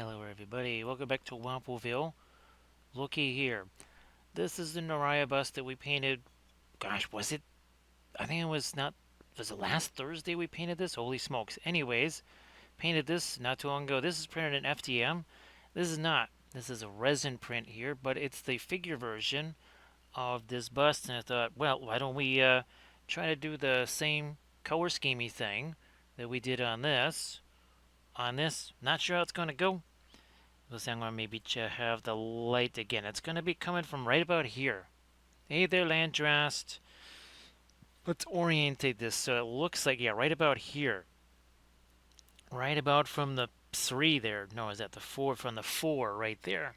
Hello everybody, welcome back to Wappelville. Looky here. This is the Noriah bus that we painted. Gosh, was it? I think it was not. Was it last Thursday we painted this? Holy smokes. Anyways, painted this not too long ago. This is printed in FDM. This is not. This is a resin print here, but it's the figure version of this bust. And I thought, well, why don't we try to do the same color schemey thing that we did on this? Not sure how it's going to go. Let's see, I'm going to maybe have the light again. It's going to be coming from right about here. Hey there, Landrast. Let's orientate this so it looks like, yeah, right about here. Right about from the 3 there. No, is that the 4? From the 4 right there.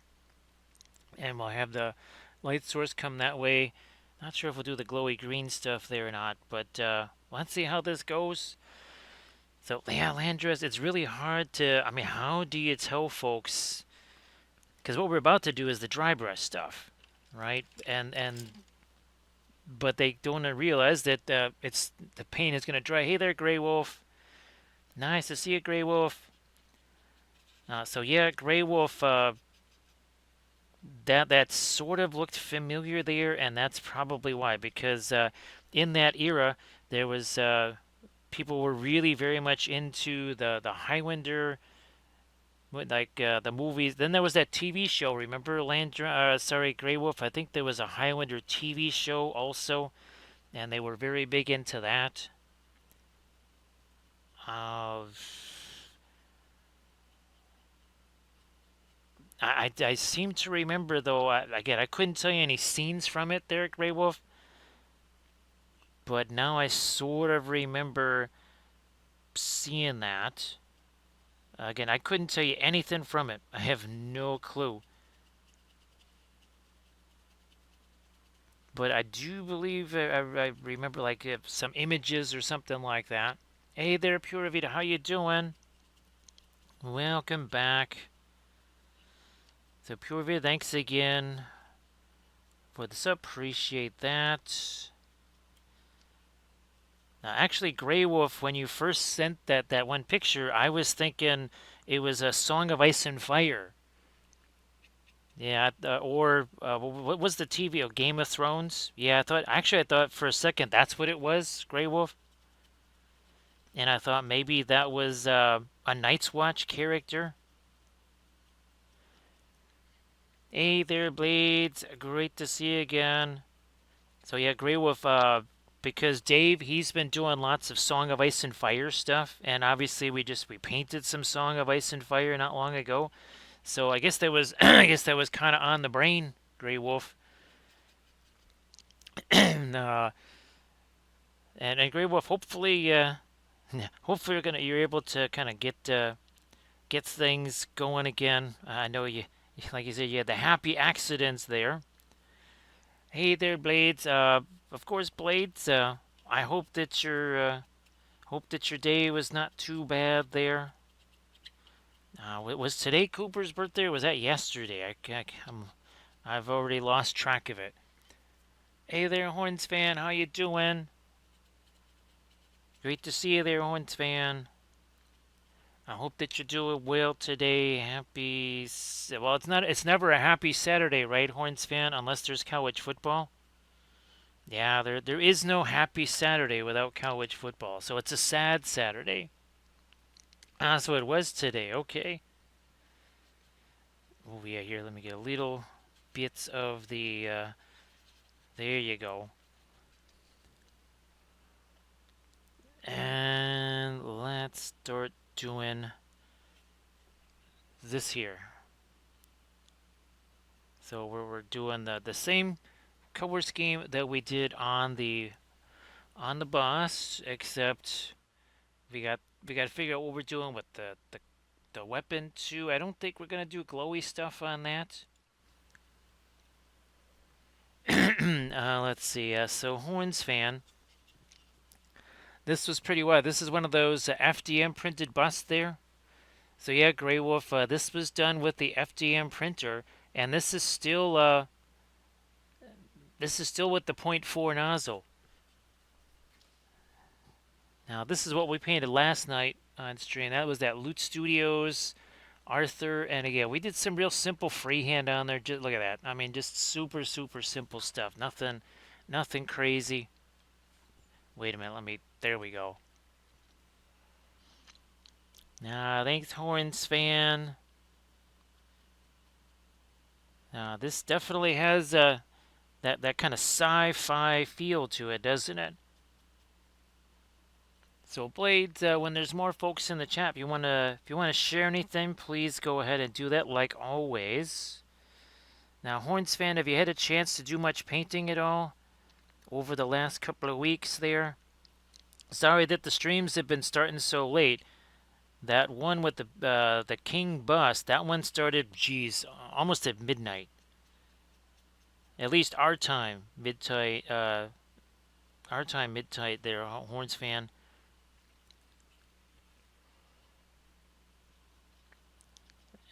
And we'll have the light source come that way. Not sure if we'll do the glowy green stuff there or not, but let's see how this goes. So, yeah, Landrast, it's really hard to, I mean, how do you tell folks? Because what we're about to do is the dry brush stuff, right? But they don't realize that it's the paint is going to dry. Hey there, Grey Wolf. Nice to see you, Grey Wolf. So yeah, Grey Wolf. That sort of looked familiar there, and that's probably why. Because in that era, there was people were really very much into the Highlander, like the movies. Then there was that TV show. Remember Grey Wolf? I think there was a Highlander TV show also, and they were very big into that. Uh, I seem to remember though. Again, I couldn't tell you any scenes from it there, Grey Wolf. But now I sort of remember seeing that. Again, I couldn't tell you anything from it. I have no clue. But I do believe I remember like some images or something like that. Hey there, Pura Vida, how you doing? Welcome back. So Pura Vida, thanks again for this. Appreciate that. Now, actually, Grey Wolf, when you first sent that one picture, I was thinking it was a Song of Ice and Fire. Yeah, or what was the TV? Oh, Game of Thrones? Yeah, I thought for a second that's what it was, Grey Wolf. And I thought maybe that was a Night's Watch character. Hey there, Blades. Great to see you again. So yeah, Grey Wolf, because Dave, he's been doing lots of Song of Ice and Fire stuff, and obviously we painted some Song of Ice and Fire not long ago. So I guess that was I guess that was kind of on the brain, Grey Wolf. uh, and Grey Wolf, hopefully, hopefully you're able to kind of get things going again. I know you, like you said, you had the happy accidents there. Hey there, Blades. Of course, Blades. I hope that your day was not too bad there. Was today Cooper's birthday or was that yesterday? I've already lost track of it. Hey there, Horns fan. How you doing? Great to see you there, Horns fan. I hope that you're doing well today. Well, it's never a happy Saturday, right, Horns fan, unless there's college football. Yeah, there is no happy Saturday without college football, so it's a sad Saturday. So it was today, okay. Oh yeah, here, let me get a little bits of the, there you go. And let's start doing this here. So we're doing the same color scheme that we did on the boss, except we got to figure out what we're doing with the weapon too. I don't think we're gonna do glowy stuff on that. Let's see. So Horns fan, this was pretty wild. This is one of those FDM printed busts there. So yeah, Grey Wolf. This was done with the FDM printer, and this is still with the .4 nozzle. Now this is what we painted last night on stream. That was that Loot Studios Arthur, and again, we did some real simple freehand on there. Just look at that. I mean, just super, super simple stuff. Nothing crazy. Wait a minute. There we go. Thanks, Horns fan. This definitely has that kind of sci-fi feel to it, doesn't it? So Blades, when there's more folks in the chat, if you wanna share anything, please go ahead and do that like always. Now, Horns fan, have you had a chance to do much painting at all over the last couple of weeks there? Sorry that the streams have been starting so late. That one with the King bust, that one started, geez, almost at midnight. At least our time, midnight. Our time, midnight. There, Horns fan.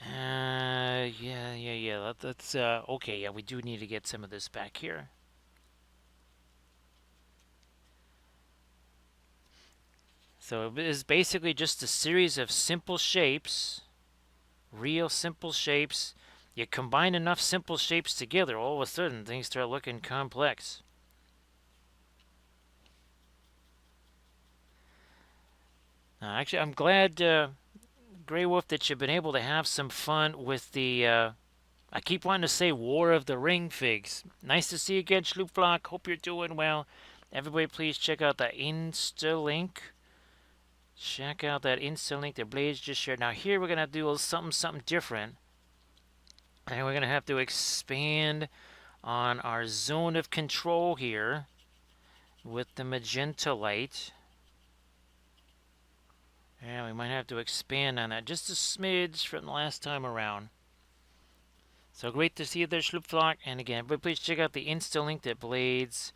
Yeah. That's okay. Yeah, we do need to get some of this back here. So it is basically just a series of simple shapes, real simple shapes. You combine enough simple shapes together, all of a sudden things start looking complex. Actually, I'm glad, Grey Wolf, that you've been able to have some fun with the, I keep wanting to say War of the Ring figs. Nice to see you again, Schloopflock. Hope you're doing well. Everybody, please check out the Insta link. Check out that Insta link that Blaze just shared. Now, here we're going to do something different. And we're going to have to expand on our zone of control here with the magenta light. Yeah, we might have to expand on that just a smidge from the last time around. So great to see you there, Schloopflock. And again, everybody please check out the Insta link that Blades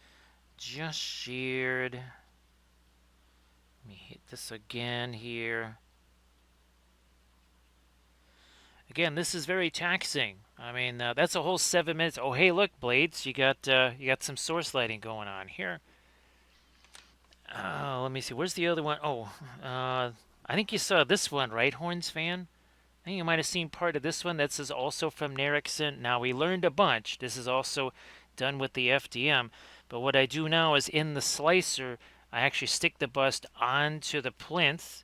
just shared. Let me hit this again here. Again, this is very taxing. I mean, that's a whole 7 minutes. Oh, hey, look, Blades, you got some source lighting going on here. Let me see. Where's the other one? Oh, I think you saw this one, right, Horns fan? I think you might have seen part of this one. This is also from Nerickson. Now, we learned a bunch. This is also done with the FDM. But what I do now is in the slicer, I actually stick the bust onto the plinth.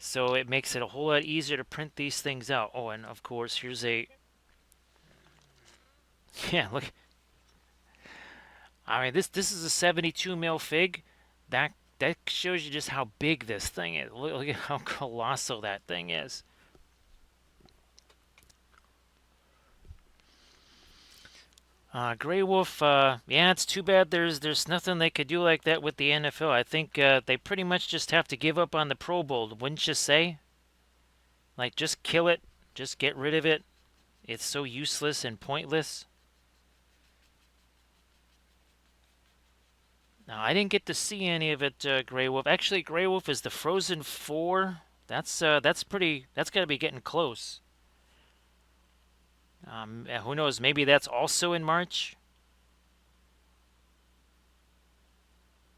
So it makes it a whole lot easier to print these things out. Oh, and of course, here's a... Yeah, look. I mean, this is a 72 mil fig. That shows you just how big this thing is. Look at how colossal that thing is. Grey Wolf, yeah, it's too bad there's nothing they could do like that with the NFL. I think they pretty much just have to give up on the Pro Bowl, wouldn't you say? Like, just kill it. Just get rid of it. It's so useless and pointless. Now, I didn't get to see any of it, Grey Wolf. Actually, Grey Wolf is the Frozen 4. That's got to be getting close. Who knows? Maybe that's also in March.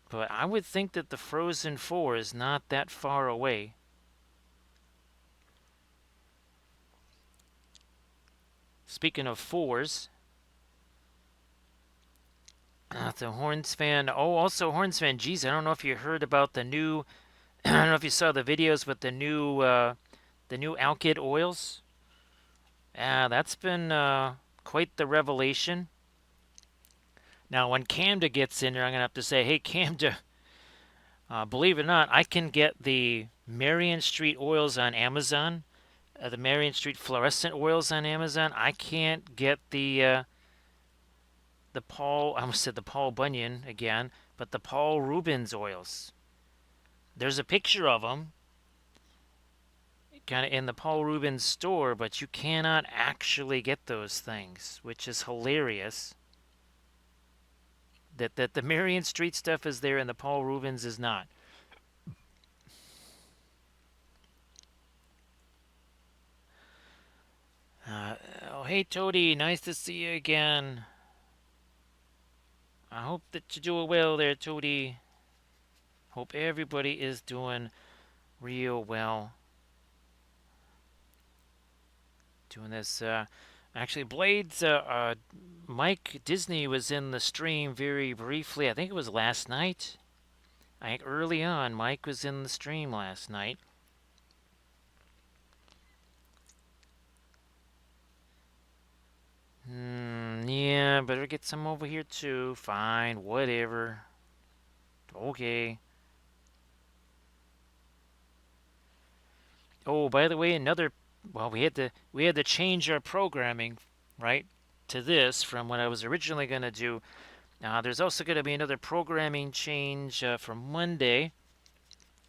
But I would think that the Frozen 4 is not that far away. Speaking of fours, the Horns fan. Oh, also Horns fan. Geez, I don't know if you heard about the new. I don't know if you saw the videos with the new Alkyd oils. That's been quite the revelation. Now, when Camda gets in there, I'm gonna have to say, hey, Camda. Believe it or not, I can get the Marion Street oils on Amazon. The Marion Street fluorescent oils on Amazon. I can't get the Paul, I almost said the Paul Bunyan again, but the Paul Rubens oils. There's a picture of them kind of in the Paul Rubens store, but you cannot actually get those things, which is hilarious. That the Marion Street stuff is there and the Paul Rubens is not. Oh, hey, Toady, nice to see you again. I hope that you're doing well there, Toady. Hope everybody is doing real well. doing this. Actually, Blades, Mike Disney was in the stream very briefly. I think it was last night. I think early on, Mike was in the stream last night. Yeah, better get some over here too. Fine, whatever. Okay. Oh, by the way, well, we had to change our programming, right, to this from what I was originally going to do. There's also going to be another programming change for Monday.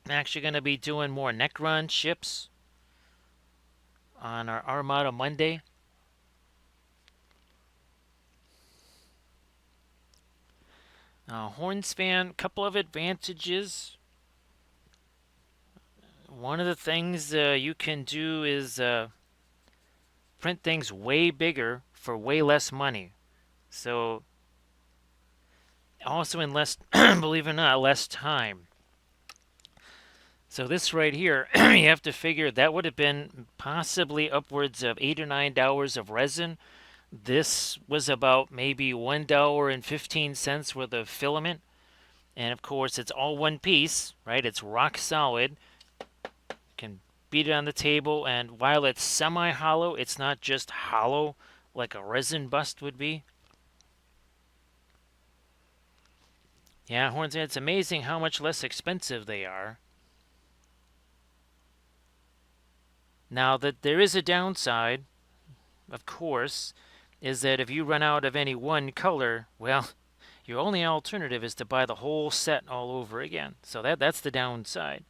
I'm actually going to be doing more Necron ships on our Armada Monday. Hornspan, couple of advantages. One of the things you can do is print things way bigger for way less money. So, also in less, believe it or not, less time. So this right here, you have to figure that would have been possibly upwards of $8 or $9 of resin. This was about maybe $1.15 worth of filament. And of course, it's all one piece, right? It's rock solid. Can beat it on the table, and while it's semi-hollow, it's not just hollow like a resin bust would be. Yeah, Horns, it's amazing how much less expensive they are. Now, that there is a downside, of course, is that if you run out of any one color, well, your only alternative is to buy the whole set all over again. So that's the downside.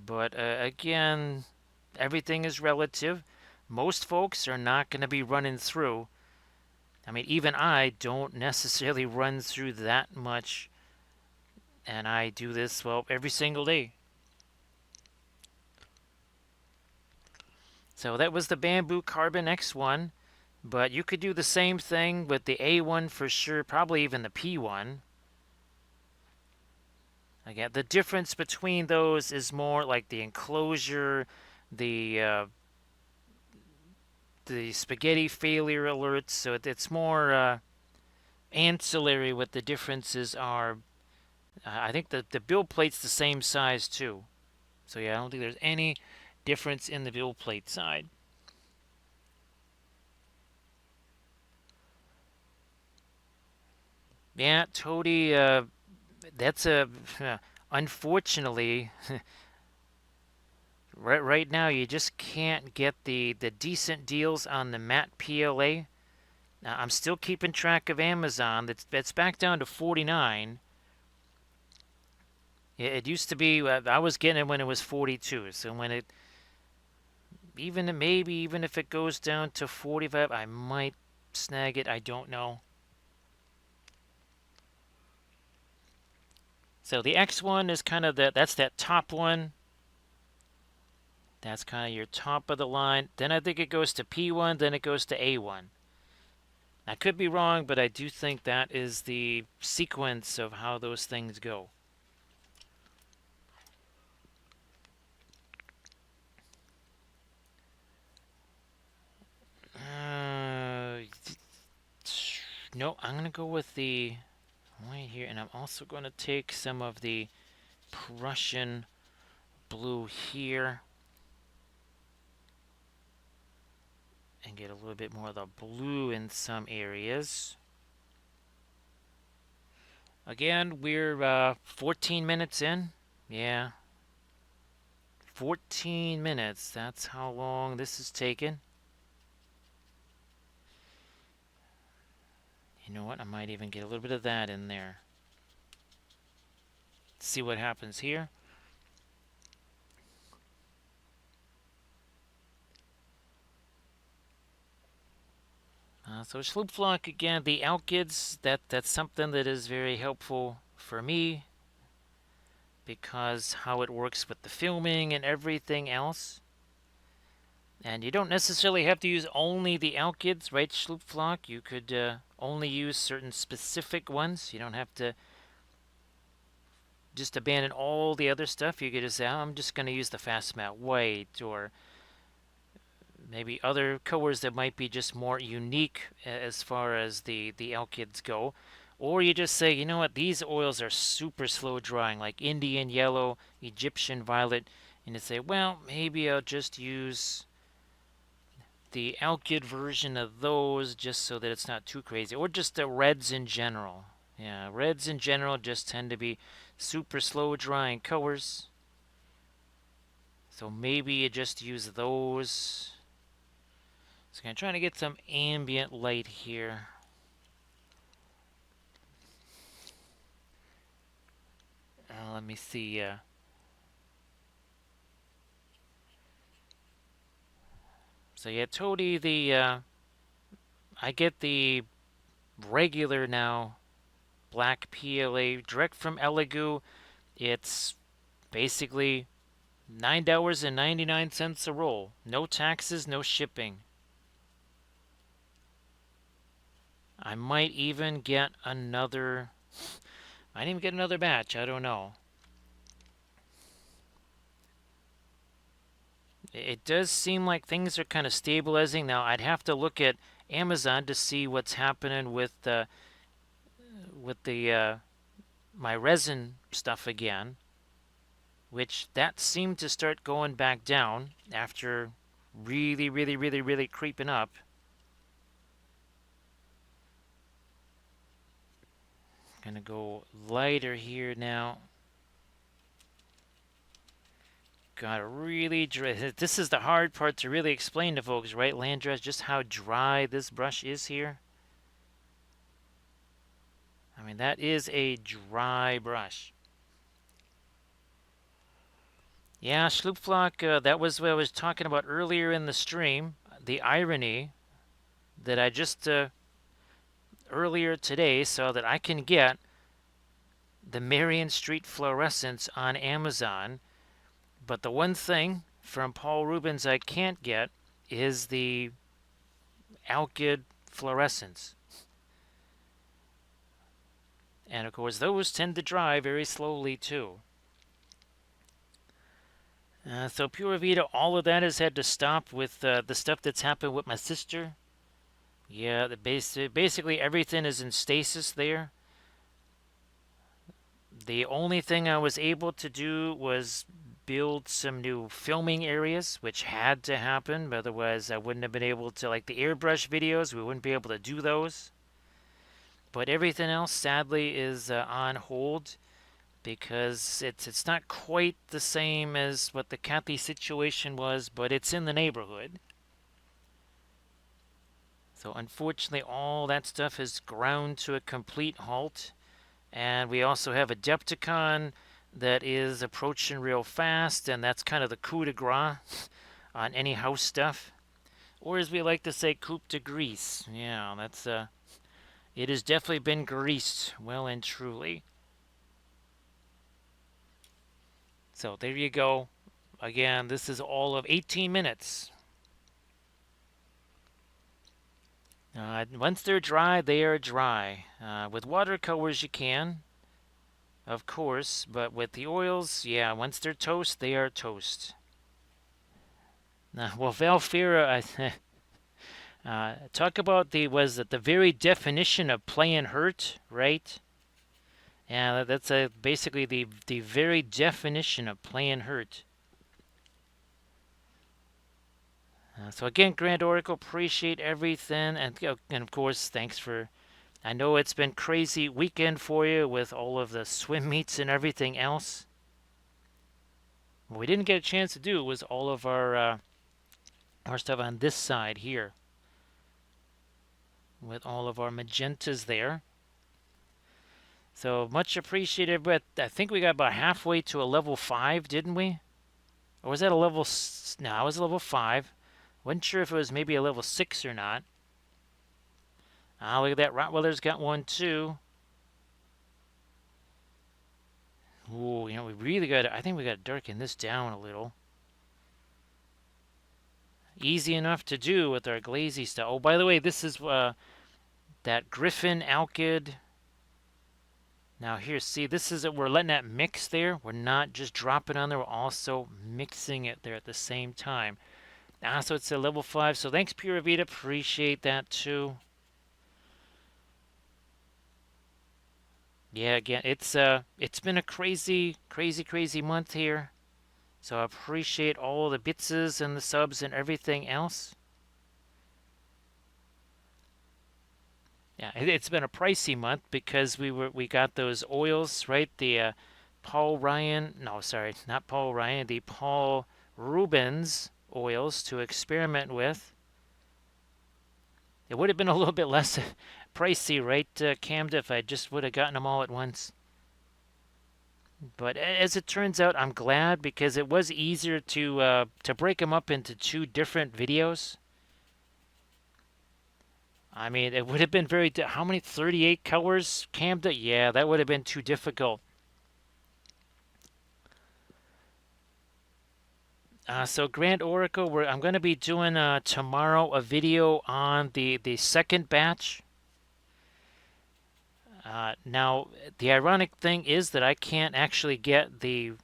But again, everything is relative. Most folks are not going to be running through. I mean, even I don't necessarily run through that much. And I do this, well, every single day. So that was the Bamboo Carbon X1. But you could do the same thing with the A1 for sure, probably even the P1. Again, the difference between those is more like the enclosure, the spaghetti failure alerts. So it's more ancillary what the differences are. I think the build plate's the same size too. So yeah, I don't think there's any difference in the build plate side. Yeah, Toady, that's unfortunately, right now you just can't get the decent deals on the matte PLA. Now, I'm still keeping track of Amazon. That's back down to 49. It used to be, I was getting it when it was 42. So when it, maybe even if it goes down to 45, I might snag it. I don't know. So the X1 is kind of that's that top one. That's kind of your top of the line. Then I think it goes to P1, then it goes to A1. I could be wrong, but I do think that is the sequence of how those things go. No, I'm going to go with the right here, and I'm also going to take some of the Prussian blue here and get a little bit more of the blue in some areas. Again, we're 14 minutes in. Yeah. 14 minutes. That's how long this is taking. You know what? I might even get a little bit of that in there. See what happens here. So Schloopflock, again, the alkyds, that's something that is very helpful for me because how it works with the filming and everything else. And you don't necessarily have to use only the alkyds, right, Schloopflock? You could only use certain specific ones. You don't have to just abandon all the other stuff. You could just say, oh, I'm just going to use the fast matte white, or maybe other colors that might be just more unique as far as the alkyds go. Or you just say, you know what, these oils are super slow drying, like Indian yellow, Egyptian violet, and you say, well, maybe I'll just use the alkyd version of those just so that it's not too crazy. Or just the reds in general. Yeah, reds in general just tend to be super slow drying colors. So maybe you just use those. So I'm trying to get some ambient light here. Let me see. So yeah, Toady, I get the regular now black PLA direct from Elegoo. It's basically $9.99 a roll. No taxes, no shipping. I might even get another. I didn't even get another batch. I don't know. It does seem like things are kind of stabilizing now. I'd have to look at Amazon to see what's happening with the my resin stuff again, which that seemed to start going back down after really creeping up. Gonna go lighter here now. Gotta really dry. This is the hard part to really explain to folks, right, Landress? Just how dry this brush is here. I mean, that is a dry brush. Yeah, Schloopflock, that was what I was talking about earlier in the stream. The irony that I just earlier today saw that I can get the Marion Street Fluorescence on Amazon, but the one thing from Paul Rubens I can't get is the alkyd fluorescence. And of course, those tend to dry very slowly too. So Pura Vida, all of that has had to stop with the stuff that's happened with my sister. Yeah, basically everything is in stasis there. The only thing I was able to do was build some new filming areas, which had to happen. Otherwise, I wouldn't have been able to, like the airbrush videos, we wouldn't be able to do those. But everything else, sadly, is on hold because it's not quite the same as what the Kathy situation was, but it's in the neighborhood. So unfortunately, all that stuff has ground to a complete halt. And we also have Adepticon that is approaching real fast, and that's kind of the coup de grace on any house stuff. Or as we like to say, coup de grease. Yeah, that's it has definitely been greased well and truly. So there you go. Again, this is all of 18 minutes. Once they're dry, they are dry. With watercolors you can, of course, but with the oils, yeah, once they're toast, they are toast. Well, Valfira, talk about the very definition of playing hurt, right? Yeah, that's basically the very definition of playing hurt. So again, Grand Oracle, appreciate everything, and of course, thanks for. I know it's been crazy weekend for you with all of the swim meets and everything else. What we didn't get a chance to do was all of our stuff on this side here, with all of our magentas there. So much appreciated, but I think we got about halfway to a level 5, didn't we? Or was that a level? No, it was a level 5. Wasn't sure if it was maybe a level 6 or not. Look at that. Rottweiler's got one too. Ooh, we really got to, I think we got to darken this down a little. Easy enough to do with our glazy stuff. Oh, by the way, this is that Griffin alkyd Now here, see, this is it. We're letting that mix there. We're not just dropping on there. We're also mixing it there at the same time. So it's a level 5. So thanks, Pura Vida. Appreciate that too. Yeah, again, it's been a crazy, crazy, crazy month here. So I appreciate all the bitses and the subs and everything else. Yeah, it's been a pricey month because we got those oils, right? The Paul Ryan, no, sorry, not Paul Ryan, the Paul Rubens oils to experiment with. It would have been a little bit less pricey, right, Camden, if I just would have gotten them all at once. But as it turns out, I'm glad because it was easier to break them up into 2 different videos. I mean, it would have been very. How many? 38 colors, Camden? Yeah, that would have been too difficult. So Grand Oracle, I'm going to be doing tomorrow a video on the second batch. Now, the ironic thing is that I can't actually get the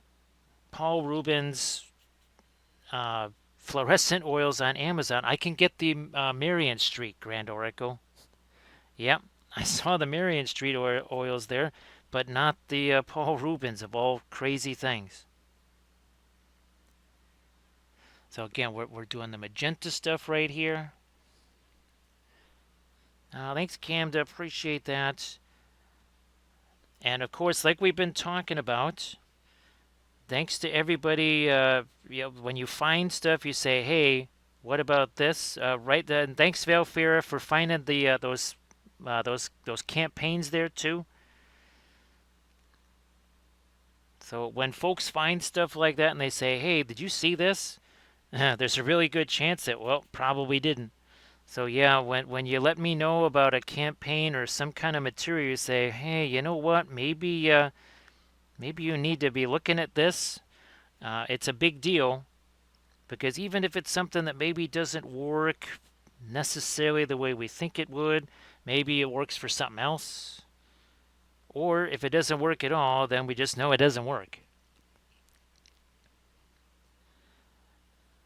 Paul Rubens fluorescent oils on Amazon. I can get the Marion Street Grand Oracle. Yep, I saw the Marion Street oils there, but not the Paul Rubens of all crazy things. So again, we're doing the magenta stuff right here. Thanks, Camda. Appreciate that. And of course, like we've been talking about, thanks to everybody. When you find stuff, you say, "Hey, what about this?" Right then, thanks, Valfira, for finding the those campaigns there too. So when folks find stuff like that and they say, "Hey, did you see this?" There's a really good chance that, well, probably didn't. So yeah, when you let me know about a campaign or some kind of material, you say, "Hey, you know what? Maybe you need to be looking at this." It's a big deal because even if it's something that maybe doesn't work necessarily the way we think it would, maybe it works for something else. Or if it doesn't work at all, then we just know it doesn't work.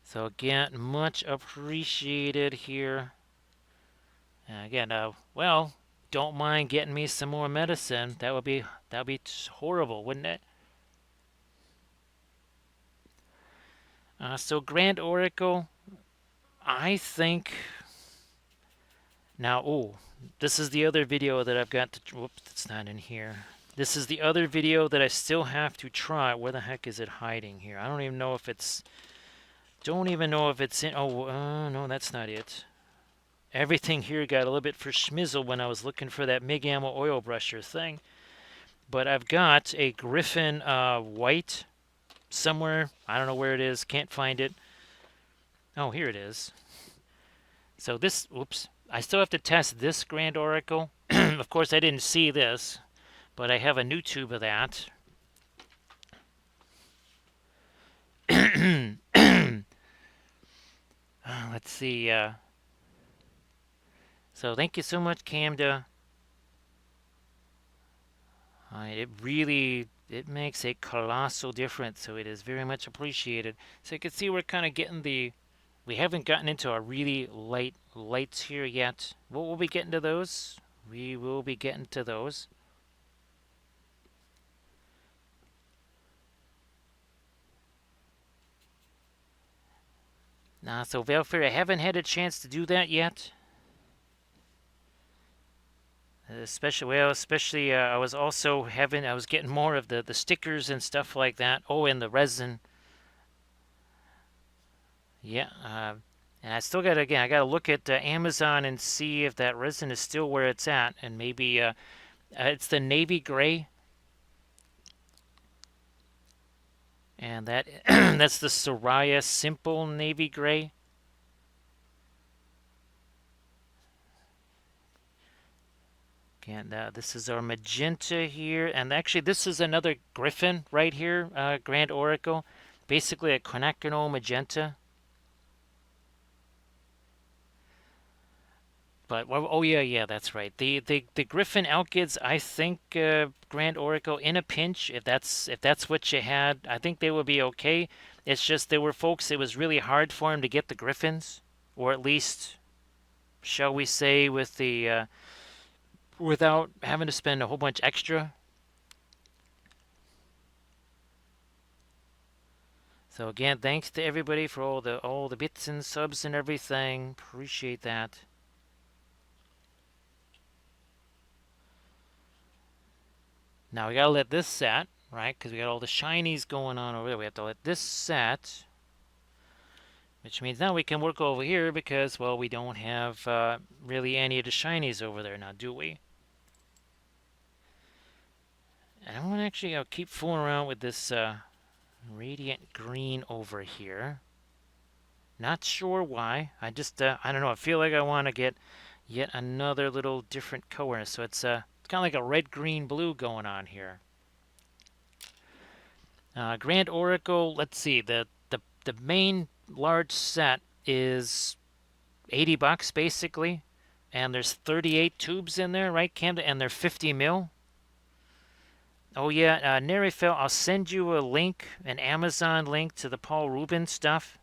So again, much appreciated here. Again, well, don't mind getting me some more medicine. That would be horrible, wouldn't it? So Grand Oracle, I think. Now, this is the other video that I've got to. Whoops, it's not in here. This is the other video that I still have to try. Where the heck is it hiding here? I don't even know if it's. Don't even know if it's in. Oh, no, that's not it. Everything here got a little bit for schmizzle when I was looking for that Mig Ammo oil brusher thing. But I've got a Griffin white somewhere. I don't know where it is. Can't find it. Oh, here it is. So this, oops. I still have to test this Grand Oracle. Of course, I didn't see this, but I have a new tube of that. Let's see. So thank you so much, Camda. It makes a colossal difference, so it is very much appreciated. So you can see we're kind of getting we haven't gotten into our really light lights here yet. We'll be getting to those. We will be getting to those. So Valfair, I haven't had a chance to do that yet. Especially, I was also I was getting more of the stickers and stuff like that. Oh, and the resin. Yeah, and I still got I got to look at Amazon and see if that resin is still where it's at, and maybe it's the navy gray, and that's the Soraya Simple Navy Gray. And this is our magenta here, and actually this is another Griffin right here, Grand Oracle, basically a quinacridone magenta. But well, oh yeah, yeah, that's right. The Griffin Alkids, I think Grand Oracle in a pinch, if that's what you had, I think they would be okay. It's just there were folks it was really hard for them to get the Griffins, or at least, shall we say, with the without having to spend a whole bunch extra. So again, thanks to everybody for all the bits and subs and everything. Appreciate that. Now we gotta let this set, right? Because we got all the shinies going on over there. We have to let this set, which means now we can work over here because, well, we don't have really any of the shinies over there now, do we? And I'm gonna actually keep fooling around with this radiant green over here. Not sure why. I just, I don't know. I feel like I want to get yet another little different color. So it's kind of like a red, green, blue going on here. Grand Oracle, let's see. The main large set is 80 bucks basically. And there's 38 tubes in there, right, Camden? And they're 50 mil. Oh yeah, Nerifel, I'll send you a link, an Amazon link to the Paul Rubens stuff.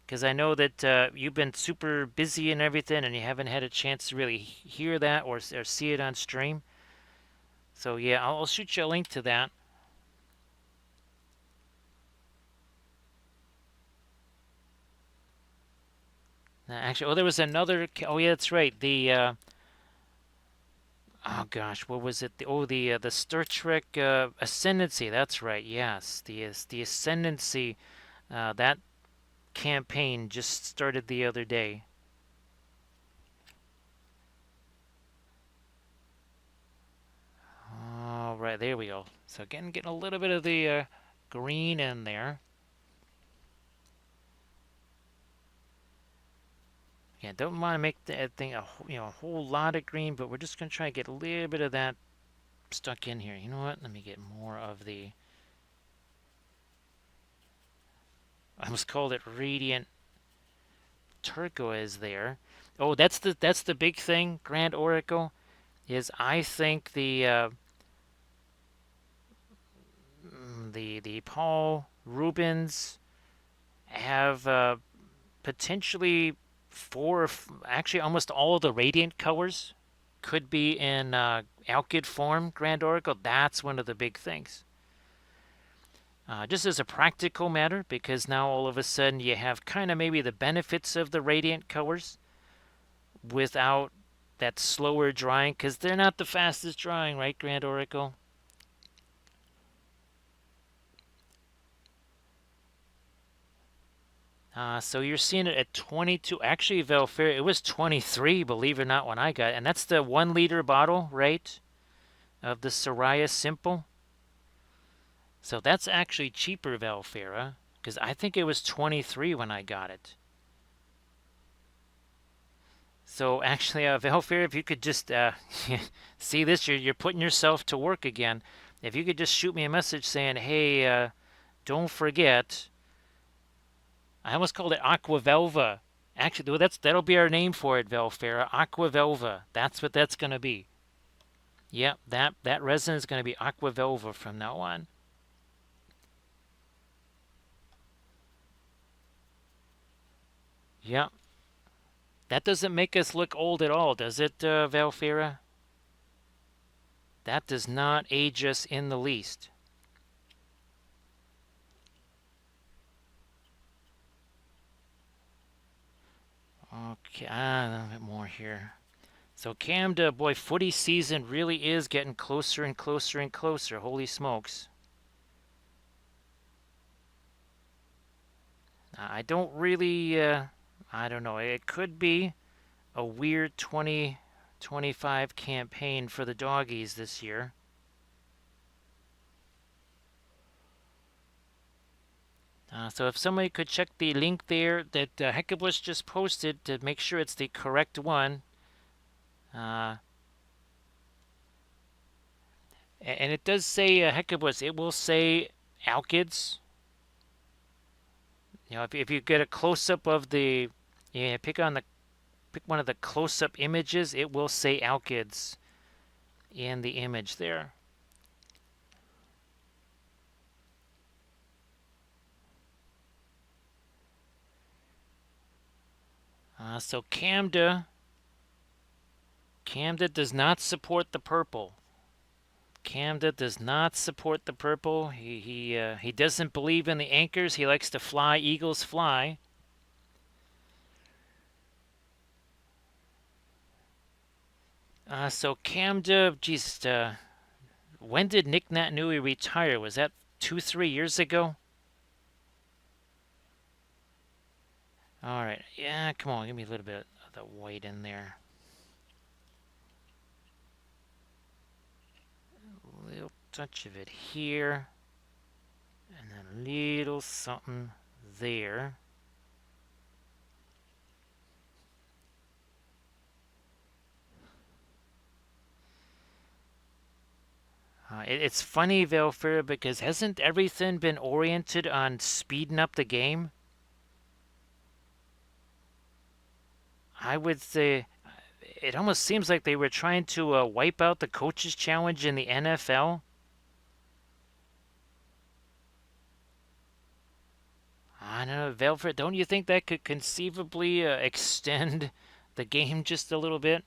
Because I know that you've been super busy and everything, and you haven't had a chance to really hear that or see it on stream. So yeah, I'll shoot you a link to that. Actually, oh, there was another. Oh yeah, that's right. The oh gosh, what was it? The Star Trek Ascendancy. That's right. Yes, the Ascendancy. That campaign just started the other day. All right, there we go. So again, getting a little bit of the green in there. Yeah, don't want to make that thing a whole lot of green, but we're just gonna try to get a little bit of that stuck in here. You know what? Let me get more of the. I almost called it radiant turquoise there. Oh, that's the big thing, Grand Oracle, is I think the Paul Rubens have potentially actually almost all of the radiant colors could be in Alkyd form, Grand Oracle. That's one of the big things. Just as a practical matter, because now all of a sudden you have kind of maybe the benefits of the radiant colors without that slower drying, because they're not the fastest drying, right, Grand Oracle? So you're seeing it at 22. Actually, Velfair, it was 23, believe it or not, when I got it. And that's the 1 liter bottle, right, of the Soraya Simple. So that's actually cheaper, Velfera, because I think it was 23 when I got it. So actually, Velfera, if you could just see this, you're putting yourself to work again. If you could just shoot me a message saying, hey, don't forget. I almost called it Aquavelva. Actually, that'll be our name for it, Velfera. Aquavelva. That's what that's going to be. Yep, that resin is going to be Aquavelva from now on. Yep. That doesn't make us look old at all, does it, Velfera? That does not age us in the least. Okay, a little bit more here. So Camda, boy, footy season really is getting closer and closer and closer. Holy smokes. I don't really, I don't know. It could be a weird 2025 campaign for the doggies this year. So if somebody could check the link there that Hecabush just posted to make sure it's the correct one. And it does say Hecabush. It will say Alkids. You know, if you get a close-up of the, pick on the pick one of the close-up images, it will say alkyds in the image there. So Camda does not support the purple. Camda does not support the purple. He doesn't believe in the anchors. He likes to fly. Eagles fly. So Camda, geez, when did Nick Nat Nui retire? Was that 2-3 years ago? All right. Yeah, come on. Give me a little bit of the white in there. A little touch of it here. And then a little something there. It's funny, Velfer, because hasn't everything been oriented on speeding up the game? I would say it almost seems like they were trying to wipe out the coaches challenge in the NFL. I don't know, Velvet, don't you think that could conceivably extend the game just a little bit?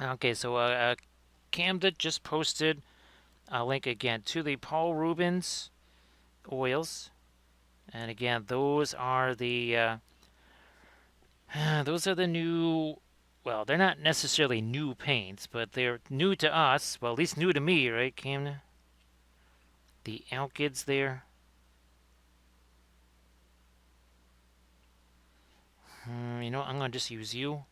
Okay, so Camden just posted a link again to the Paul Rubens oils. And again, those are the new, well, they're not necessarily new paints, but they're new to us. Well, at least new to me, right, Camden? The alkyds there. You know, I'm going to just use you.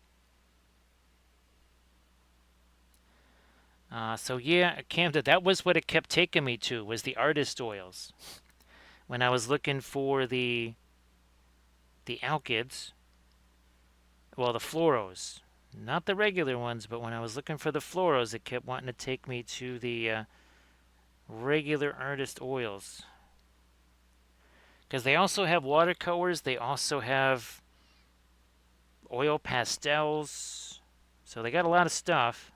So yeah, Camden, that was what it kept taking me to, was the artist oils. When I was looking for the alkyds, well, the fluoros, not the regular ones, but when I was looking for the fluoros, it kept wanting to take me to the regular artist oils. Because they also have watercolors, they also have oil pastels, so they got a lot of stuff.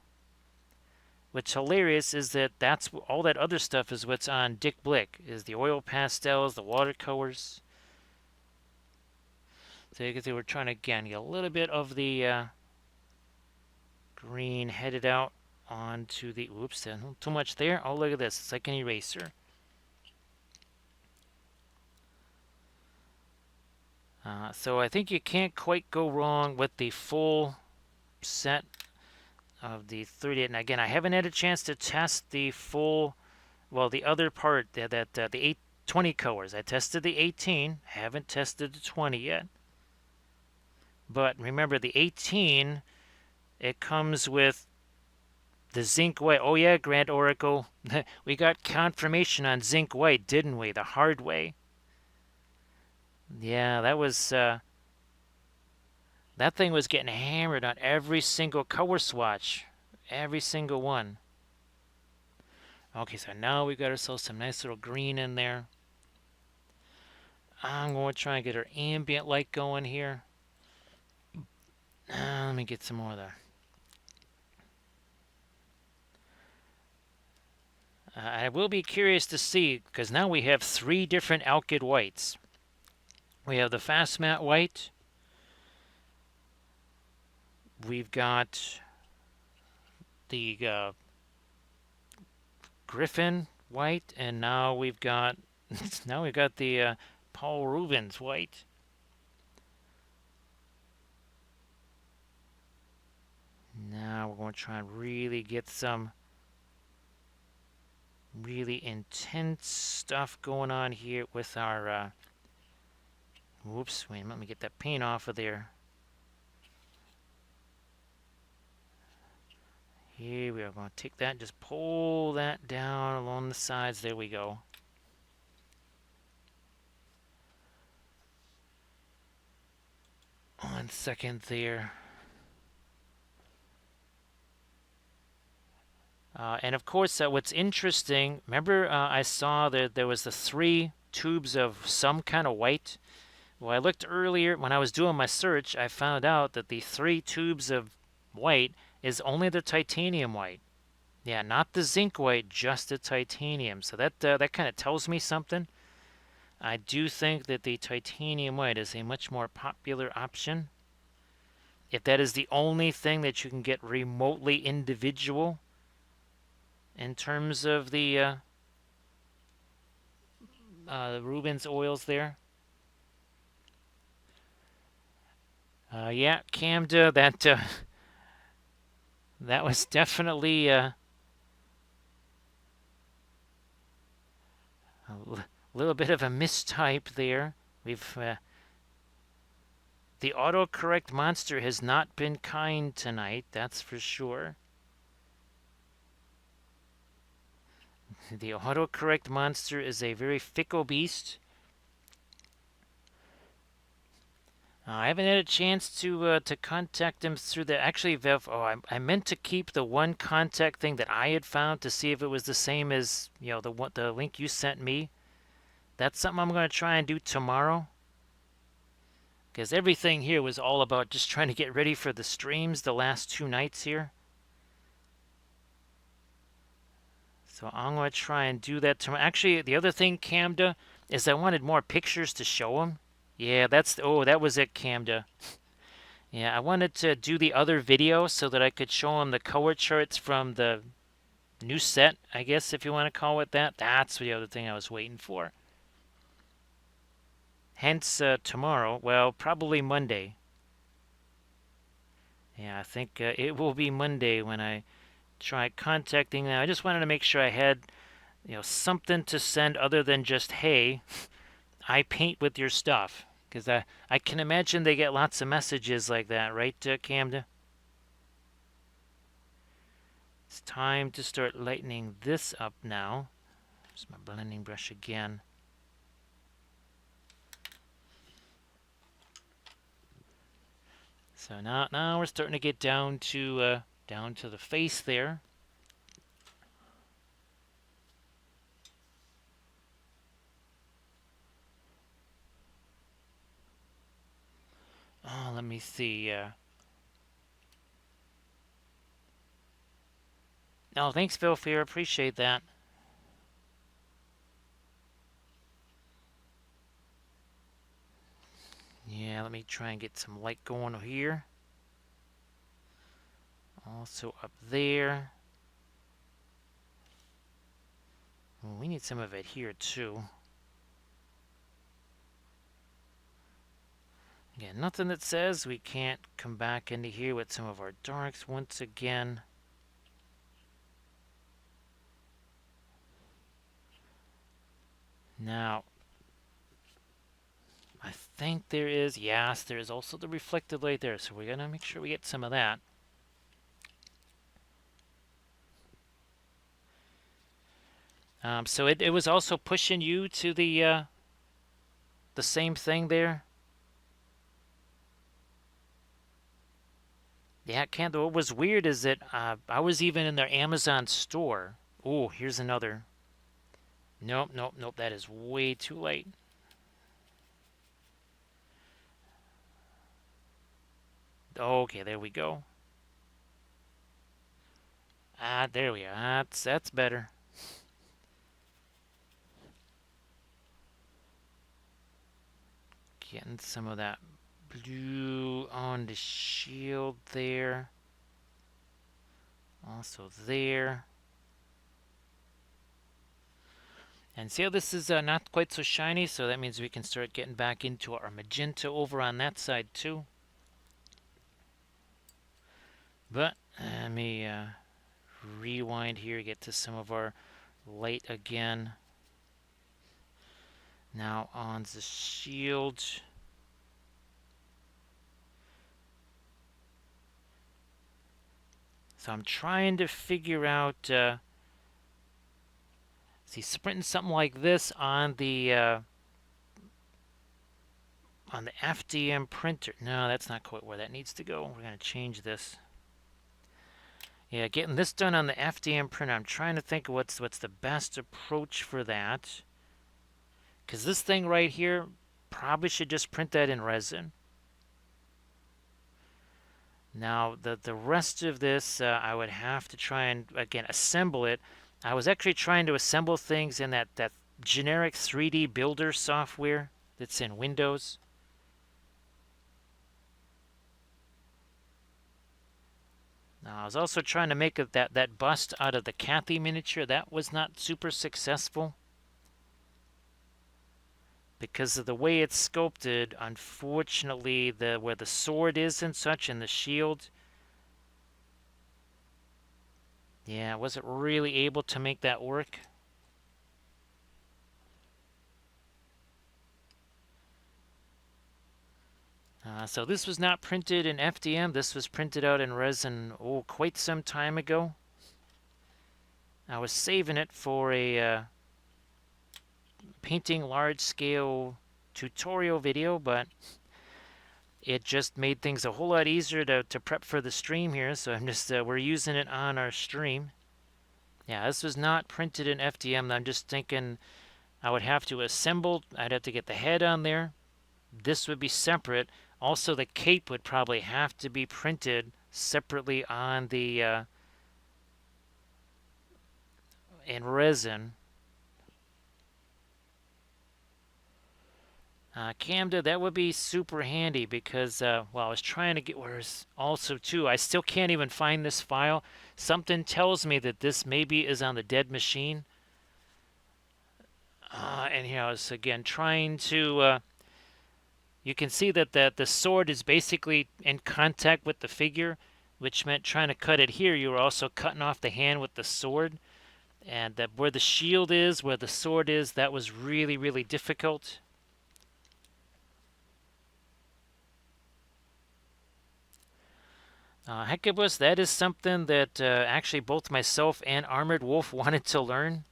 What's hilarious is that that's all that other stuff is what's on Dick Blick, is the oil pastels, the watercolors. So they were trying to, again, get a little bit of the green headed out onto the, oops, too much there. Oh, look at this, it's like an eraser. So I think you can't quite go wrong with the full set of the 38. And again, I haven't had a chance to test the full, well, the other part, the 820 colors. I tested the 18, haven't tested the 20 yet. But remember, the 18, it comes with the zinc white. Oh yeah, Grand Oracle, we got confirmation on zinc white, didn't we? The hard way. Yeah, that was that thing was getting hammered on every single color swatch, every single one. Okay, so now we've got ourselves some nice little green in there. I'm going to try and get our ambient light going here. Let me get some more of that. I will be curious to see, because now we have 3 different alkyd whites. We have the fast matte white. We've got the Griffin white, and now we've got the Paul Rubens white. Now we're going to try and really get some really intense stuff going on here with our whoops, wait, let me get that paint off of there. Here we are going to take that and just pull that down along the sides. There we go. One second there. And of course, what's interesting, remember I saw that there was the 3 tubes of some kind of white. Well, I looked earlier when I was doing my search. I found out that the 3 tubes of white is only the titanium white. Yeah, not the zinc white, just the titanium. So that kind of tells me something. I do think that the titanium white is a much more popular option. If that is the only thing that you can get remotely individual in terms of the Rubens oils there. Yeah, Camda, that was definitely little bit of a mistype there. We've the autocorrect monster has not been kind tonight, that's for sure. The autocorrect monster is a very fickle beast. I haven't had a chance to contact him through the actually Vev. Oh, I meant to keep the one contact thing that I had found to see if it was the same as the link you sent me. That's something I'm going to try and do tomorrow. Because everything here was all about just trying to get ready for the streams the last 2 nights here. So I'm going to try and do that tomorrow. Actually, the other thing, Camda, is I wanted more pictures to show him. Yeah, that was it, Camda. Yeah, I wanted to do the other video so that I could show him the color charts from the new set, I guess, if you want to call it that. That's the other thing I was waiting for. Hence, tomorrow, well, probably Monday. Yeah, I think it will be Monday when I try contacting them. I just wanted to make sure I had, something to send other than just, hey, I paint with your stuff. Because I can imagine they get lots of messages like that, right, Camden? It's time to start lightening this up now. There's my blending brush again. So now we're starting to get down to the face there. Oh, let me see. Oh, thanks, Phil Fear. Appreciate that. Yeah, let me try and get some light going here. Also up there. Well, we need some of it here too. Again, nothing that says we can't come back into here with some of our darks once again. Now, I think there is, yes, there is also the reflected light there, so we're going to make sure we get some of that. So it was also pushing you to the same thing there? Yeah, What was weird is that I was even in their Amazon store. Oh, here's another. Nope, that is way too late. Okay, there we go. There we are. That's better. Getting some of that blue on the shield there. Also there. And see how this is not quite so shiny, so that means we can start getting back into our magenta over on that side too. But let me rewind here, get to some of our light again. Now on the shield. So I'm trying to figure out, see, printing something like this on the FDM printer. No, that's not quite where that needs to go. We're going to change this. Yeah, getting this done on the FDM printer. I'm trying to think of what's the best approach for that. Because this thing right here, probably should just print that in resin. Now, the rest of this, I would have to try and, again, assemble it. I was actually trying to assemble things in that generic 3D builder software that's in Windows. Now, I was also trying to make that bust out of the Kathy miniature. That was not super successful because of the way it's sculpted. Unfortunately, where the sword is and such, and the shield, yeah, I wasn't really able to make that work. So this was not printed in FDM. This was printed out in resin, quite some time ago. I was saving it for a painting large-scale tutorial video, but it just made things a whole lot easier to prep for the stream here. So I'm just we're using it on our stream. Yeah, this was not printed in FDM. I'm just thinking I would have to assemble. I'd have to get the head on there. This would be separate. Also, the cape would probably have to be printed separately on the in resin. Camda, that would be super handy because, well, I was trying to get where's also too. I still can't even find this file. Something tells me that this maybe is on the dead machine. And here I was again trying to. You can see that the sword is basically in contact with the figure, which meant trying to cut it here, you were also cutting off the hand with the sword. And that where the shield is, where the sword is, that was really, really difficult. Hecubus, that is something that actually both myself and Armored Wolf wanted to learn.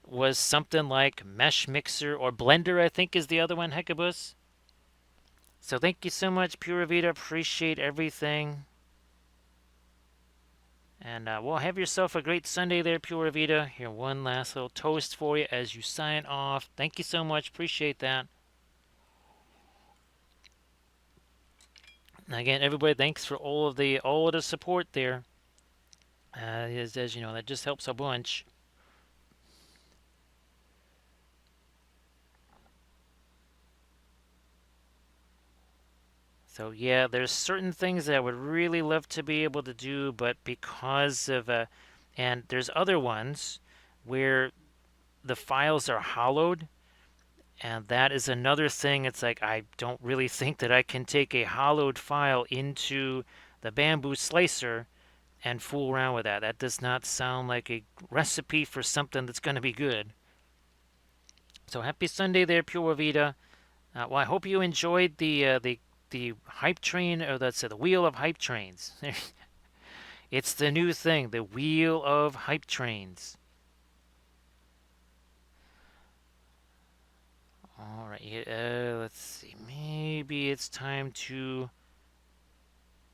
Was something like Mesh Mixer or Blender, I think is the other one, Hecubus. So thank you so much, Pura Vida. Appreciate everything. And well, have yourself a great Sunday there, Pura Vida. Here, one last little toast for you as you sign off. Thank you so much. Appreciate that. And again, everybody, thanks for all of the support there. As you know, that just helps a bunch. So yeah, there's certain things that I would really love to be able to do, but because of and there's other ones where the files are hollowed, and that is another thing. It's like I don't really think that I can take a hollowed file into the bamboo slicer and fool around with that. That does not sound like a recipe for something that's going to be good. So happy Sunday there, Pure Vita. Well, I hope you enjoyed the hype train, or that's the wheel of hype trains. It's the new thing, the wheel of hype trains. All right, let's see. Maybe it's time to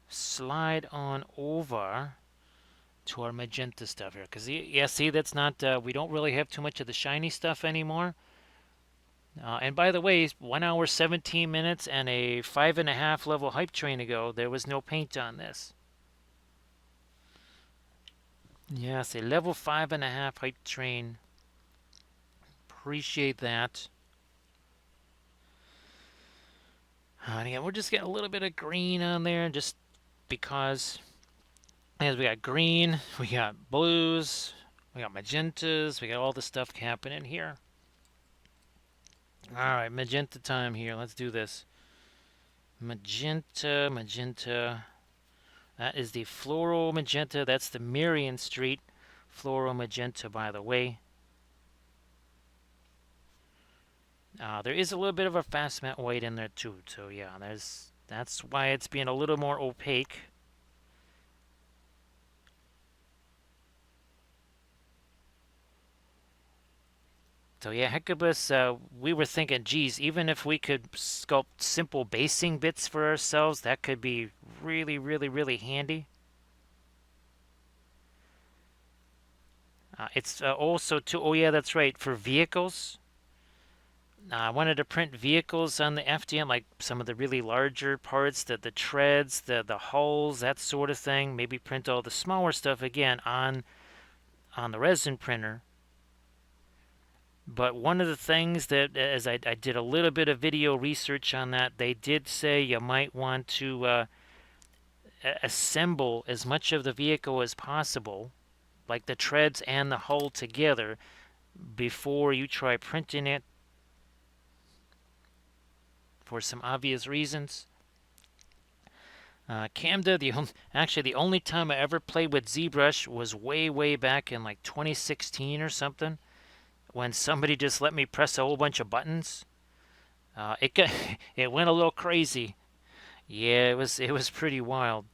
slide on over to our magenta stuff here, because yeah, see, that's not. We don't really have too much of the shiny stuff anymore. And by the way, 1 hour 17 minutes and a 5.5 level hype train ago, there was no paint on this. Yes, a level 5.5 hype train. Appreciate that. And again, we're just getting a little bit of green on there, just because. As we got green, we got blues, we got magentas, we got all the stuff happening here. All right, magenta time here. Let's do this. Magenta, magenta. That is the floral magenta. That's the Marion Street floral magenta, by the way. There is a little bit of a fast matte white in there too. So yeah, that's why it's being a little more opaque. So yeah, Hecubus, we were thinking, geez, even if we could sculpt simple basing bits for ourselves, that could be really, really, really handy. It's also too, oh yeah, that's right, for vehicles. I wanted to print vehicles on the FDM, like some of the really larger parts, the treads, the hulls, that sort of thing. Maybe print all the smaller stuff again on the resin printer. But one of the things that, as I did a little bit of video research on that, they did say you might want to assemble as much of the vehicle as possible, like the treads and the hull together, before you try printing it, for some obvious reasons. Camda, actually the only time I ever played with ZBrush was way back in like 2016 or something, when somebody just let me press a whole bunch of buttons. It went a little crazy. Yeah, it was pretty wild.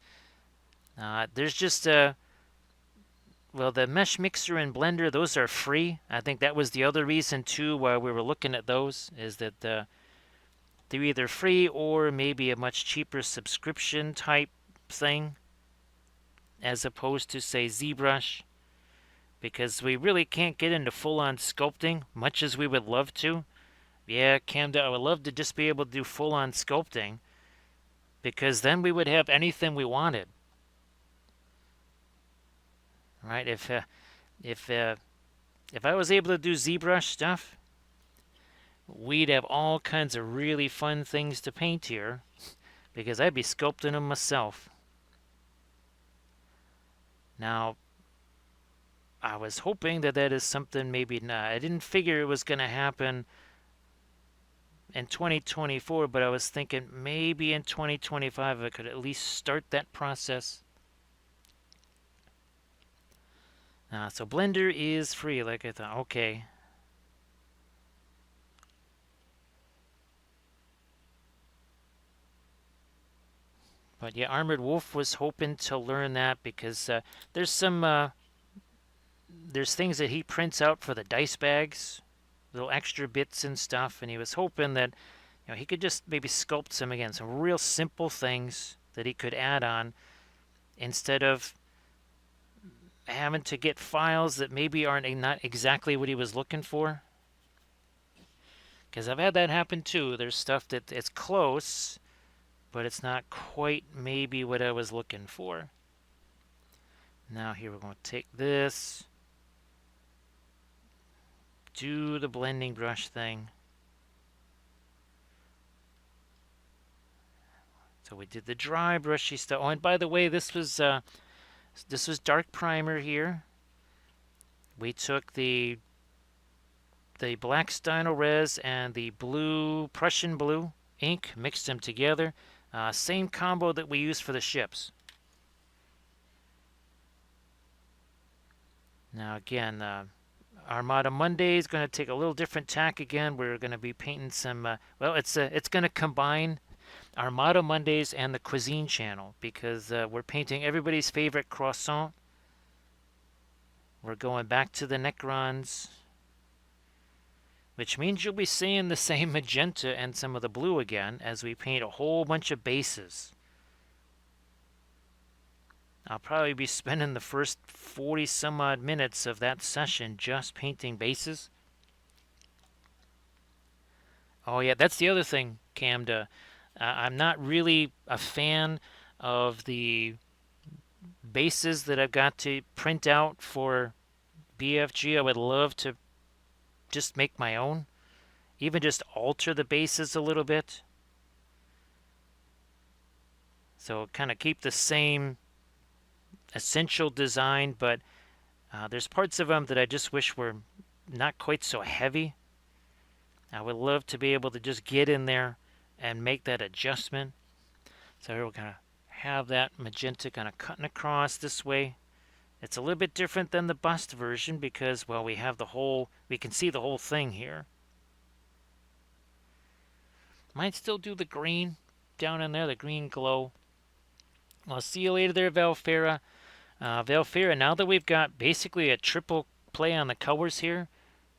There's just well, the mesh mixer and blender, those are free. I think that was the other reason too why we were looking at those, is that they're either free or maybe a much cheaper subscription type thing, as opposed to, say, ZBrush, because we really can't get into full-on sculpting, much as we would love to. Yeah, Camda, I would love to just be able to do full-on sculpting, because then we would have anything we wanted. Right? If I was able to do ZBrush stuff, we'd have all kinds of really fun things to paint here, because I'd be sculpting them myself. Now, I was hoping that is something maybe not. I didn't figure it was going to happen in 2024, but I was thinking maybe in 2025 I could at least start that process. So Blender is free, like I thought. Okay. But yeah, Armored Wolf was hoping to learn that, because there's things that he prints out for the dice bags, little extra bits and stuff, and he was hoping that he could just maybe sculpt some real simple things that he could add on, instead of having to get files that maybe aren't not exactly what he was looking for. Because I've had that happen too. There's stuff that it's close, but it's not quite maybe what I was looking for. Now here we're going to take this, do the blending brush thing. So we did the dry brushy stuff. Oh, and by the way, this was dark primer here. We took the black Stino Res and the blue Prussian blue ink, mixed them together. Same combo that we use for the ships. Now again, Armada Monday is going to take a little different tack again. We're going to be painting some, well, it's going to combine Armada Mondays and the Cuisine channel, because we're painting everybody's favorite croissant. We're going back to the Necrons, which means you'll be seeing the same magenta and some of the blue again as we paint a whole bunch of bases. I'll probably be spending the first 40 some odd minutes of that session just painting bases. Oh yeah, that's the other thing, Camda. I'm not really a fan of the bases that I've got to print out for BFG. I would love to just make my own, even just alter the bases a little bit, so kind of keep the same essential design, but there's parts of them that I just wish were not quite so heavy. I would love to be able to just get in there and make that adjustment. So here we're going to have that magenta kind of cutting across this way. It's a little bit different than the bust version because, well, we can see the whole thing here. Might still do the green down in there, the green glow. I'll see you later there, Valfera. Valfera, now that we've got basically a triple play on the colors here,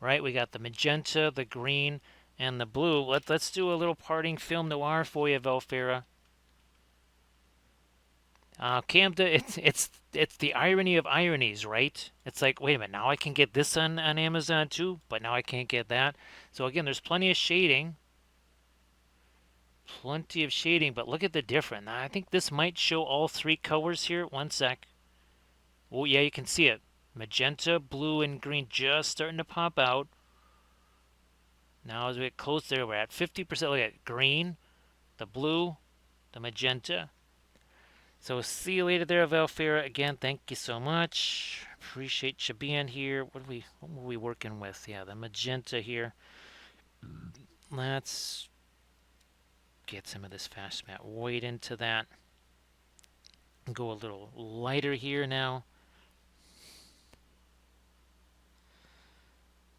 right? We got the magenta, the green, and the blue. Let's do a little parting film noir for you, Valfera. Camda, it's the irony of ironies, right? It's like, wait a minute, now I can get this on Amazon too, but now I can't get that. So again, there's plenty of shading, but look at the difference. Now, I think this might show all three colors here. One sec. Oh yeah, you can see it. Magenta, blue, and green just starting to pop out. Now as we get closer, we're at 50%. Look at green, the blue, the magenta. So see you later there, Valfera. Again, thank you so much. Appreciate you being here. What were we working with? Yeah, the magenta here. Let's get some of this fast matte white into that. Go a little lighter here now.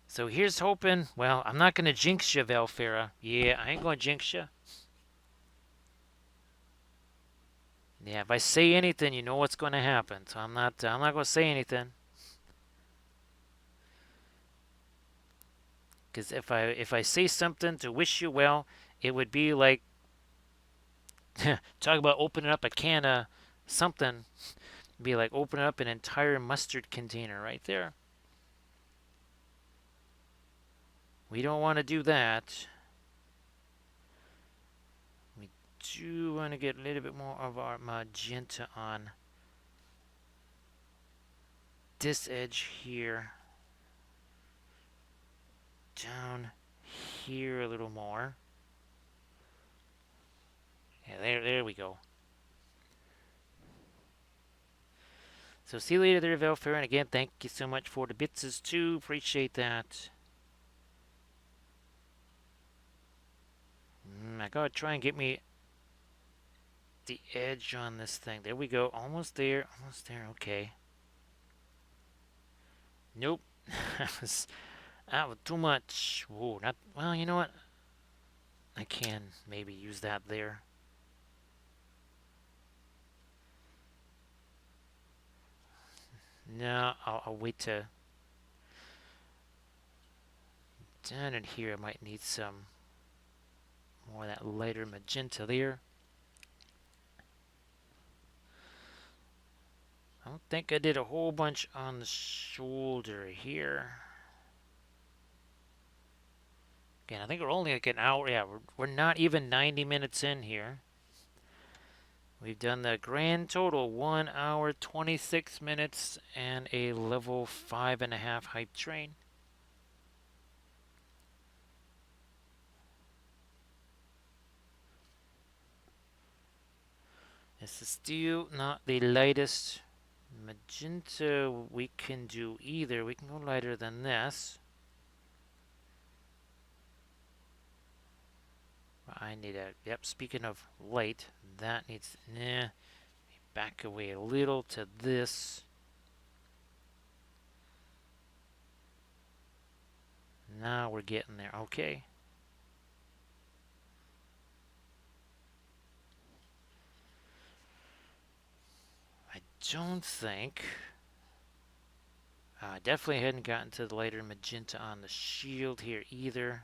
So here's hoping. Well, I'm not going to jinx you, Valfera. Yeah, I ain't going to jinx you. Yeah, if I say anything, you know what's going to happen. So I'm not going to say anything. Because if I say something to wish you well, it would be like talk about opening up a can of something. It'd be like opening up an entire mustard container right there. We don't want to do that. We do want to get a little bit more of our magenta on this edge here. Down here a little more. Yeah, there we go. So see you later there, Velfair. And again, thank you so much for the bits too. Appreciate that. I gotta try and get me the edge on this thing. There we go. Almost there. Almost there. Okay. Nope. that was too much. Whoa, not well, you know what? I can maybe use that there. No, I'll wait to down in here. I might need some more of that lighter magenta there. I don't think I did a whole bunch on the shoulder here. Again, I think we're only like an hour. Yeah, we're not even 90 minutes in here. We've done the grand total 1 hour 26 minutes and a level 5.5 hype train. This is still not the lightest magenta we can do either. We can go lighter than this. I need a, yep, speaking of light, that needs, back away a little to this. Now we're getting there, okay. I don't think, definitely hadn't gotten to the lighter magenta on the shield here either.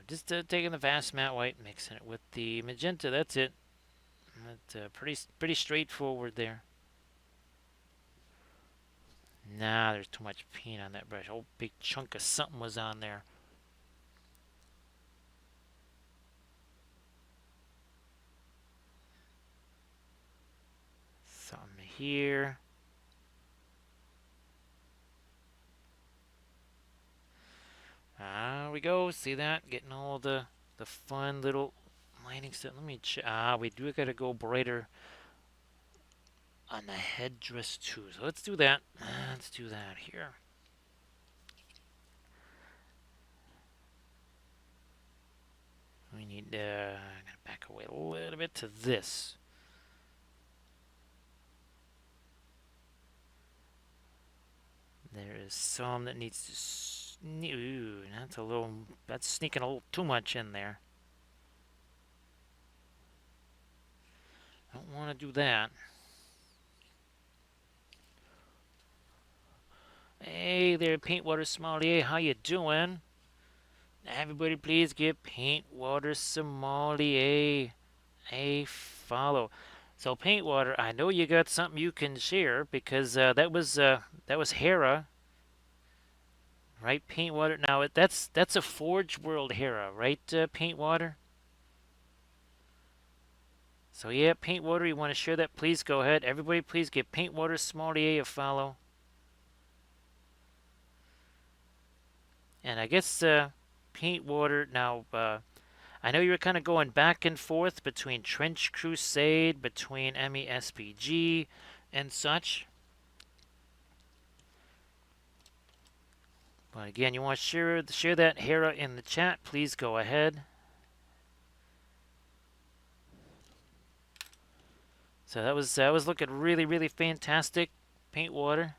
Just taking the vast matte white, mixing it with the magenta. That's it. That's pretty straightforward there. Nah, there's too much paint on that brush. A whole big chunk of something was on there. Something here. We go. See that? Getting all the fun little lining stuff. Let me check. We do gotta go brighter on the headdress too. So let's do that. Let's do that here. We need I'm gonna back away a little bit to this. There is some that needs to. Ooh, that's a little. That's sneaking a little too much in there. Don't want to do that. Hey there, Paintwater Sommelier. How you doing? Everybody please give Paint Water Sommelier a follow. So Paint Water, I know you got something you can share because that was Hera, right? Paint Water. Now that's a Forge World Hera, right? Paint Water. So yeah, Paint Water, you want to share that? Please go ahead. Everybody, please give Paint Water Sommelier a follow. And I guess Paint Water now. I know you were kind of going back and forth between Trench Crusade, between MESPG, and such. But again, you want to share that Hera in the chat? Please go ahead. So that was looking really fantastic, Paint Water.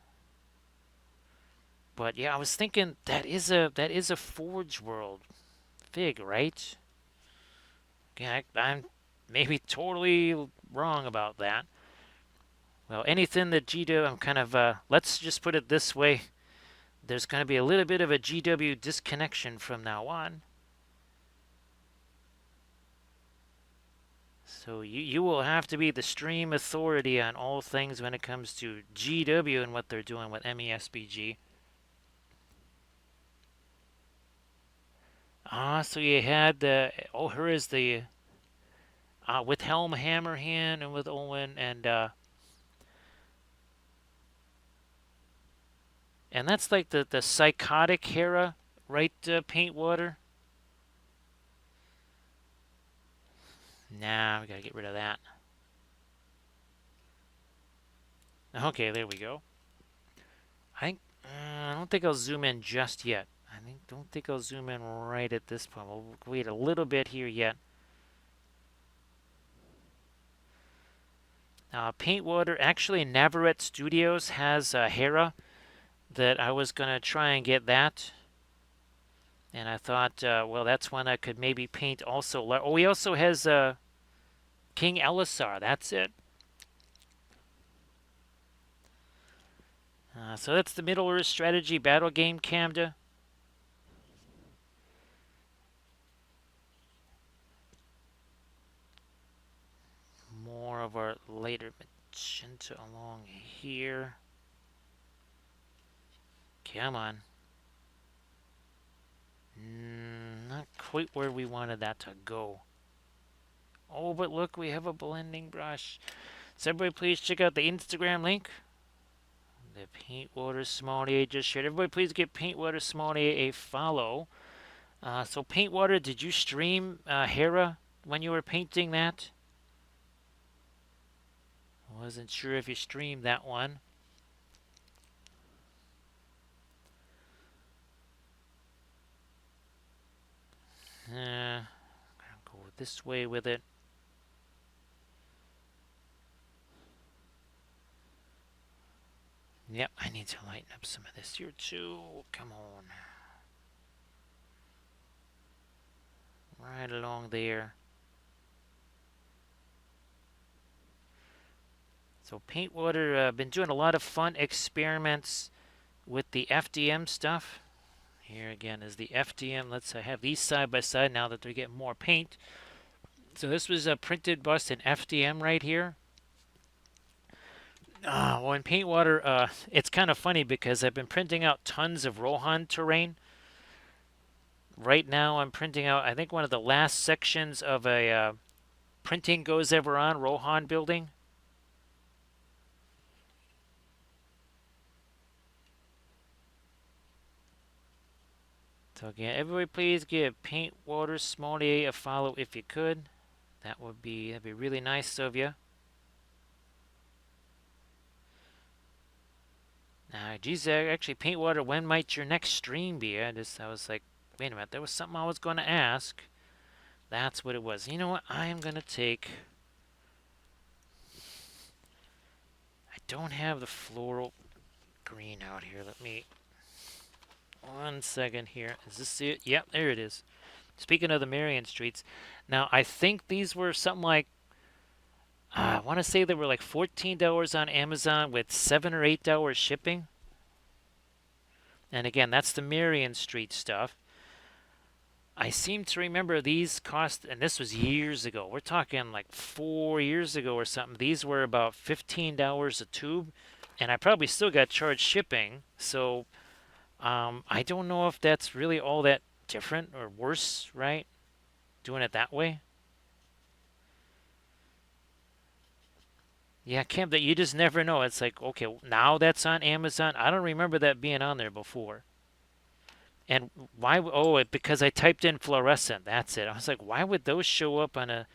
But yeah, I was thinking that is a Forge World fig, right? Okay, I'm maybe totally wrong about that. Well, anything that GW, I'm kind of let's just put it this way. There's going to be a little bit of a GW disconnection from now on. So you will have to be the stream authority on all things when it comes to GW and what they're doing with MESBG. So you had her is the with Helm Hammerhand and with Owen and that's like the psychotic Hera, right? Paint Water. Nah, we gotta get rid of that. Okay, there we go. I don't think I'll zoom in just yet. Don't think I'll zoom in right at this point. We'll wait a little bit here yet. Paint Water, actually Navarrete Studios has Hera that I was going to try and get that. And I thought, well, that's one I could maybe paint also. Oh, he also has King Elisar. That's it. So that's the Middle Earth strategy battle game, Camda. More of our later Magenta along here. Come on. Not quite where we wanted that to go. Oh, but look, we have a blending brush. So everybody please check out the Instagram link. The Paint Water Sommelier just shared. Everybody please give Paint Water Sommelier a follow. So Paint Water, did you stream Hera when you were painting that? Wasn't sure if you streamed that one. I'm gonna go this way with it. Yep, I need to lighten up some of this here too. Come on. Right along there. So Paint Water, been doing a lot of fun experiments with the FDM stuff. Here again is the FDM. Let's have these side by side now that they're getting more paint. So this was a printed bust in FDM right here. Well, in Paint Water, it's kind of funny because I've been printing out tons of Rohan terrain. Right now I'm printing out, I think one of the last sections of a Printing Goes Ever On Rohan building. So again, everybody please give Paint Water Sommelier a follow if you could. That'd be really nice of you. Geez, actually, Paint Water, when might your next stream be? I was like, wait a minute, there was something I was going to ask. That's what it was. You know what? I am going to take... I don't have the floral green out here. Let me... 1 second here. Is this it? Yep, there it is. Speaking of the Marion Streets, now I think these were something like... I want to say they were like $14 on Amazon with $7 or $8 shipping. And again, that's the Marion Street stuff. I seem to remember these cost, and this was years ago. We're talking like 4 years ago or something. These were about $15 a tube, and I probably still got charged shipping. So I don't know if that's really all that different or worse, right? Doing it that way. Yeah, Cam, that you just never know. It's like, okay, now that's on Amazon. I don't remember that being on there before. And why? Oh, because I typed in fluorescent. That's it. I was like, why would those show up on a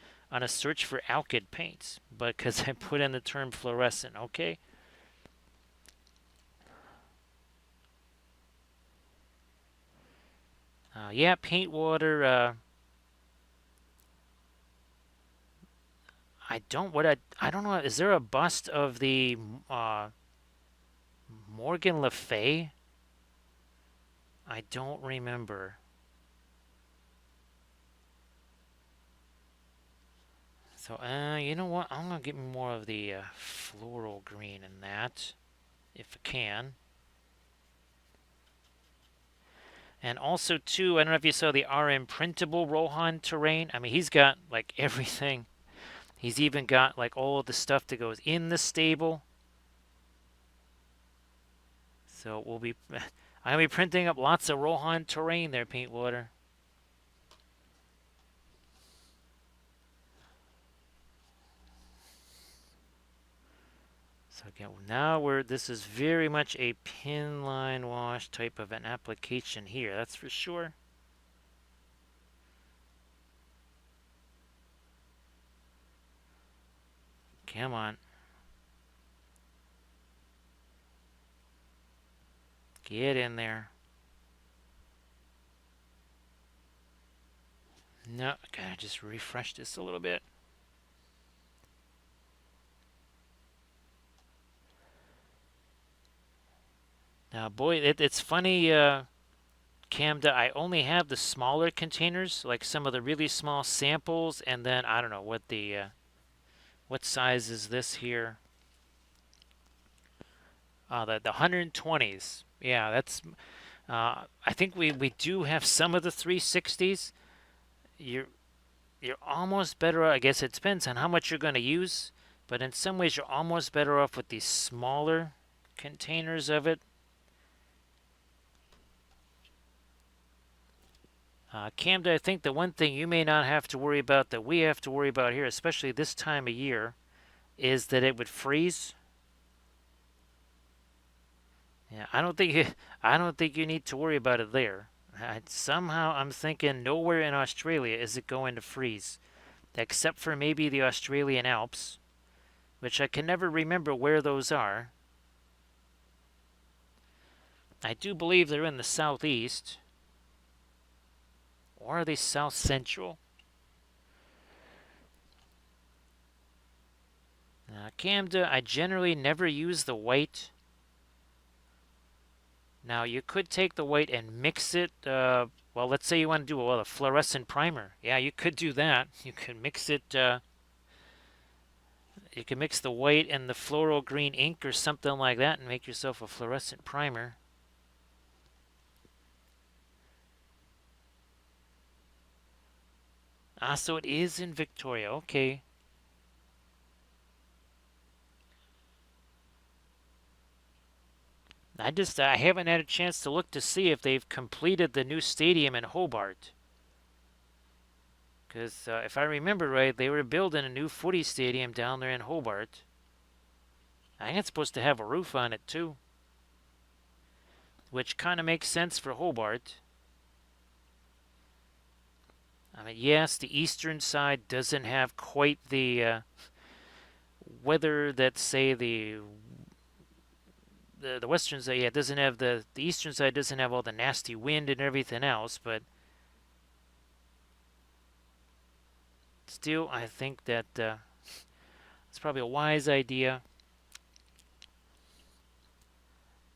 search for alkyd paints? But because I put in the term fluorescent. Okay. Yeah, paint water. I don't. I don't know. Is there a bust of the uh, Morgan Le Fay? I don't remember. So, you know what? I'm gonna get more of the floral green in that, if I can. And also, too, I don't know if you saw the RM printable Rohan terrain. I mean, he's got like everything. He's even got like all of the stuff that goes in the stable. So we'll be, I'll be printing up lots of Rohan terrain there, Paintwater. So again, now this is very much a pin line wash type of an application here. That's for sure. Come on. Get in there. No, gotta just refresh this a little bit. Now, boy, it's funny, Camda. I only have the smaller containers, like some of the really small samples, and then I don't know what size is this here. The 120s. Yeah, that's. I think we do have some of the 360s. You're you're almost better. I guess it depends on how much you're going to use, but in some ways you're almost better off with these smaller containers of it. Camda, I think the one thing you may not have to worry about that we have to worry about here, especially this time of year, is that it would freeze. Yeah, I don't think you need to worry about it there. Somehow I'm thinking nowhere in Australia is it going to freeze, except for maybe the Australian Alps, which I can never remember where those are. I do believe they're in the southeast, or are they south central? Camda, I generally never use the white. Now you could take the white and mix it. Well, let's say you want to do a fluorescent primer. Yeah, you could do that. You could mix it. You can mix the white and the floral green ink or something like that and make yourself a fluorescent primer. So it is in Victoria. Okay. I haven't had a chance to look to see if they've completed the new stadium in Hobart. Because if I remember right, they were building a new footy stadium down there in Hobart. I think it's supposed to have a roof on it too, which kind of makes sense for Hobart. I mean, yes, the eastern side doesn't have quite the weather that, say, the western side. Yeah, doesn't have the eastern side doesn't have all the nasty wind and everything else, but still, I think that it's probably a wise idea.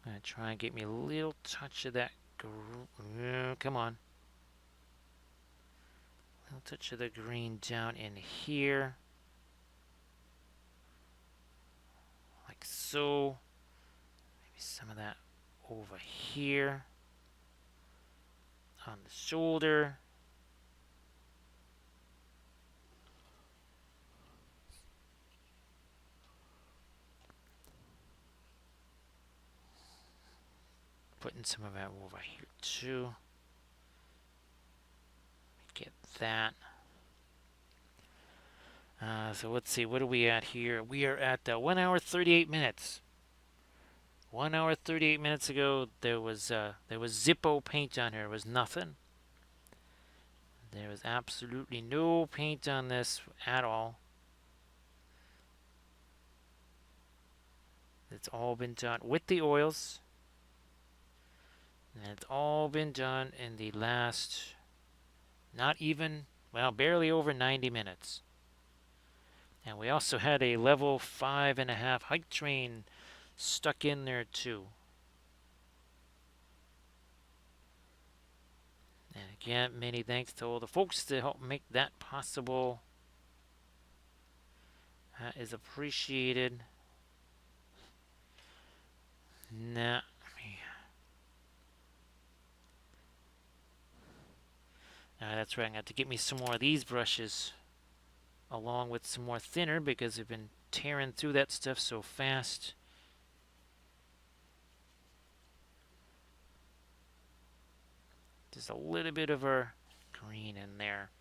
I'm gonna try and get me a little touch of that. Come on. A little touch of the green down in here. Like so. Maybe some of that over here. On the shoulder. getting some of that over here too. Get that. So let's see, what are we at here? We are at 1 hour 38 minutes. 1 hour 38 minutes ago, there was Zippo paint on here. It was nothing. There was absolutely no paint on this at all. It's all been done with the oils. And it's all been done in the last, not even, well, barely over 90 minutes. And we also had a level 5.5 hike train stuck in there too. And again, many thanks to all the folks to help make that possible. That is appreciated. Now, that's right, I got to get me some more of these brushes along with some more thinner because I've been tearing through that stuff so fast. Just a little bit of our green in there.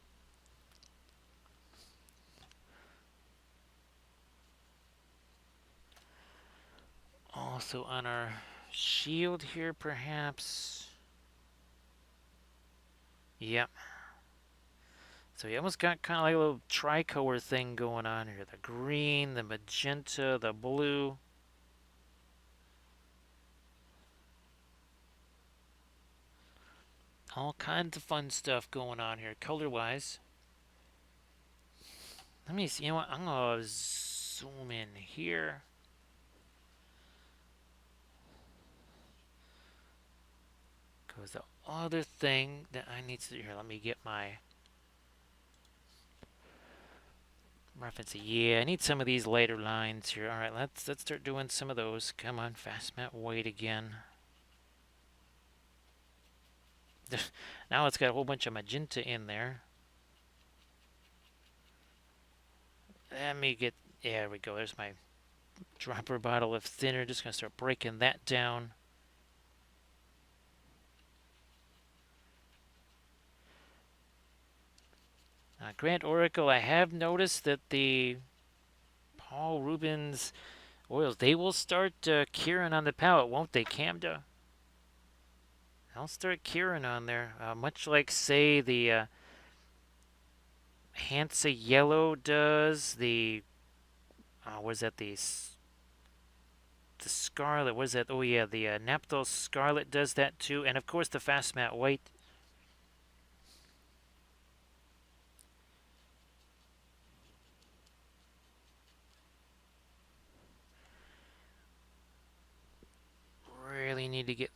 Also on our shield here, perhaps. Yep. So you almost got kind of like a little tricolor thing going on here. The green, the magenta, the blue. All kinds of fun stuff going on here, color-wise. Let me see. You know what? I'm going to zoom in here. Because the other thing that I need to do here, let me get my reference. Yeah, I need some of these lighter lines here. All right, let's start doing some of those. Come on, fast matte white again. Now it's got a whole bunch of magenta in there. Let me get, there we go. There's my dropper bottle of thinner. Just going to start breaking that down. Grand Oracle, I have noticed that the Paul Rubens oils, they will start curing on the palette, won't they, Camda? They'll start curing on there, much like, say, the Hansa Yellow does, the, what is that, the Scarlet, what is that, oh yeah, the Naphthol Scarlet does that too, and of course the Fast Matte White. Really need to get,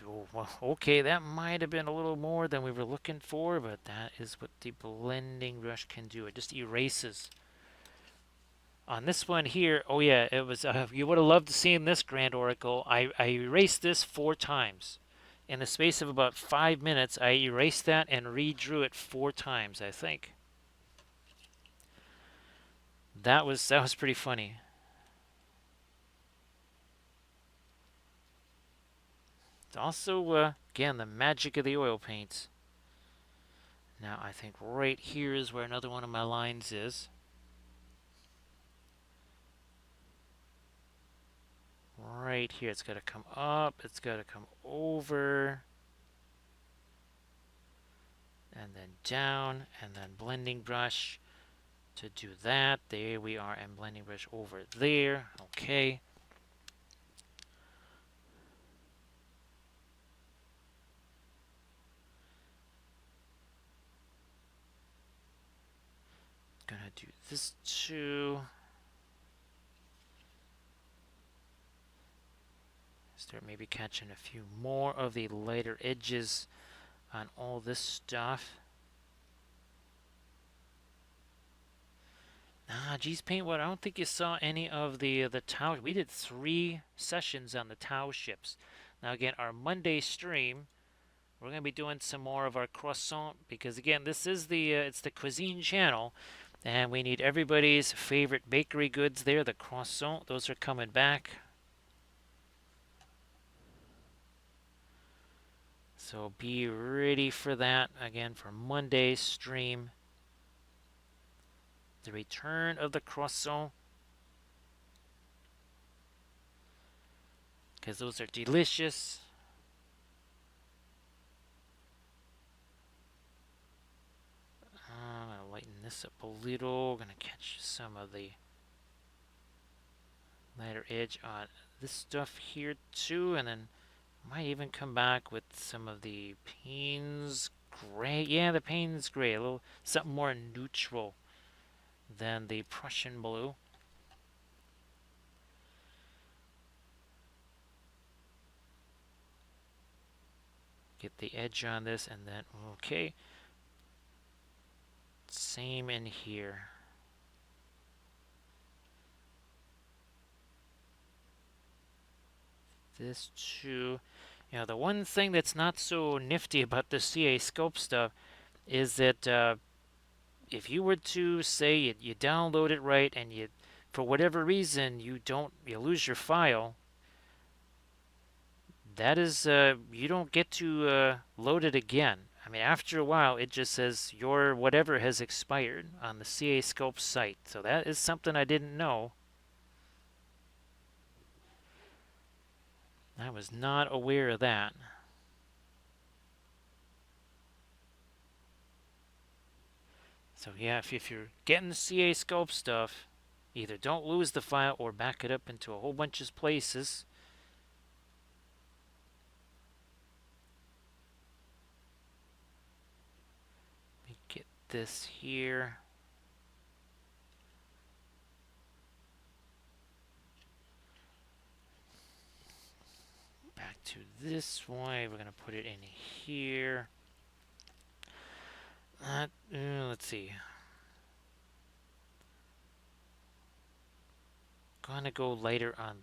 oh, well, okay, that might have been a little more than we were looking for, but that is what the blending brush can do. It just erases. On this one here, oh yeah, it was, you would have loved to see this Grand Oracle. I erased this 4 times. In the space of about 5 minutes, I erased that and redrew it 4 times, I think. That was pretty funny. It's also, again, the magic of the oil paints. Now, I think right here is where another one of my lines is. Right here, it's got to come up, it's got to come over, and then down, and then blending brush to do that. There we are, and blending brush over there. Okay. Gonna do this too. Start maybe catching a few more of the lighter edges on all this stuff. Geez, Paintwood, I don't think you saw any of the Tau. We did 3 sessions on the Tau ships. Now again, our Monday stream, we're going to be doing some more of our croissant because again, this is it's the cuisine channel, and we need everybody's favorite bakery goods there. The croissant, those are coming back. So be ready for that again for Monday's stream. The return of the croissant. Because those are delicious. I'm going to lighten this up a little. Going to catch some of the lighter edge on this stuff here too. And then might even come back with some of the Payne's Gray. Yeah, the Payne's Gray. A little something more neutral than the Prussian Blue. Get the edge on this and then, okay. Same in here. This too. You know, the one thing that's not so nifty about the CA Sculpt stuff is that if you were to say you download it right and you, for whatever reason, you lose your file, that is, you don't get to load it again. I mean, after a while, it just says your whatever has expired on the CA Sculpts site. So that is something I didn't know. I was not aware of that. So yeah, if you're getting the CA Sculpt stuff, either don't lose the file or back it up into a whole bunch of places. Let me get this here. Back to this one. We're going to put it in here. Let's see. Gonna go lighter on.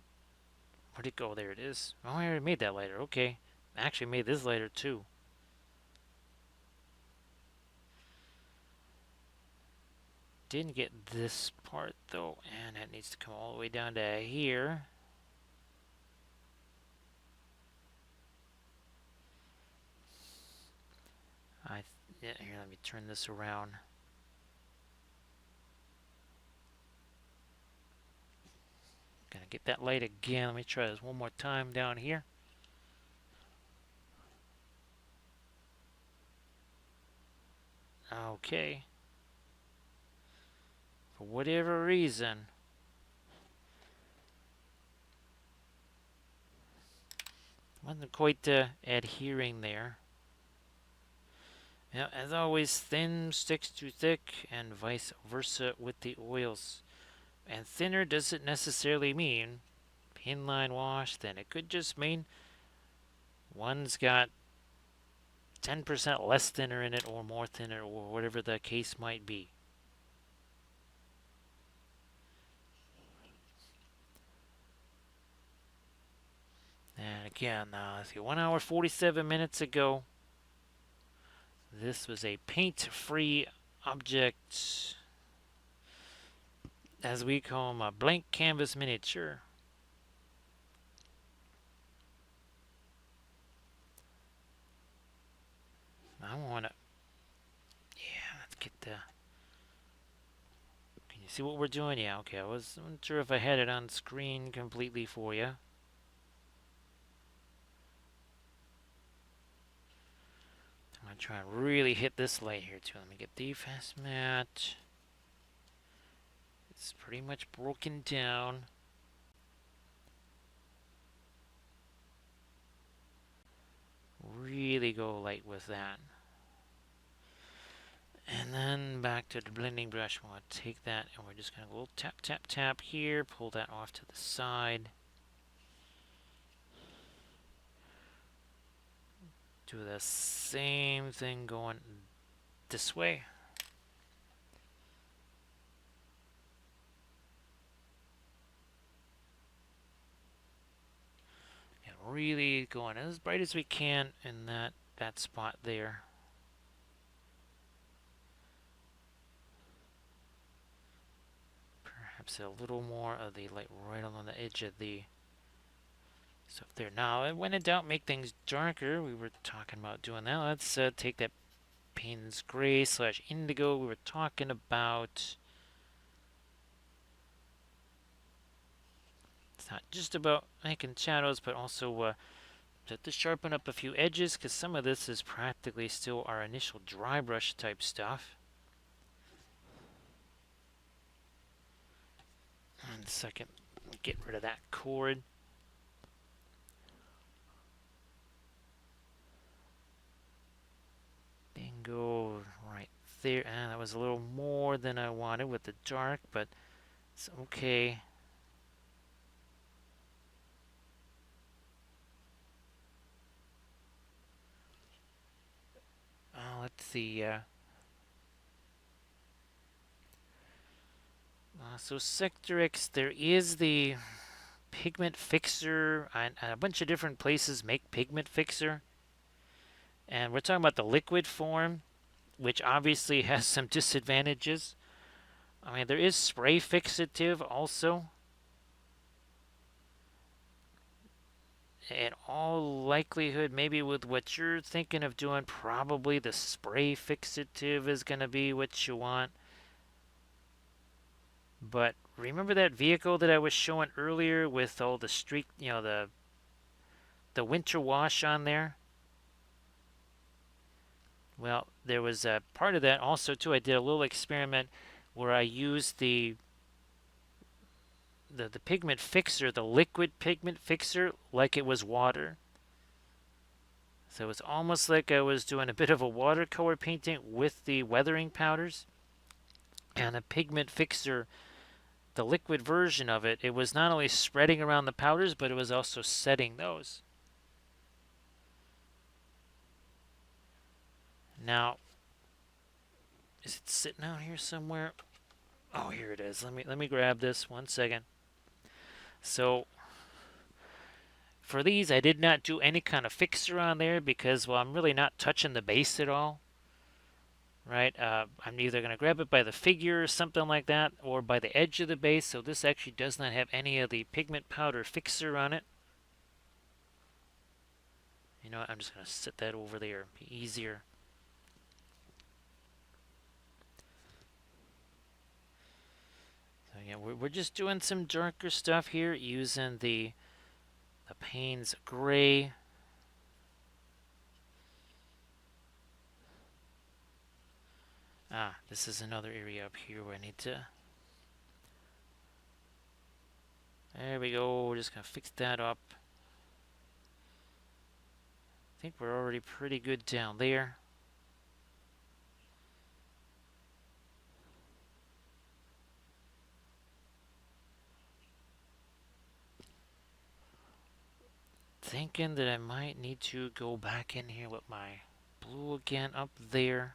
Where'd it go? There it is. Oh, I already made that lighter. Okay. I actually made this lighter too. Didn't get this part though, and that needs to come all the way down to here. Yeah, here, let me turn this around. Gonna get that light again. Let me try this one more time down here. Okay. For whatever reason, wasn't quite adhering there. Now, as always, thin sticks to thick and vice versa with the oils. And thinner doesn't necessarily mean inline wash, then it could just mean one's got 10% less thinner in it or more thinner or whatever the case might be. And again, let's see, 1 hour 47 minutes ago, this was a paint-free object, as we call them, a blank canvas miniature. I want to, yeah, let's get the, can you see what we're doing? Yeah, okay, I wasn't sure if I had it on screen completely for you. I'm going to try and really hit this light here too. Let me get the fast mat. It's pretty much broken down. Really go light with that. And then back to the blending brush. We'll take that and we're just going to go tap, tap, tap here. Pull that off to the side. Do the same thing going this way. And really going as bright as we can in that spot there. Perhaps a little more of the light right on the edge of the So there. Now, when in doubt, make things darker. We were talking about doing that. Let's take that Payne's Gray / Indigo we were talking about. It's not just about making shadows, but also to sharpen up a few edges, because some of this is practically still our initial dry brush type stuff. And second, get rid of that cord. Bingo, right there. And that was a little more than I wanted with the dark, but it's okay. Let's see. So Sector X, there is the pigment fixer, and a bunch of different places make pigment fixer. And we're talking about the liquid form, which obviously has some disadvantages. I mean, there is spray fixative also. In all likelihood, maybe with what you're thinking of doing, probably the spray fixative is going to be what you want. But remember that vehicle that I was showing earlier with all the streak, the winter wash on there? Well, there was a part of that also too. I did a little experiment where I used the pigment fixer, the liquid pigment fixer, like it was water. So it's almost like I was doing a bit of a watercolor painting with the weathering powders. And a pigment fixer, the liquid version of it, it was not only spreading around the powders, but it was also setting those. Now, is it sitting out here somewhere? Oh, here it is. Let me grab this 1 second. So for these, I did not do any kind of fixer on there because, well, I'm really not touching the base at all. Right? I'm either going to grab it by the figure or something like that, or by the edge of the base. So this actually does not have any of the pigment powder fixer on it. You know what? I'm just going to set that over there. Be easier. So yeah, we're just doing some darker stuff here using the Payne's Gray. This is another area up here where I need to... There we go. We're just going to fix that up. I think we're already pretty good down there. Thinking that I might need to go back in here with my blue again up there.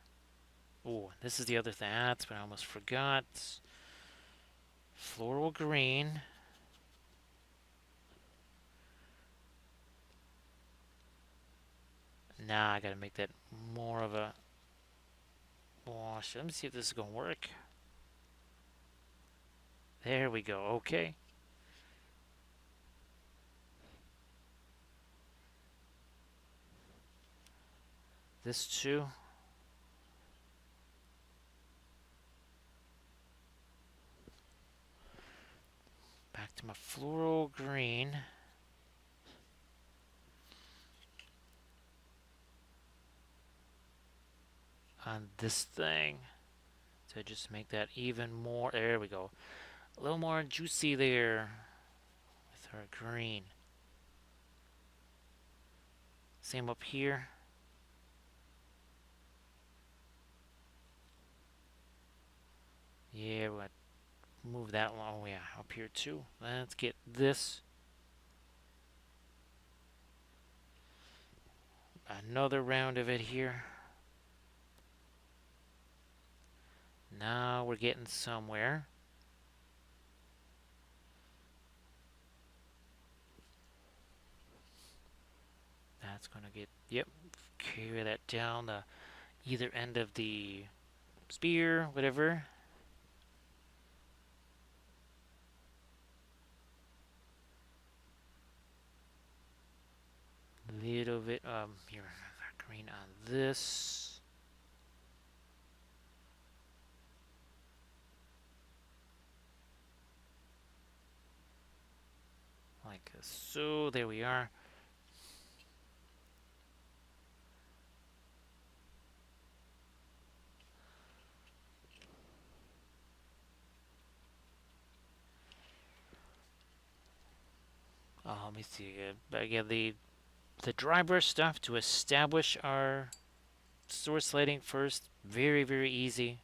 Oh, this is the other thing. That's what I almost forgot. Floral green. Now I gotta make that more of a wash. Let me see if this is gonna work. There we go. Okay. This too. Back to my floral green. On this thing. To just make that even more. There we go. A little more juicy there with our green. Same up here. Yeah, we'll move that along. Oh, yeah, up here too. Let's get this. Another round of it here. Now we're getting somewhere. That's going to get, yep, carry that down the either end of the spear, whatever. little bit here, green on this. Like so. There we are. Let me see. Again, the dry brush stuff to establish our source lighting first. Very, very easy.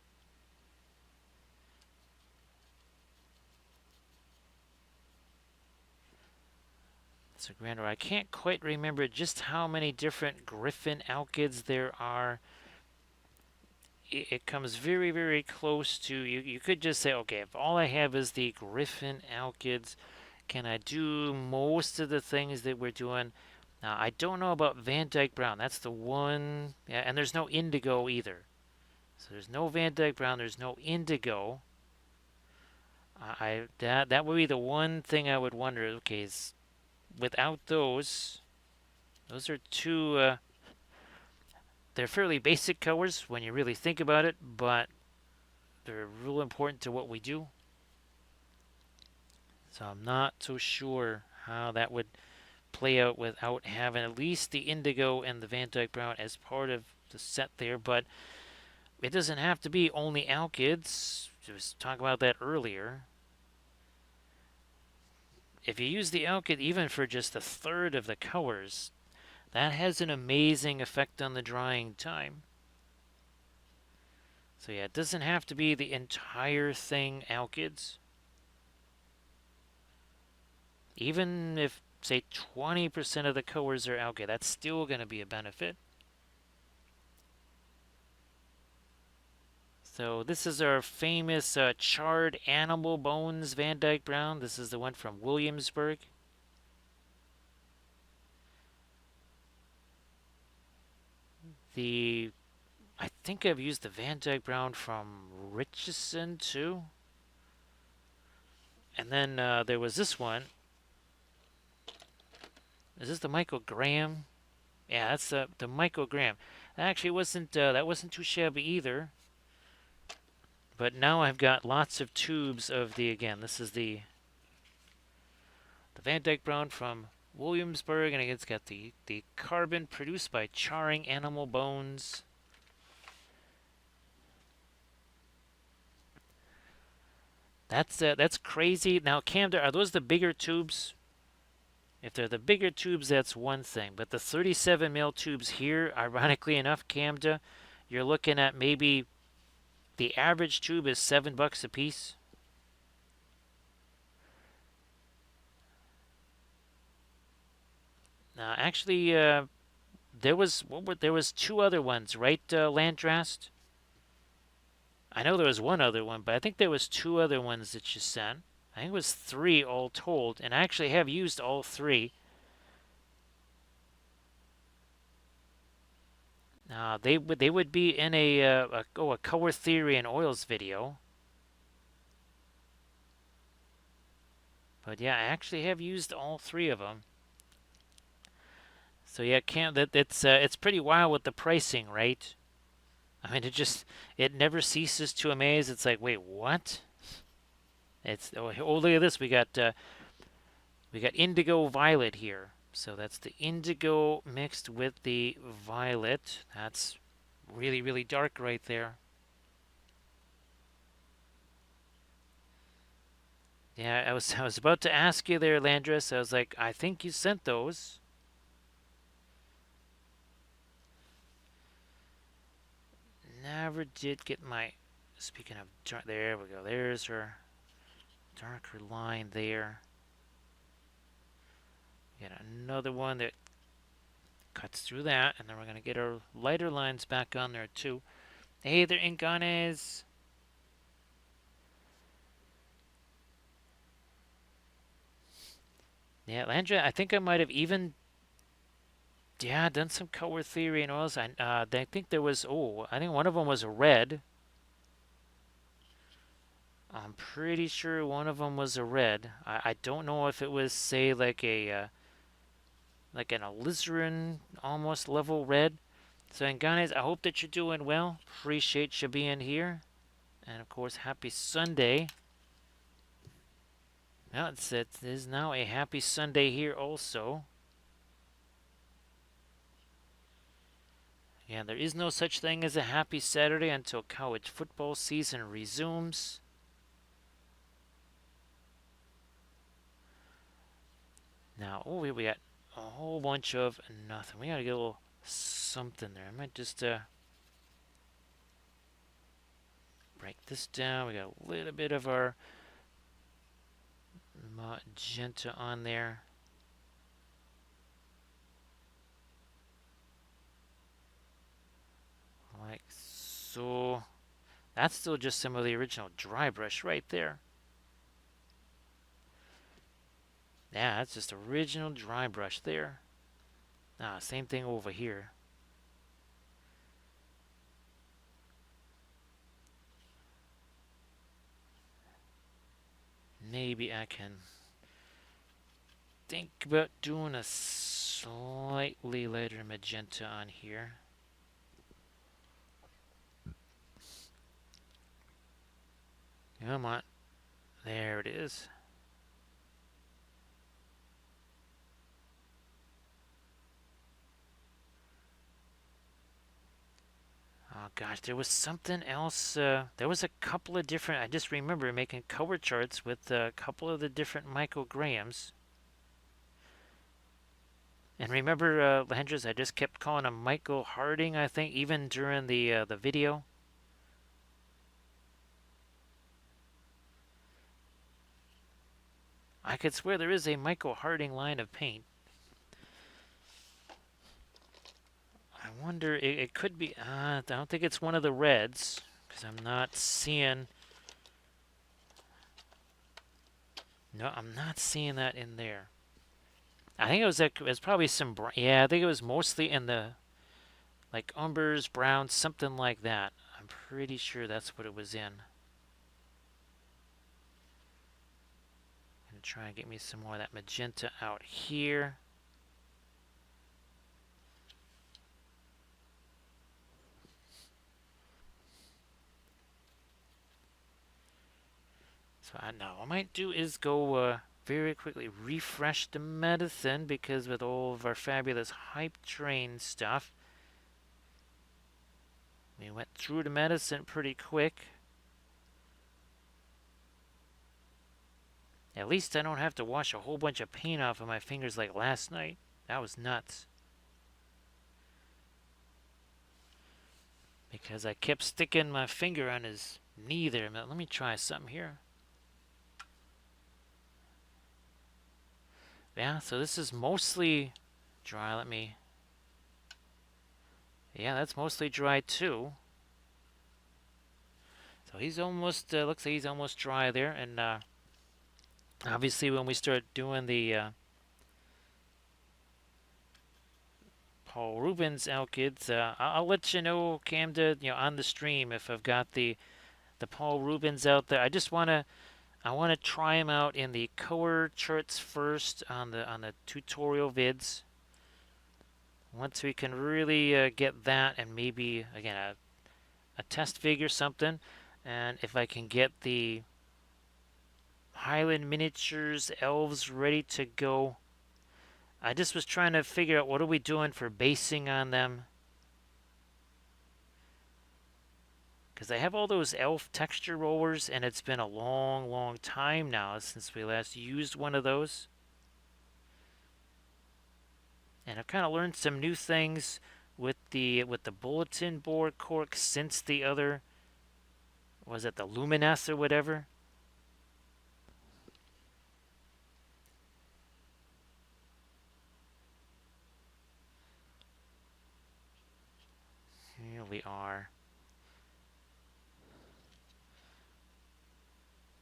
So Grander, I can't quite remember just how many different Griffin alkyds there are. It comes very, very close to, you could just say, okay, if all I have is the Griffin alkyds, can I do most of the things that we're doing? Now, I don't know about Van Dyke Brown. That's the one, yeah, and there's no indigo either. So there's no Van Dyke Brown, there's no indigo. That would be the one thing I would wonder, okay, is without those are two, they're fairly basic colors when you really think about it, but they're real important to what we do. So I'm not so sure how that would play out without having at least the indigo and the Van Dyke Brown as part of the set there, but it doesn't have to be only alkyds. Just talk about that earlier. If you use the alkyd even for just a third of the colors, that has an amazing effect on the drying time. So yeah, it doesn't have to be the entire thing alkyds. Even if, say, 20% of the colors are alkyd, that's still going to be a benefit. So this is our famous charred animal bones Van Dyke Brown. This is the one from Williamsburg. I think I've used the Van Dyke Brown from Richardson too. And then there was this one. Is this the Michael Graham? Yeah, that's the Michael Graham. That actually wasn't too shabby either. But now I've got lots of tubes of again, this is the Van Dyke Brown from Williamsburg, and it's got the carbon produced by charring animal bones. That's crazy. Now, Camden, are those the bigger tubes? If they're the bigger tubes, that's one thing. But the 37 mil tubes here, ironically enough, Camden, you're looking at maybe the average tube is $7 a piece. Now, actually, there was two other ones, right, Landrast? I know there was one other one, but I think there was two other ones that you sent. I think it was three all told, and I actually have used all three. They would be in a color theory and oils video. But yeah, I actually have used all three of them. So yeah, it's pretty wild with the pricing, right? I mean, it never ceases to amaze. It's like, wait, what? Oh, look at this. We got indigo violet here. So that's the indigo mixed with the violet. That's really, really dark right there. Yeah, I was about to ask you there, Landris. I was like, I think you sent those. Never did get my. Speaking of dark, there we go. There's her darker line there. Get another one that cuts through that, and then we're gonna get our lighter lines back on there too. Hey there, Inganes. Yeah, Landra, I think I might have even done some color theory and oils. I think there was I think one of them was a red. I'm pretty sure one of them was a red. I don't know if it was, say, like a like an alizarin, almost level red. So, and guys, I hope that you're doing well. Appreciate you being here. And of course, happy Sunday. Now it is now a happy Sunday here also. Yeah, there is no such thing as a happy Saturday until college football season resumes. Now, oh, we got a whole bunch of nothing. We gotta get a little something there. I might just break this down. We got a little bit of our magenta on there. Like so. That's still just some of the original dry brush right there. Yeah, that's just original dry brush there. Same thing over here. Maybe I can think about doing a slightly lighter magenta on here. Come on. There it is. Oh gosh, there was something else. There was a couple of different. I just remember making color charts with a couple of the different micrograms. And remember, Lehendras, I just kept calling him Michael Harding, I think, even during the video. I could swear there is a Michael Harding line of paint. I wonder, it could be, I don't think it's one of the reds, because I'm not seeing, no, I'm not seeing that in there. I think it was probably some, yeah, I think it was mostly in the, like umbers, browns, something like that. I'm pretty sure that's what it was in. I'm going to try and get me some more of that magenta out here. So now what I might do is go very quickly refresh the medicine, because with all of our fabulous hype train stuff, we went through the medicine pretty quick. At least I don't have to wash a whole bunch of paint off of my fingers like last night. That was nuts. Because I kept sticking my finger on his knee there. Let me try something here. Yeah, so this is mostly dry. Yeah, that's mostly dry too. So he's almost, looks like he's almost dry there. And obviously when we start doing the Paul Rubens alkyds, I'll let you know, Camden, on the stream if I've got the Paul Rubens out there. I want to try them out in the color charts first on the tutorial vids. Once we can really get that, and maybe again a test figure something, and if I can get the Highland miniatures elves ready to go. I just was trying to figure out what are we doing for basing on them. Because I have all those elf texture rollers, and it's been a long, long time now since we last used one of those. And I've kind of learned some new things with the bulletin board cork since the other, was it the Luminous or whatever? Here we are.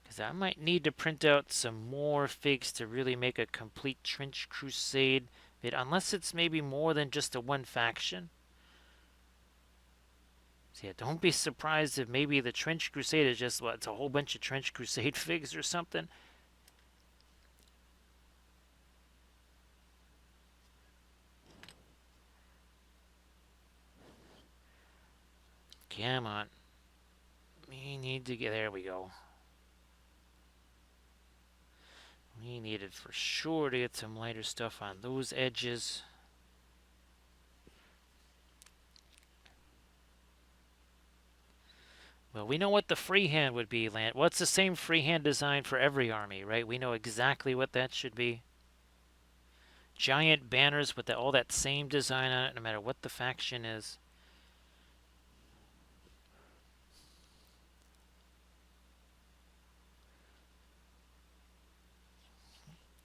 Because I might need to print out some more figs to really make a complete Trench Crusade vid, unless it's maybe more than just a one faction. So yeah, don't be surprised if maybe the Trench Crusade is just, it's a whole bunch of Trench Crusade figs or something. Come on. We need to get... There we go. We needed for sure to get some lighter stuff on those edges. Well, we know what the freehand would be, Land. Well, it's the same freehand design for every army, right? We know exactly what that should be. Giant banners with all that same design on it, no matter what the faction is.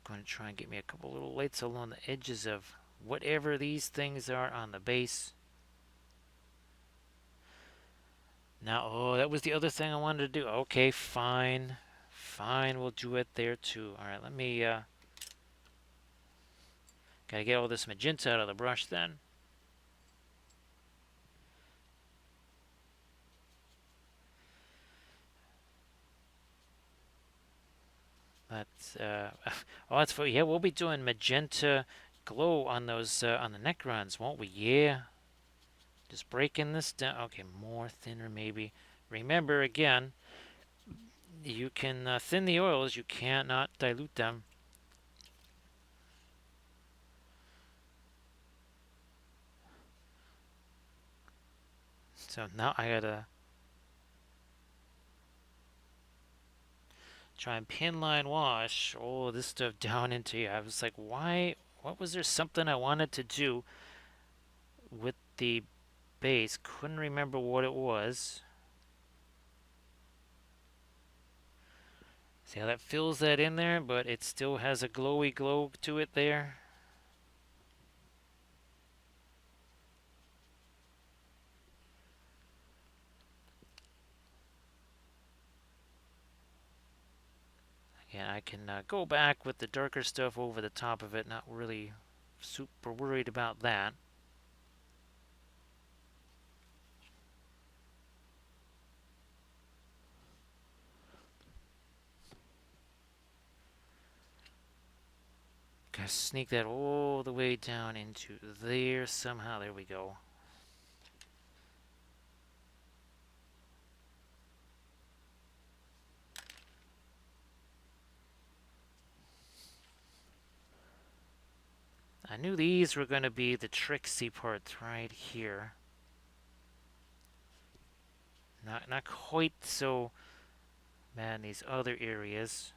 Going to try and get me a couple little lights along the edges of whatever these things are on the base. Now, oh, that was the other thing I wanted to do. Okay, fine. Fine, we'll do it there too. Alright, let me, gotta get all this magenta out of the brush then. That's, oh, that's for, yeah, we'll be doing magenta glow on those, on the neck runs, won't we? Yeah. Just breaking this down. Okay, more thinner maybe. Remember, again, you can thin the oils, you cannot dilute them. So now I gotta try and pin line wash all this stuff down into here. I was like, why? What was there something I wanted to do with the base? Couldn't remember what it was. See how that fills that in there, but it still has a glowy glow to it there. Again, I can go back with the darker stuff over the top of it, not really super worried about that. Gotta sneak that all the way down into there somehow. There we go. I knew these were going to be the tricksy parts right here. Not quite so bad in these other areas.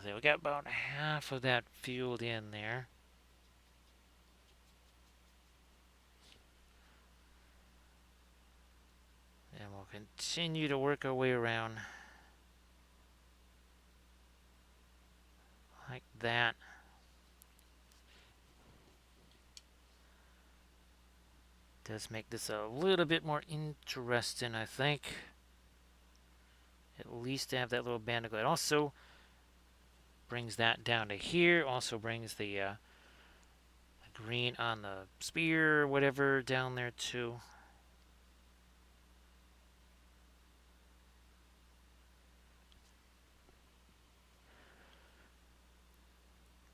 So we got about half of that filled in there. And we'll continue to work our way around like that. Does make this a little bit more interesting, I think. At least to have that little band of glow. It also brings that down to here. Also brings the green on the spear or whatever down there too.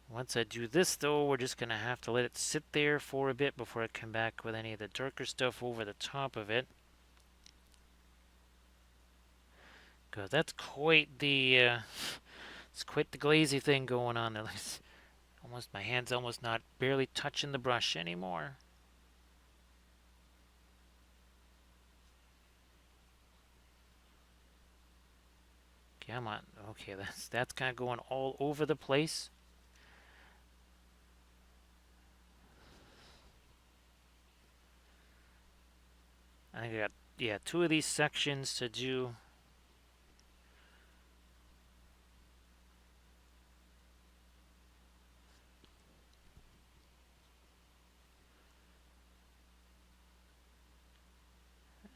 Once I do this though, we're just gonna have to let it sit there for a bit before I come back with any of the darker stuff over the top of it. Cause that's quite the it's quite the glazy thing going on there. Almost my hand's almost not barely touching the brush anymore. Come on. Okay, that's kind of going all over the place. I think I got, yeah, 2 of these sections to do.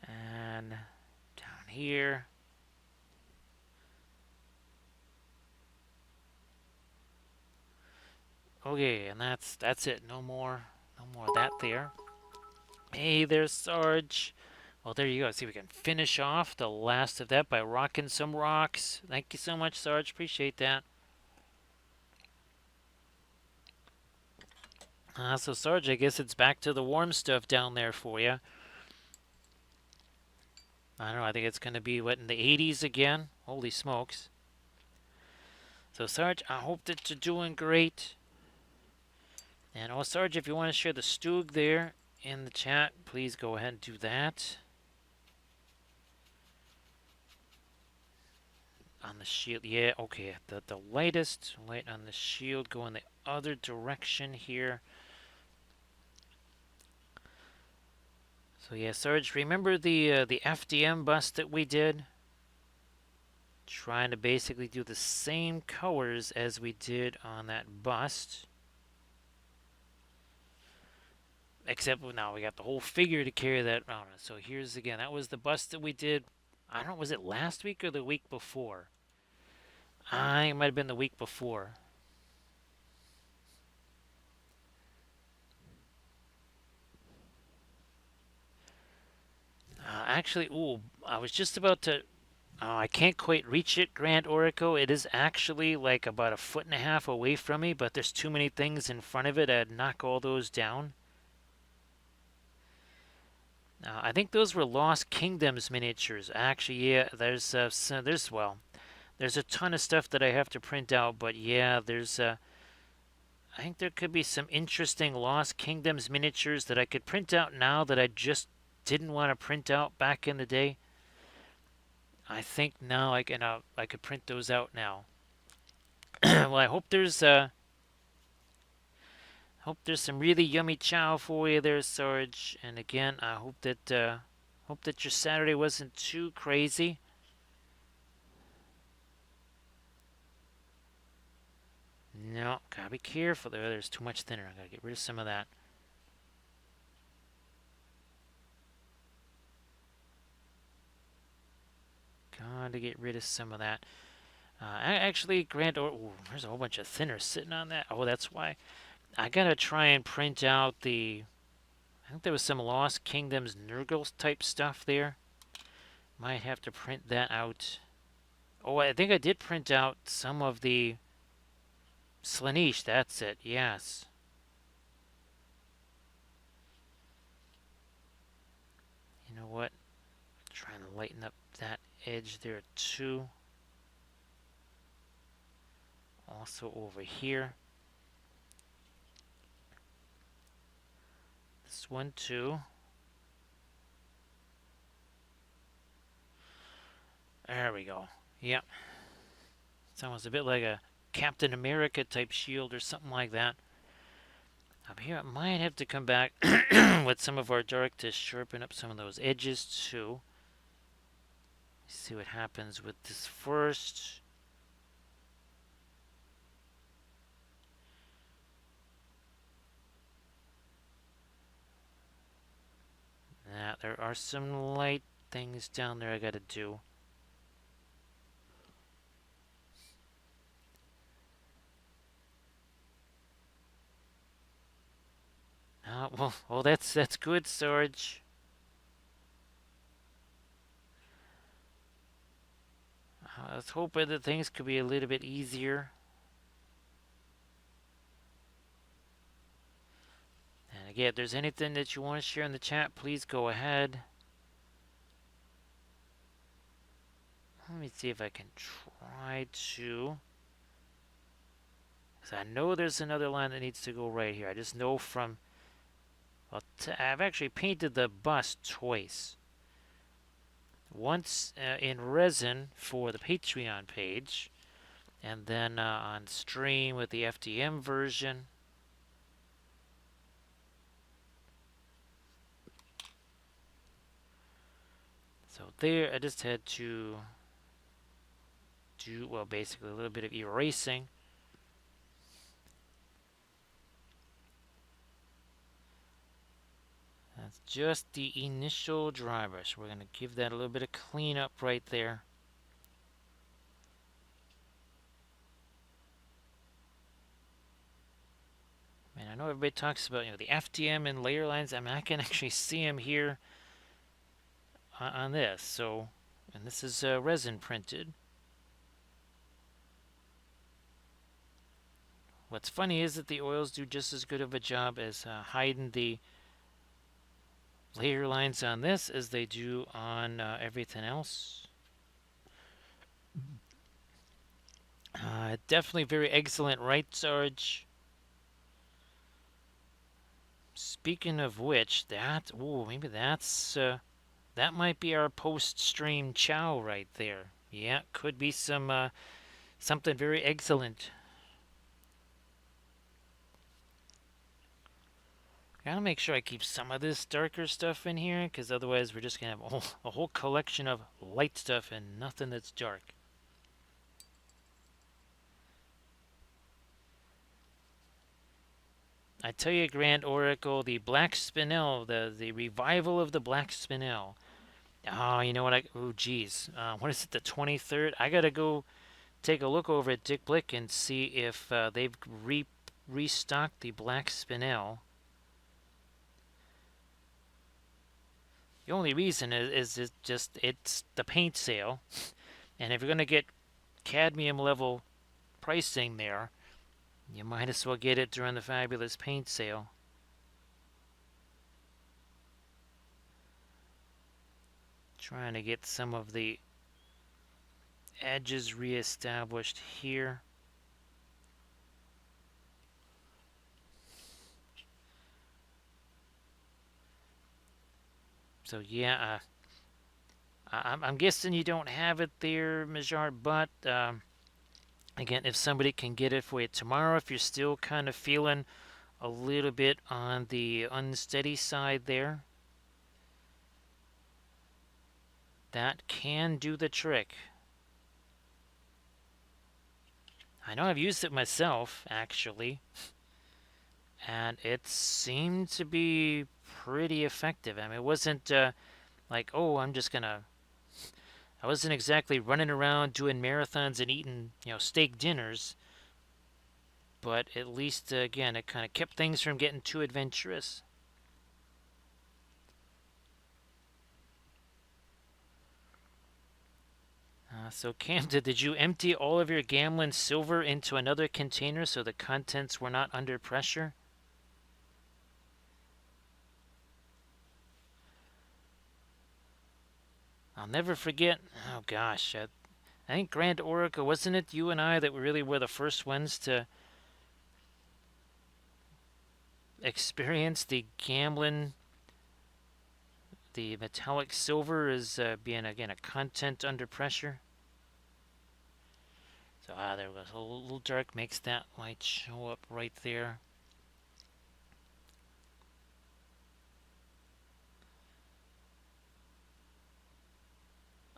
And down here. Okay, and that's it. No more of that there. Hey, there's Sarge. Well, there you go. See, we can finish off the last of that by rocking some rocks. Thank you so much, Sarge. Appreciate that. So Sarge, I guess it's back to the warm stuff down there for you. I don't know, I think it's going to be, what, in the 80s again? Holy smokes. So Sarge, I hope that you're doing great. And oh, Sarge, if you want to share the Stoog there in the chat, please go ahead and do that. On the shield, yeah, okay. The lightest light on the shield going the other direction here. So yeah, Sarge, remember the FDM bust that we did? Trying to basically do the same colors as we did on that bust. Except now we got the whole figure to carry that around. So here's again, that was the bust that we did. I don't know, was it last week or the week before? It might have been the week before. Actually, ooh, I was just about to. I can't quite reach it, Grand Orico. It is actually like about 1.5 feet away from me, but there's too many things in front of it. I'd knock all those down. I think those were Lost Kingdoms miniatures. Actually, yeah, there's a ton of stuff that I have to print out, but yeah, I think there could be some interesting Lost Kingdoms miniatures that I could print out now that I just didn't want to print out back in the day. I think now I could print those out now. Well, I hope there's some really yummy chow for you there, Sarge. And again, I hope that your Saturday wasn't too crazy. No, gotta be careful there. There's too much thinner. I gotta get rid of some of that. Gotta get rid of some of that. Actually, there's a whole bunch of thinner sitting on that. Oh, that's why. I gotta try and print out I think there was some Lost Kingdoms Nurgle type stuff there. Might have to print that out. Oh, I think I did print out some of the Slaanesh. That's it. Yes. You know what? Trying to lighten up that edge there too. Also over here. This one too. There we go. Yep. It's almost a bit like a Captain America type shield or something like that. Up here, I might have to come back with some of our dark to sharpen up some of those edges too. See what happens with this first. Now, there are some light things down there I gotta do. Well, that's good, Sarge. I was hoping that things could be a little bit easier. And again, if there's anything that you want to share in the chat, please go ahead. Let me see if I can try to. Because I know there's another line that needs to go right here. I just know from. Well, I've actually painted the bust twice. Once in resin for the Patreon page, and then on stream with the FDM version. So there, I just had to do, well, basically a little bit of erasing. That's just the initial dry brush. We're going to give that a little bit of cleanup right there. Man, I know everybody talks about, the FDM and layer lines. I mean, I can actually see them here on this. So, and this is resin printed. What's funny is that the oils do just as good of a job as hiding the layer lines on this as they do on everything else. Definitely very excellent, right, Sarge? Speaking of which, maybe that might be our post-stream chow right there. Yeah, could be something very excellent. Gotta make sure I keep some of this darker stuff in here, because otherwise we're just gonna have a whole collection of light stuff and nothing that's dark. I tell you, Grand Oracle, the Black Spinel, the revival of the Black Spinel. Oh, you know what? Oh, geez. What is it? The 23rd. I gotta go take a look over at Dick Blick and see if they've restocked the Black Spinel. The only reason is it's the paint sale, and if you're gonna get cadmium level pricing there, you might as well get it during the fabulous paint sale. Trying to get some of the edges reestablished here. So yeah, I'm guessing you don't have it there, Majar, but again, if somebody can get it for you tomorrow, if you're still kind of feeling a little bit on the unsteady side there, that can do the trick. I know I've used it myself, actually, and it seemed to be pretty effective. I mean, it wasn't like, oh, I wasn't exactly running around doing marathons and eating, steak dinners, but at least, again, it kind of kept things from getting too adventurous. So Camden, did you empty all of your Gamlin silver into another container so the contents were not under pressure? I'll never forget. Oh gosh, I think Grand Oracle, wasn't it you and I that really were the first ones to experience the Gamlin, the metallic silver as being again a content under pressure? So there it goes. A little dark makes that light show up right there.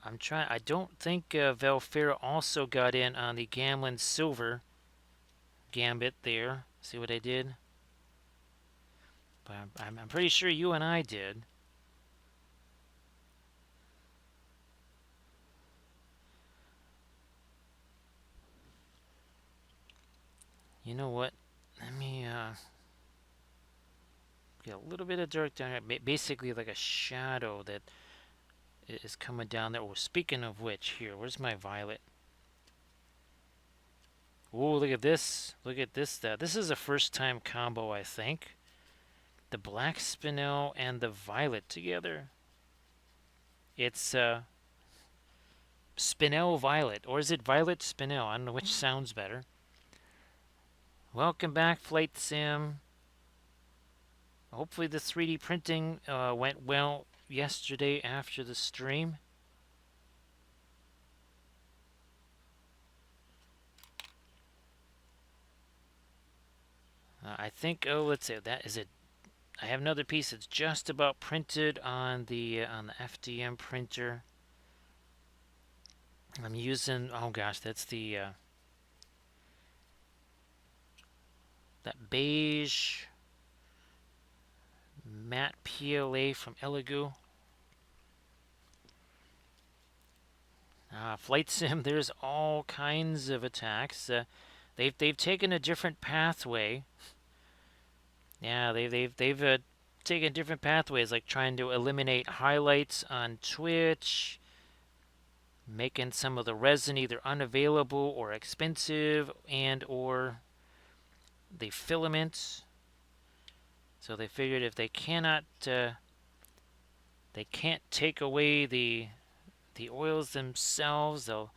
I'm trying. I don't think Velfera also got in on the Gamlin silver gambit there. See what I did? But I'm pretty sure you and I did. You know what? Let me get a little bit of dark down here. Basically like a shadow that is coming down there. Oh, speaking of which, here, where's my violet? Oh, look at this. Look at this. This is a first time combo, I think. The black spinel and the violet together. It's spinel violet. Or is it violet spinel? I don't know which sounds better. Welcome back, Flight Sim. Hopefully the 3D printing went well yesterday after the stream. I think, let's see, that is it. I have another piece that's just about printed on the FDM printer. I'm using, oh gosh, that's the that beige matte PLA from Elegoo. Flight Sim, there's all kinds of attacks. They've taken a different pathway. Yeah, they've taken different pathways, like trying to eliminate highlights on Twitch, making some of the resin either unavailable or expensive, and or the filament. So they figured if they cannot, they can't take away the oils themselves, they'll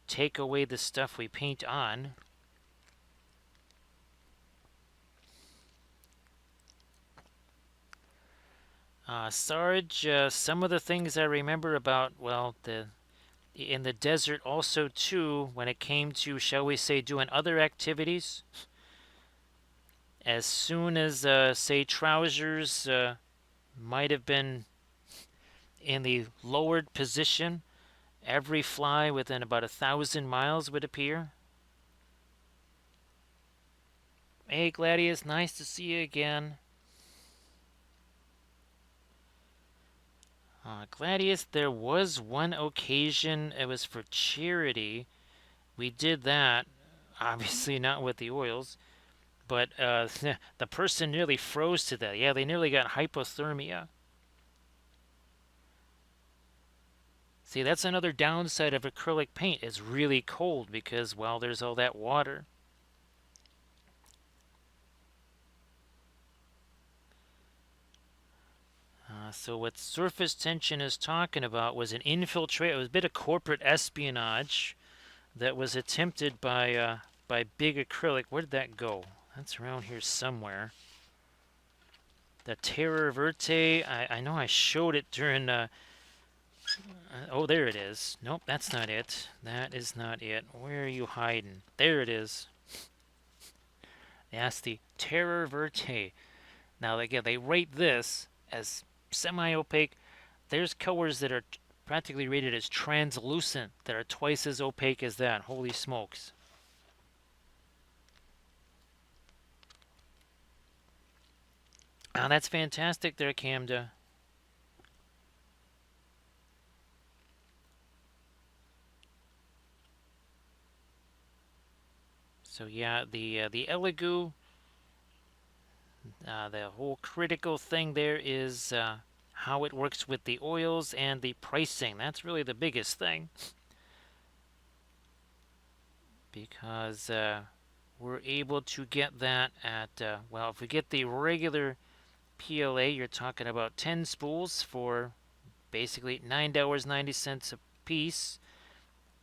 take away the stuff we paint on. Sarge, some of the things I remember about, well, in the desert also too, when it came to, shall we say, doing other activities, as soon as, say, trousers might have been in the lowered position, every fly within about 1,000 miles would appear. Hey, Gladius, nice to see you again. Gladius, there was one occasion, it was for charity. We did that, obviously not with the oils, but the person nearly froze to death. Yeah, they nearly got hypothermia. See, that's another downside of acrylic paint. It's really cold because, well, there's all that water. So what surface tension is talking about was an infiltrate. It was a bit of corporate espionage that was attempted by big acrylic. Where did that go? That's around here somewhere. The Terror Verte. I know I showed it during. Oh, there it is. Nope, that's not it. That is not it. Where are you hiding? There it is. That's the Terror Verte. Now, again, they rate this as semi-opaque. There's colors that are practically rated as translucent that are twice as opaque as that. Holy smokes. That's fantastic there, Camda. So yeah, the Elegoo, the whole critical thing there is how it works with the oils and the pricing. That's really the biggest thing. Because we're able to get that at, well, if we get the regular PLA, you're talking about 10 spools for basically $9.90 a piece.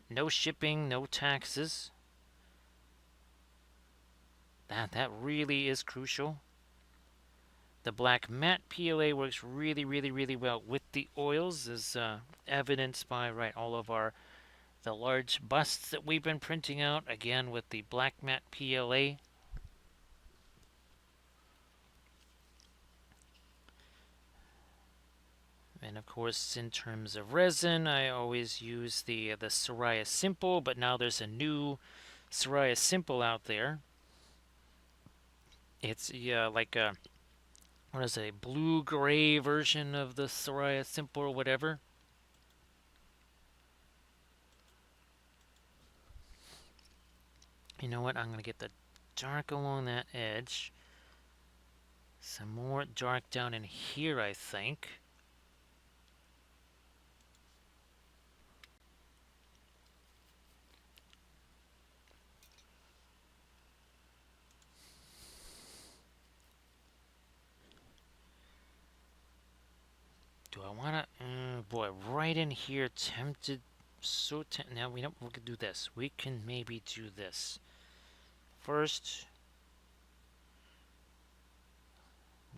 No shipping, no taxes. That really is crucial. The black matte PLA works really, really, really well with the oils, as evidenced by all of the large busts that we've been printing out, again with the black matte PLA. And of course, in terms of resin, I always use the Soraya Simple, but now there's a new Soraya Simple out there. It's like a, what is it, a blue-gray version of the Soraya Simple or whatever. You know what? I'm going to get the dark along that edge. Some more dark down in here, I think. Do I want to? Boy, right in here, tempted. So now we can do this. We can maybe do this. First,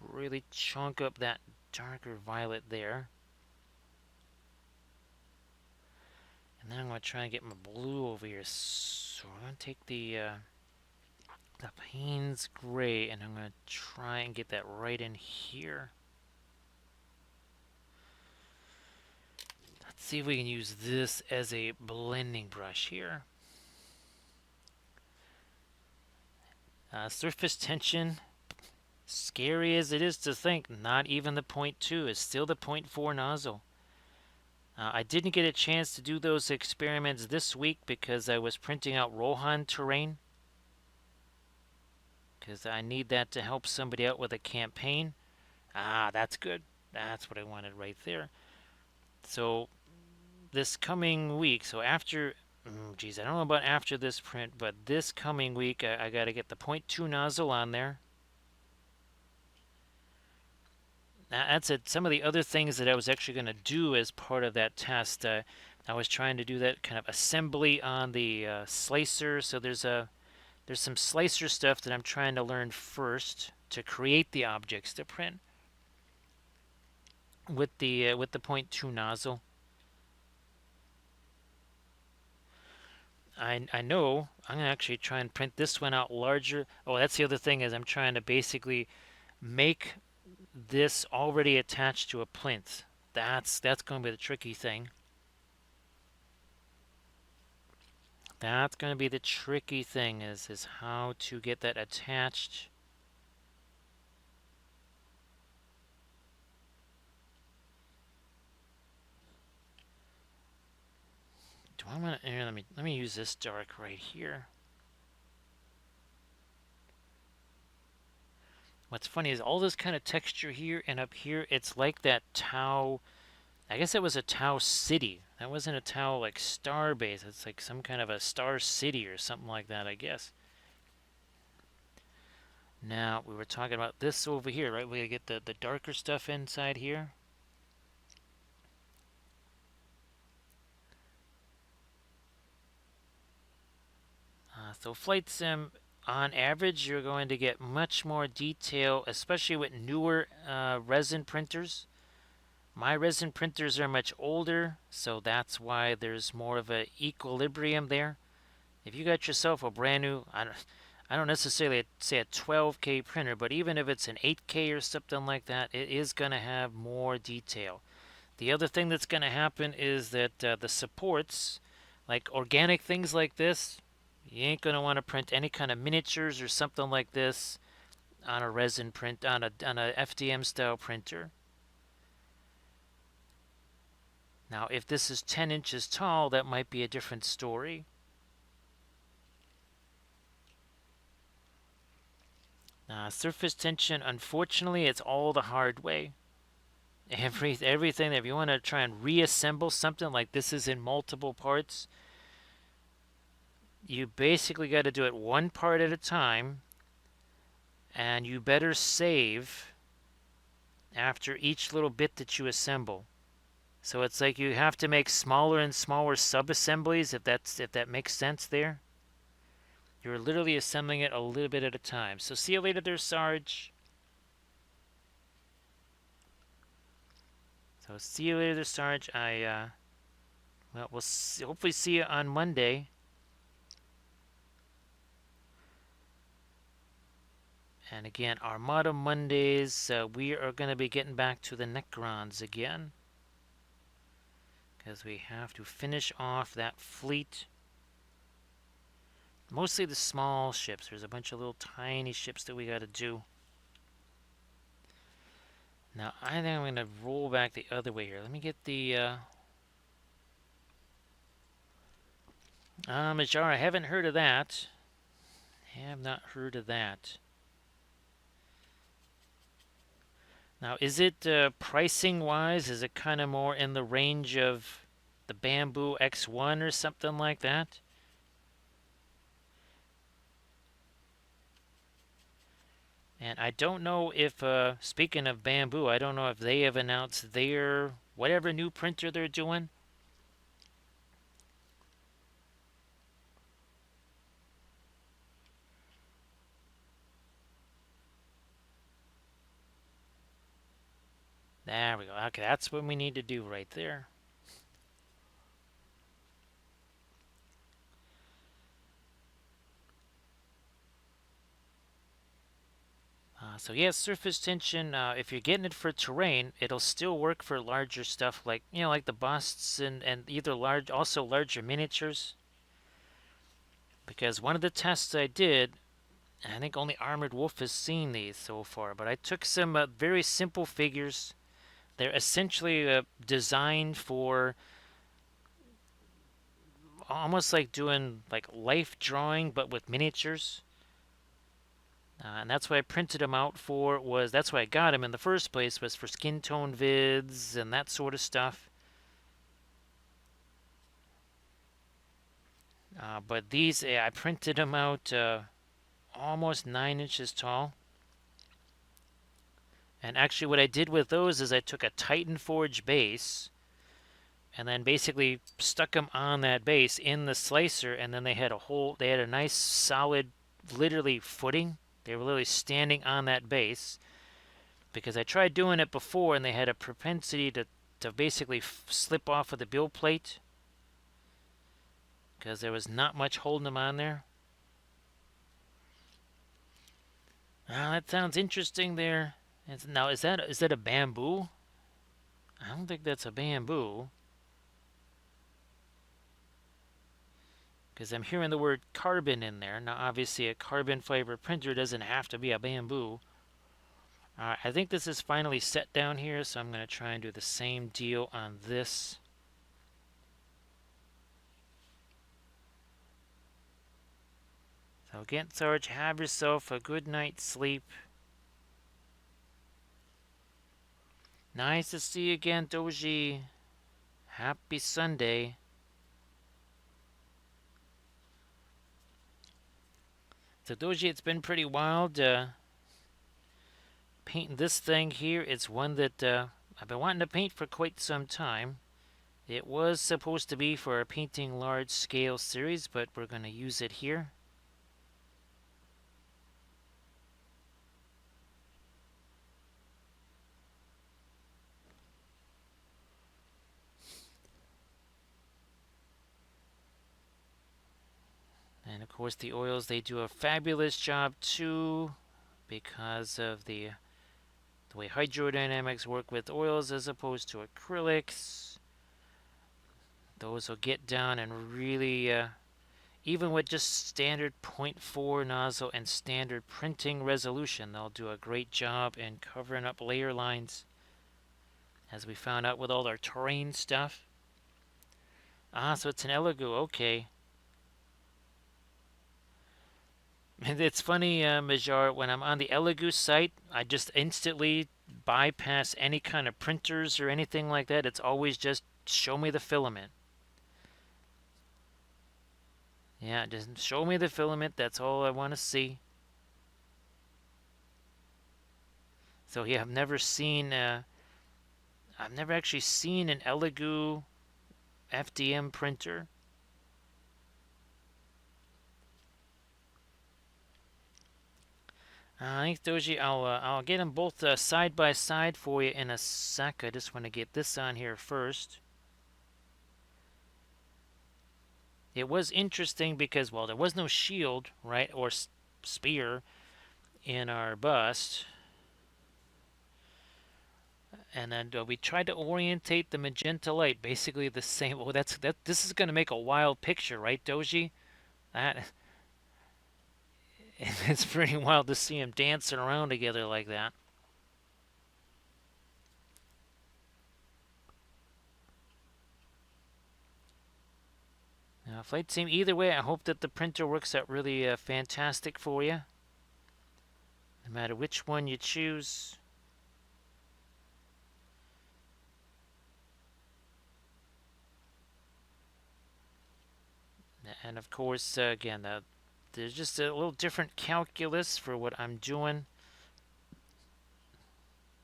really chunk up that darker violet there. And then I'm going to try and get my blue over here. So I'm going to take the Payne's Gray, and I'm going to try and get that right in here. Let's see if we can use this as a blending brush here. Surface tension, scary as it is to think, not even the 0.2, it's still the 0.4 nozzle. I didn't get a chance to do those experiments this week because I was printing out Rohan terrain. Because I need that to help somebody out with a campaign. That's good. That's what I wanted right there. So this coming week, so after Geez, I don't know about after this print, but this coming week I got to get the point 0.2 nozzle on there. Now, that's it. Some of the other things that I was actually going to do as part of that test, I was trying to do that kind of assembly on the slicer. So there's some slicer stuff that I'm trying to learn first to create the objects to print with the point 0.2 nozzle. I know I'm gonna actually try and print this one out larger. Oh, that's the other thing is I'm trying to basically make this already attached to a plinth. That's going to be the tricky thing. That's going to be the tricky thing is how to get that attached. Do I want to? Here, let me use this dark right here. What's funny is all this kind of texture here and up here. It's like that Tau. I guess it was a Tau city. That wasn't a Tau like star base. It's like some kind of a star city or something like that, I guess. Now, we were talking about this over here, right? We get the darker stuff inside here. So Flight Sim, on average, you're going to get much more detail, especially with newer resin printers. My resin printers are much older, so that's why there's more of an equilibrium there. If you got yourself a brand new, I don't necessarily say a 12K printer, but even if it's an 8K or something like that, it is going to have more detail. The other thing that's going to happen is that the supports, like organic things like this, you ain't going to want to print any kind of miniatures or something like this on a resin print, on a FDM style printer. Now, if this is 10 inches tall, that might be a different story. Surface tension, unfortunately, it's all the hard way. Everything that if you want to try and reassemble something like this is in multiple parts, you basically got to do it one part at a time, and you better save after each little bit that you assemble. So it's like you have to make smaller and smaller sub-assemblies, if that makes sense there. You're literally assembling it a little bit at a time. So see you later there, Sarge. So see you later there, Sarge. Well, we'll hopefully see you on Monday. And again, Armada Mondays, we are going to be getting back to the Necrons again. Because we have to finish off that fleet. Mostly the small ships. There's a bunch of little tiny ships that we got to do. Now, I think I'm going to roll back the other way here. Let me get the... Majar, I haven't heard of that. Have not heard of that. Now, is it pricing-wise, is it kind of more in the range of the Bamboo X1 or something like that? And I don't know if, speaking of Bamboo, I don't know if they have announced their whatever new printer they're doing. There we go. Okay, that's what we need to do right there. So yes, surface tension, if you're getting it for terrain, it'll still work for larger stuff like, like the busts and either also larger miniatures. Because one of the tests I did, I think only Armored Wolf has seen these so far, but I took some very simple figures. They're essentially designed for almost like doing like life drawing, but with miniatures. And that's why I printed them out for, that's why I got them in the first place, was for skin tone vids and that sort of stuff. But these, I printed them out almost 9 inches tall. And actually what I did with those is I took a Titan Forge base and then basically stuck them on that base in the slicer, and then they had a nice solid, literally footing. They were literally standing on that base, because I tried doing it before and they had a propensity to basically slip off of the build plate because there was not much holding them on there. That sounds interesting there. Now, is that a bamboo? I don't think that's a bamboo, because I'm hearing the word carbon in there. Now, obviously, a carbon fiber printer doesn't have to be a bamboo. I think this is finally set down here, so I'm going to try and do the same deal on this. So again, Sarge, have yourself a good night's sleep. Nice to see you again, Doji. Happy Sunday. So Doji, it's been pretty wild painting this thing here. It's one that I've been wanting to paint for quite some time. It was supposed to be for a painting large scale series, but we're going to use it here. And of course the oils, they do a fabulous job too, because of the way hydrodynamics work with oils as opposed to acrylics. Those will get down and really, even with just standard 0.4 nozzle and standard printing resolution, they'll do a great job in covering up layer lines, as we found out with all our terrain stuff. So it's an Elegoo, okay. And it's funny, Majar, when I'm on the Elegoo site, I just instantly bypass any kind of printers or anything like that. It's always just show me the filament. Yeah, just show me the filament. That's all I want to see. So yeah, I've never actually seen an Elegoo FDM printer. Thanks, Doji. I'll get them both side by side for you in a sec. I just want to get this on here first. It was interesting because, well, there was no shield, right, or spear in our bust. And then we tried to orientate the magenta light basically the same. Oh, this is going to make a wild picture, right, Doji? It's pretty wild to see them dancing around together like that. Now, Flight Team, either way, I hope that the printer works out really fantastic for you. No matter which one you choose. And of course, again, there's just a little different calculus for what I'm doing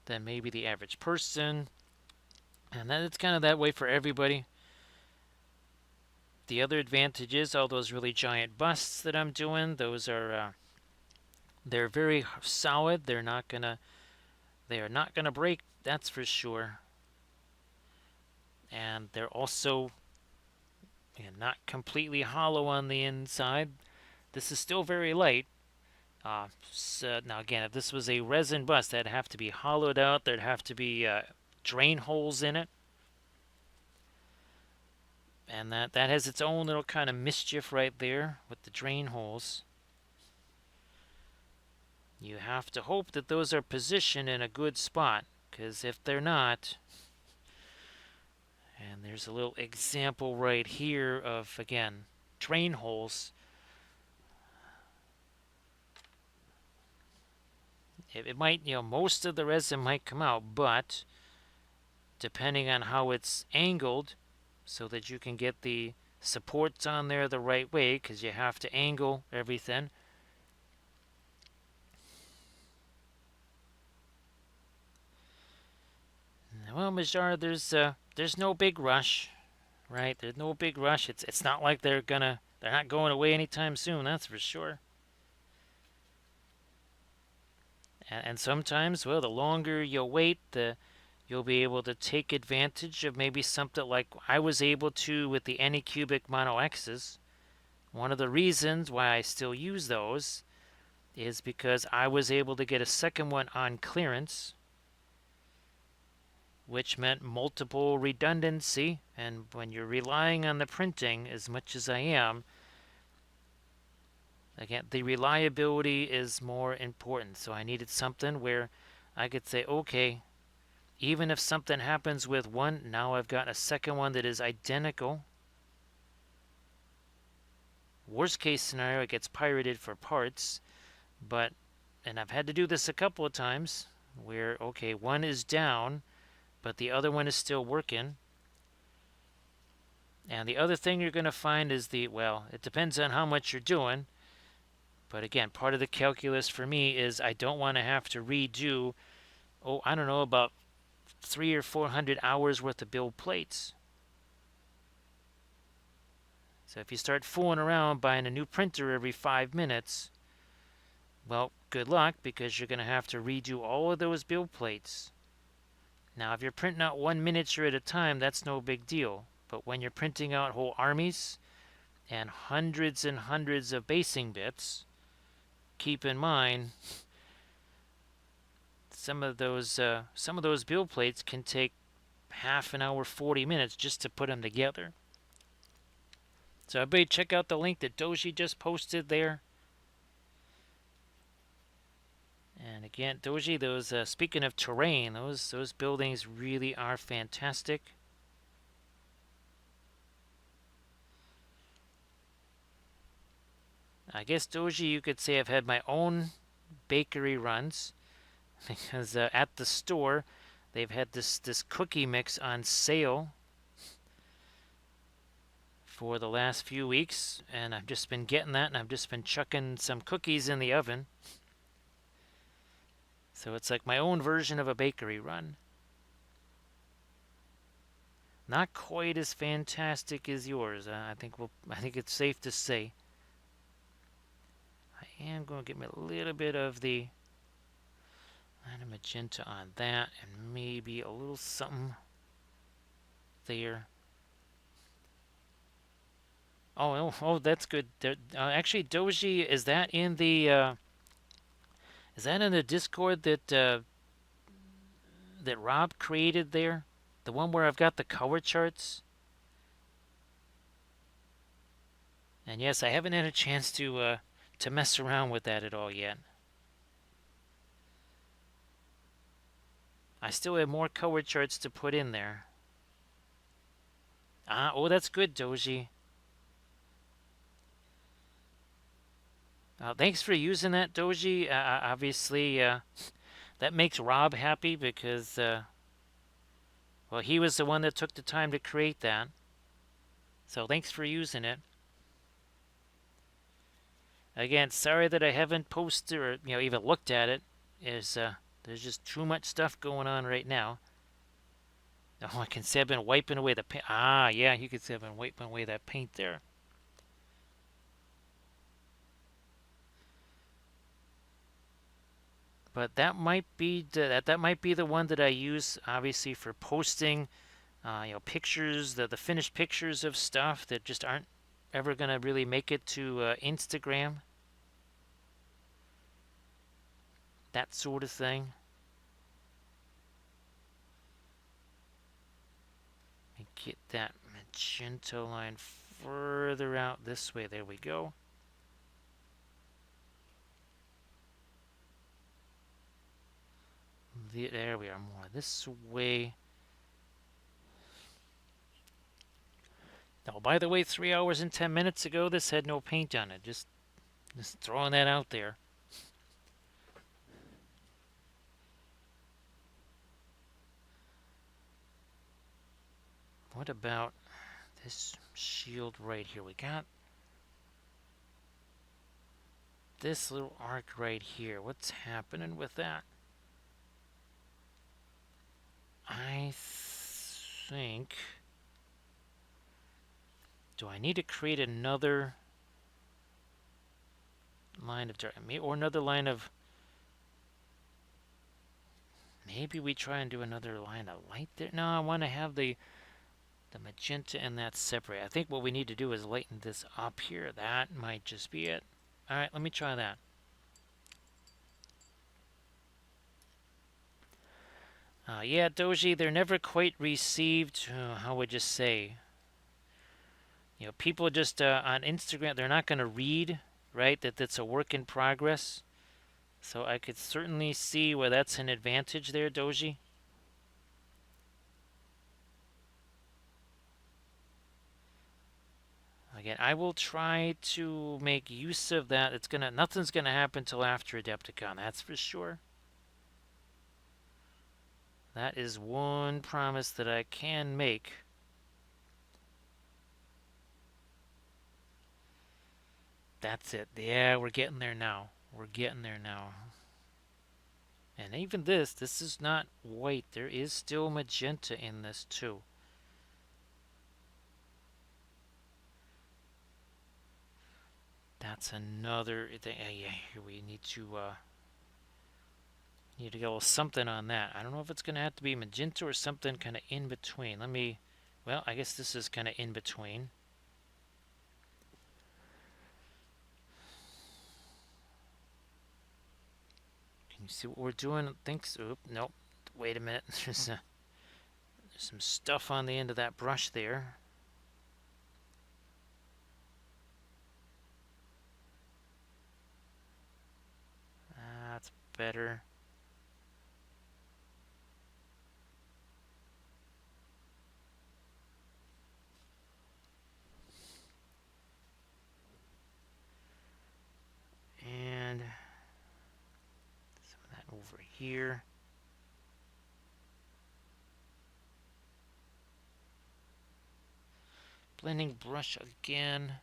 than maybe the average person. And it's kind of that way for everybody. The other advantage is all those really giant busts that I'm doing, those are they're very solid. They are not gonna break, that's for sure. And they're also not completely hollow on the inside. This is still very light. So now again, if this was a resin bust, that'd have to be hollowed out. There'd have to be drain holes in it. And that has its own little kind of mischief right there with the drain holes. You have to hope that those are positioned in a good spot, because if they're not, and there's a little example right here of, again, drain holes. It might, most of the resin might come out, but depending on how it's angled, so that you can get the supports on there the right way, because you have to angle everything. Well, Majar, there's no big rush, right? There's no big rush. It's not like they're not going away anytime soon. That's for sure. And sometimes, well, the longer you wait, you'll be able to take advantage of maybe something like I was able to with the Anycubic Mono X's. One of the reasons why I still use those is because I was able to get a second one on clearance, which meant multiple redundancy. And when you're relying on the printing as much as I am, again, the reliability is more important. So I needed something where I could say, okay, even if something happens with one, now I've got a second one that is identical. Worst case scenario, it gets pirated for parts, and I've had to do this a couple of times where, okay, one is down, but the other one is still working. And the other thing you're going to find is well, it depends on how much you're doing. But again, part of the calculus for me is I don't want to have to redo, I don't know, about 300 or 400 hours worth of build plates. So if you start fooling around buying a new printer every 5 minutes, well, good luck, because you're going to have to redo all of those build plates. Now, if you're printing out one miniature at a time, that's no big deal. But when you're printing out whole armies and hundreds of basing bits, keep in mind some of those build plates can take half an hour, 40 minutes just to put them together. So everybody check out the link that Doji just posted there. And again, Doji, those speaking of terrain, those buildings really are fantastic. I guess, Doji, you could say I've had my own bakery runs, because at the store they've had this cookie mix on sale for the last few weeks, and I've just been getting that, and I've just been chucking some cookies in the oven. So it's like my own version of a bakery run. Not quite as fantastic as yours. I think it's safe to say. I am going to get me a little bit of the line of magenta on that, and maybe a little something there. Oh, that's good. Actually, Doji, is that in the Discord that Rob created there? The one where I've got the color charts? And yes, I haven't had a chance to mess around with that at all yet. I still have more color charts to put in there. That's good, Doji. Thanks for using that, Doji. Obviously, that makes Rob happy because, well, he was the one that took the time to create that. So thanks for using it. Again, sorry that I haven't posted or even looked at it. There's just too much stuff going on right now. Oh, I can say I've been wiping away the paint. Yeah, you can say I've been wiping away that paint there. But that might be the one that I use, obviously, for posting, pictures, the finished pictures of stuff that just aren't ever gonna really make it to Instagram. That sort of thing. Let me get that magenta line further out this way. There we go. There we are, more this way. Oh, by the way, 3 hours and 10 minutes ago, this had no paint on it. Just throwing that out there. What about this shield right here. We got this little arc right here. What's happening with that? I think... Do I need to create another line of dark? Or another line of... Maybe we try and do another line of light there? No, I want to have the magenta and that separate. I think what we need to do is lighten this up here. That might just be it. Alright, let me try that. Yeah, Doji, they're never quite received, how would you say? You know, people just on Instagram, they're not going to read, right, that that's a work in progress. So I could certainly see where that's an advantage there, Doji. Again, I will try to make use of that. Nothing's gonna happen till after Adepticon, that's for sure. That is one promise that I can make. That's it. Yeah, we're getting there now. We're getting there now. And even this is not white. There is still magenta in this too. That's another thing. Yeah, here we need to get a little something on that. I don't know if it's gonna have to be magenta or something kind of in between. Well, I guess this is kind of in between. Can you see what we're doing? Nope. Wait a minute. There's some stuff on the end of that brush there. That's better. And some of that over here. Blending brush again.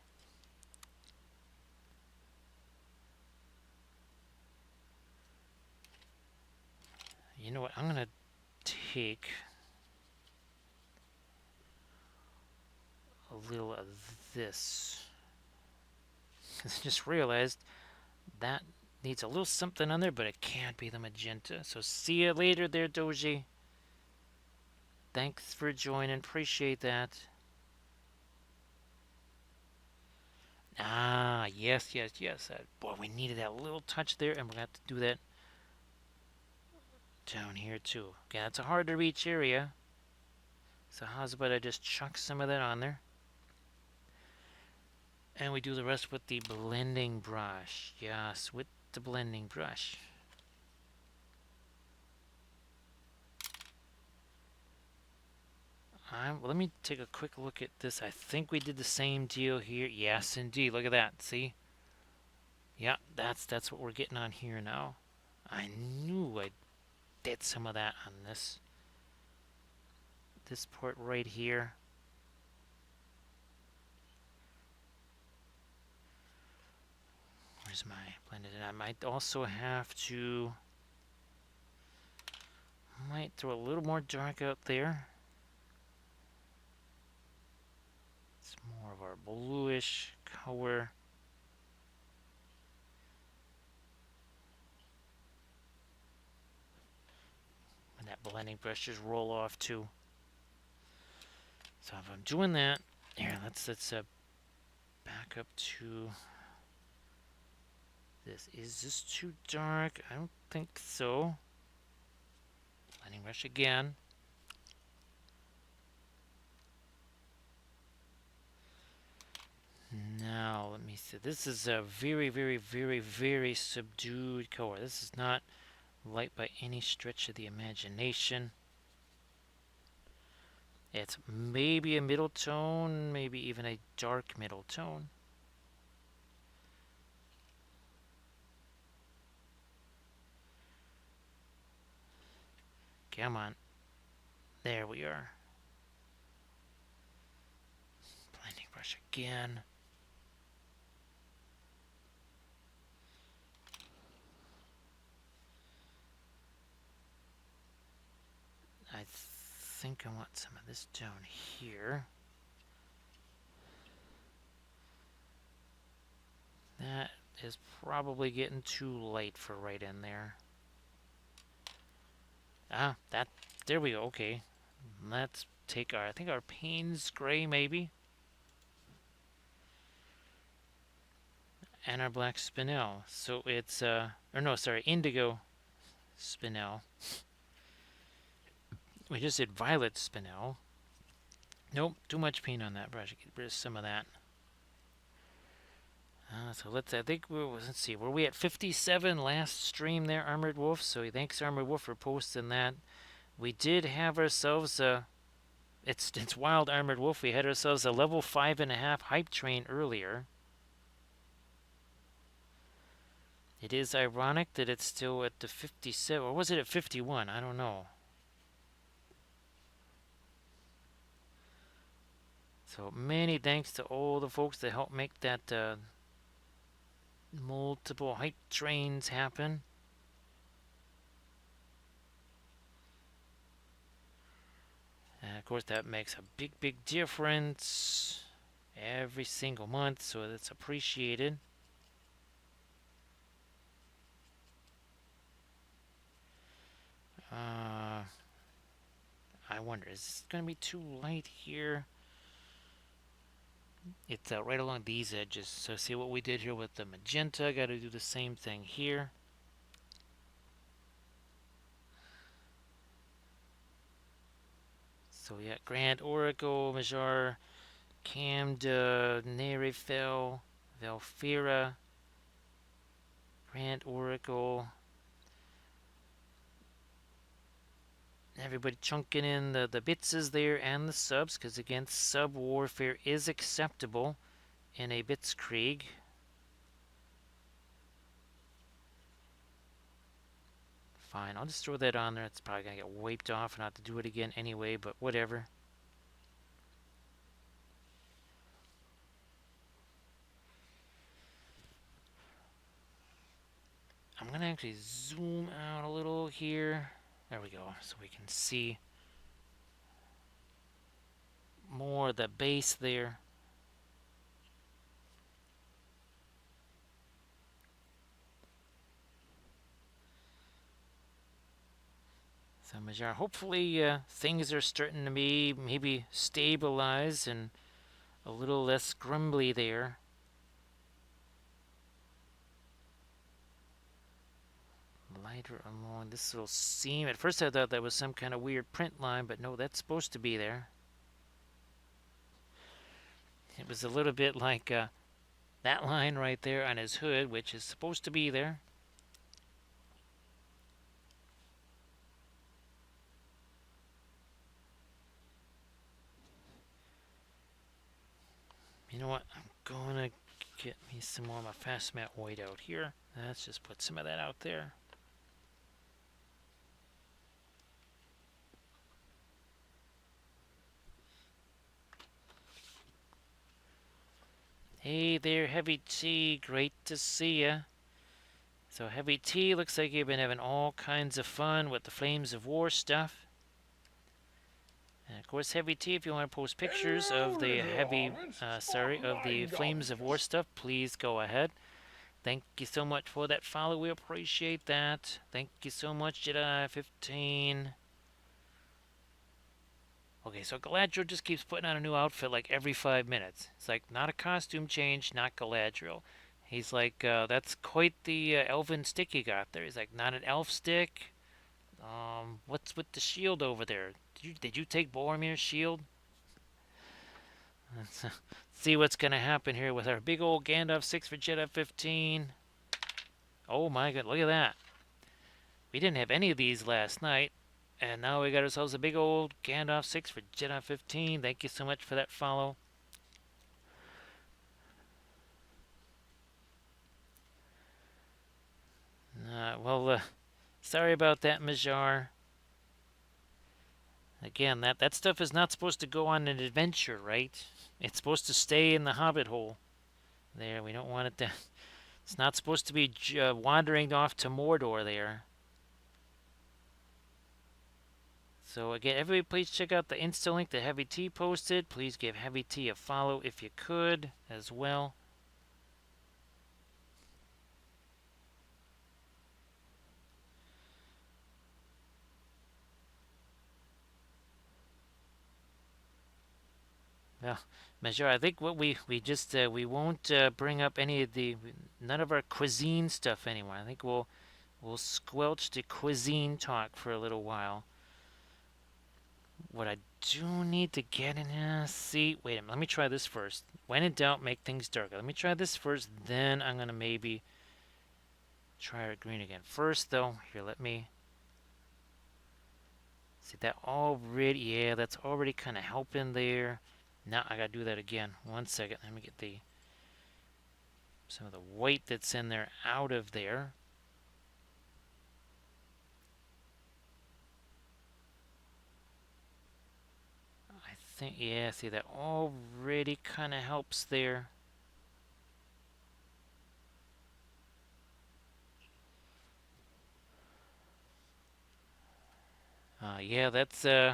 You know what? I'm going to take a little of this. I just realized that needs a little something on there, but it can't be the magenta. So see you later there, Doji. Thanks for joining. Appreciate that. Ah, yes. Boy, we needed that little touch there, and we're going to have to do that down here too. Okay, that's a hard to reach area. So how's about I just chuck some of that on there? And we do the rest with the blending brush. Yes, with the blending brush. Let me take a quick look at this. I think we did the same deal here. Yes, indeed. Look at that. See? Yeah, that's what we're getting on here now. I knew I did some of that on this part right here. Where's my blended in? I might also have to... might throw a little more dark out there. It's more of our bluish color. And that blending brush just roll off too. So if I'm doing that, here, let's back up to this. Is this too dark? I don't think so. Blending brush again. Now, let me see. This is a very, very, very, very subdued color. This is not light by any stretch of the imagination. It's maybe a middle tone, maybe even a dark middle tone. Come on. There we are. Blending Brush again. I think I want some of this down here. That is probably getting too light for right in there. There we go, okay. Let's take I think our Payne's Gray maybe. And our black Spinel. So it's, Indigo Spinel. We just did violet Spinel. Nope, too much paint on that brush. Get rid of some of that. So let's see, were we at 57 last stream there, Armored Wolf? So thanks, Armored Wolf, for posting that. We did have ourselves it's wild, Armored Wolf. We had ourselves a level 5.5 hype train earlier. It is ironic that it's still at the 57, or was it at 51? I don't know. So many thanks to all the folks that helped make that multiple hype trains happen. And of course that makes a big difference every single month, so that's appreciated. I wonder, is this going to be too light here? It's right along these edges. So see what we did here with the magenta. Got to do the same thing here. So yeah, Grand Oracle, Majar, Camda, Nerifel, Velfira, Grand Oracle. Everybody chunking in the bitses there and the subs, because again, sub warfare is acceptable in a Blitzkrieg. Fine, I'll just throw that on there. It's probably going to get wiped off and I'll have to do it again anyway, but whatever. I'm going to actually zoom out a little here. There we go, so we can see more of the base there. So Majar, hopefully things are starting to be maybe stabilize and a little less grumbly there. Lighter along this little seam. At first I thought that was some kind of weird print line, but no, that's supposed to be there. It was a little bit like that line right there on his hood, which is supposed to be there. You know what? I'm gonna get me some more of my fast matte white out here. Let's just put some of that out there. Hey there, Heavy T. Great to see ya. So Heavy T, looks like you've been having all kinds of fun with the Flames of War stuff. And of course, Heavy T, if you want to post pictures of the of the Flames of War stuff, please go ahead. Thank you so much for that follow. We appreciate that. Thank you so much, Jedi 15. Okay, so Galadriel just keeps putting on a new outfit like every 5 minutes. It's like, not a costume change, not Galadriel. He's like, that's quite the elven stick you got there. He's like, not an elf stick. What's with the shield over there? Did you take Boromir's shield? Let's see what's going to happen here with our big old Gandalf 6 for Jedi 15. Oh my god, look at that. We didn't have any of these last night. And now we got ourselves a big old Gandalf 6 for Jedi 15. Thank you so much for that follow. Sorry about that, Majar. Again, that stuff is not supposed to go on an adventure, right? It's supposed to stay in the hobbit hole. There, we don't want it to. It's not supposed to be wandering off to Mordor there. So again, everybody please check out the Insta link that Heavy T posted. Please give Heavy T a follow if you could as well. Well, Major, I think what we just we won't bring up any of the none of our cuisine stuff anymore. I think we'll squelch the cuisine talk for a little while. What I do need to get in here, see, wait a minute, let me try this first. When in doubt, make things darker. Let me try this first, then I'm gonna maybe try our green again. First though, here, let me see that already, yeah, that's already kind of helping there. Now I gotta do that again. 1 second, let me get some of the white that's in there out of there. I think, yeah, see that already kind of helps there. Yeah, that's that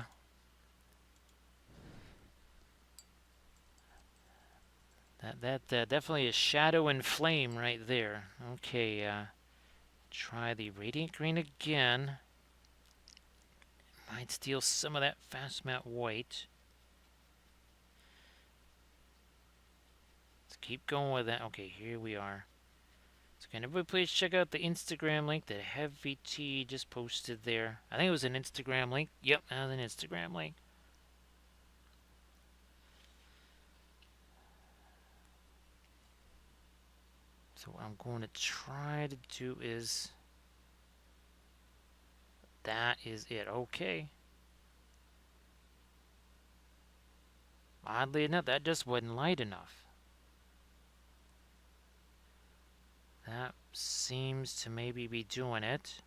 definitely is shadow and flame right there. Okay, try the radiant green again. Might steal some of that fast matte white. Let's keep going with that. Okay, here we are. So can everybody please check out the Instagram link that Heavy T just posted there. I think it was an Instagram link. Yep, that was an Instagram link. So what I'm going to try to do is... That is it. Okay. Oddly enough, that just wasn't light enough. That seems to maybe be doing it.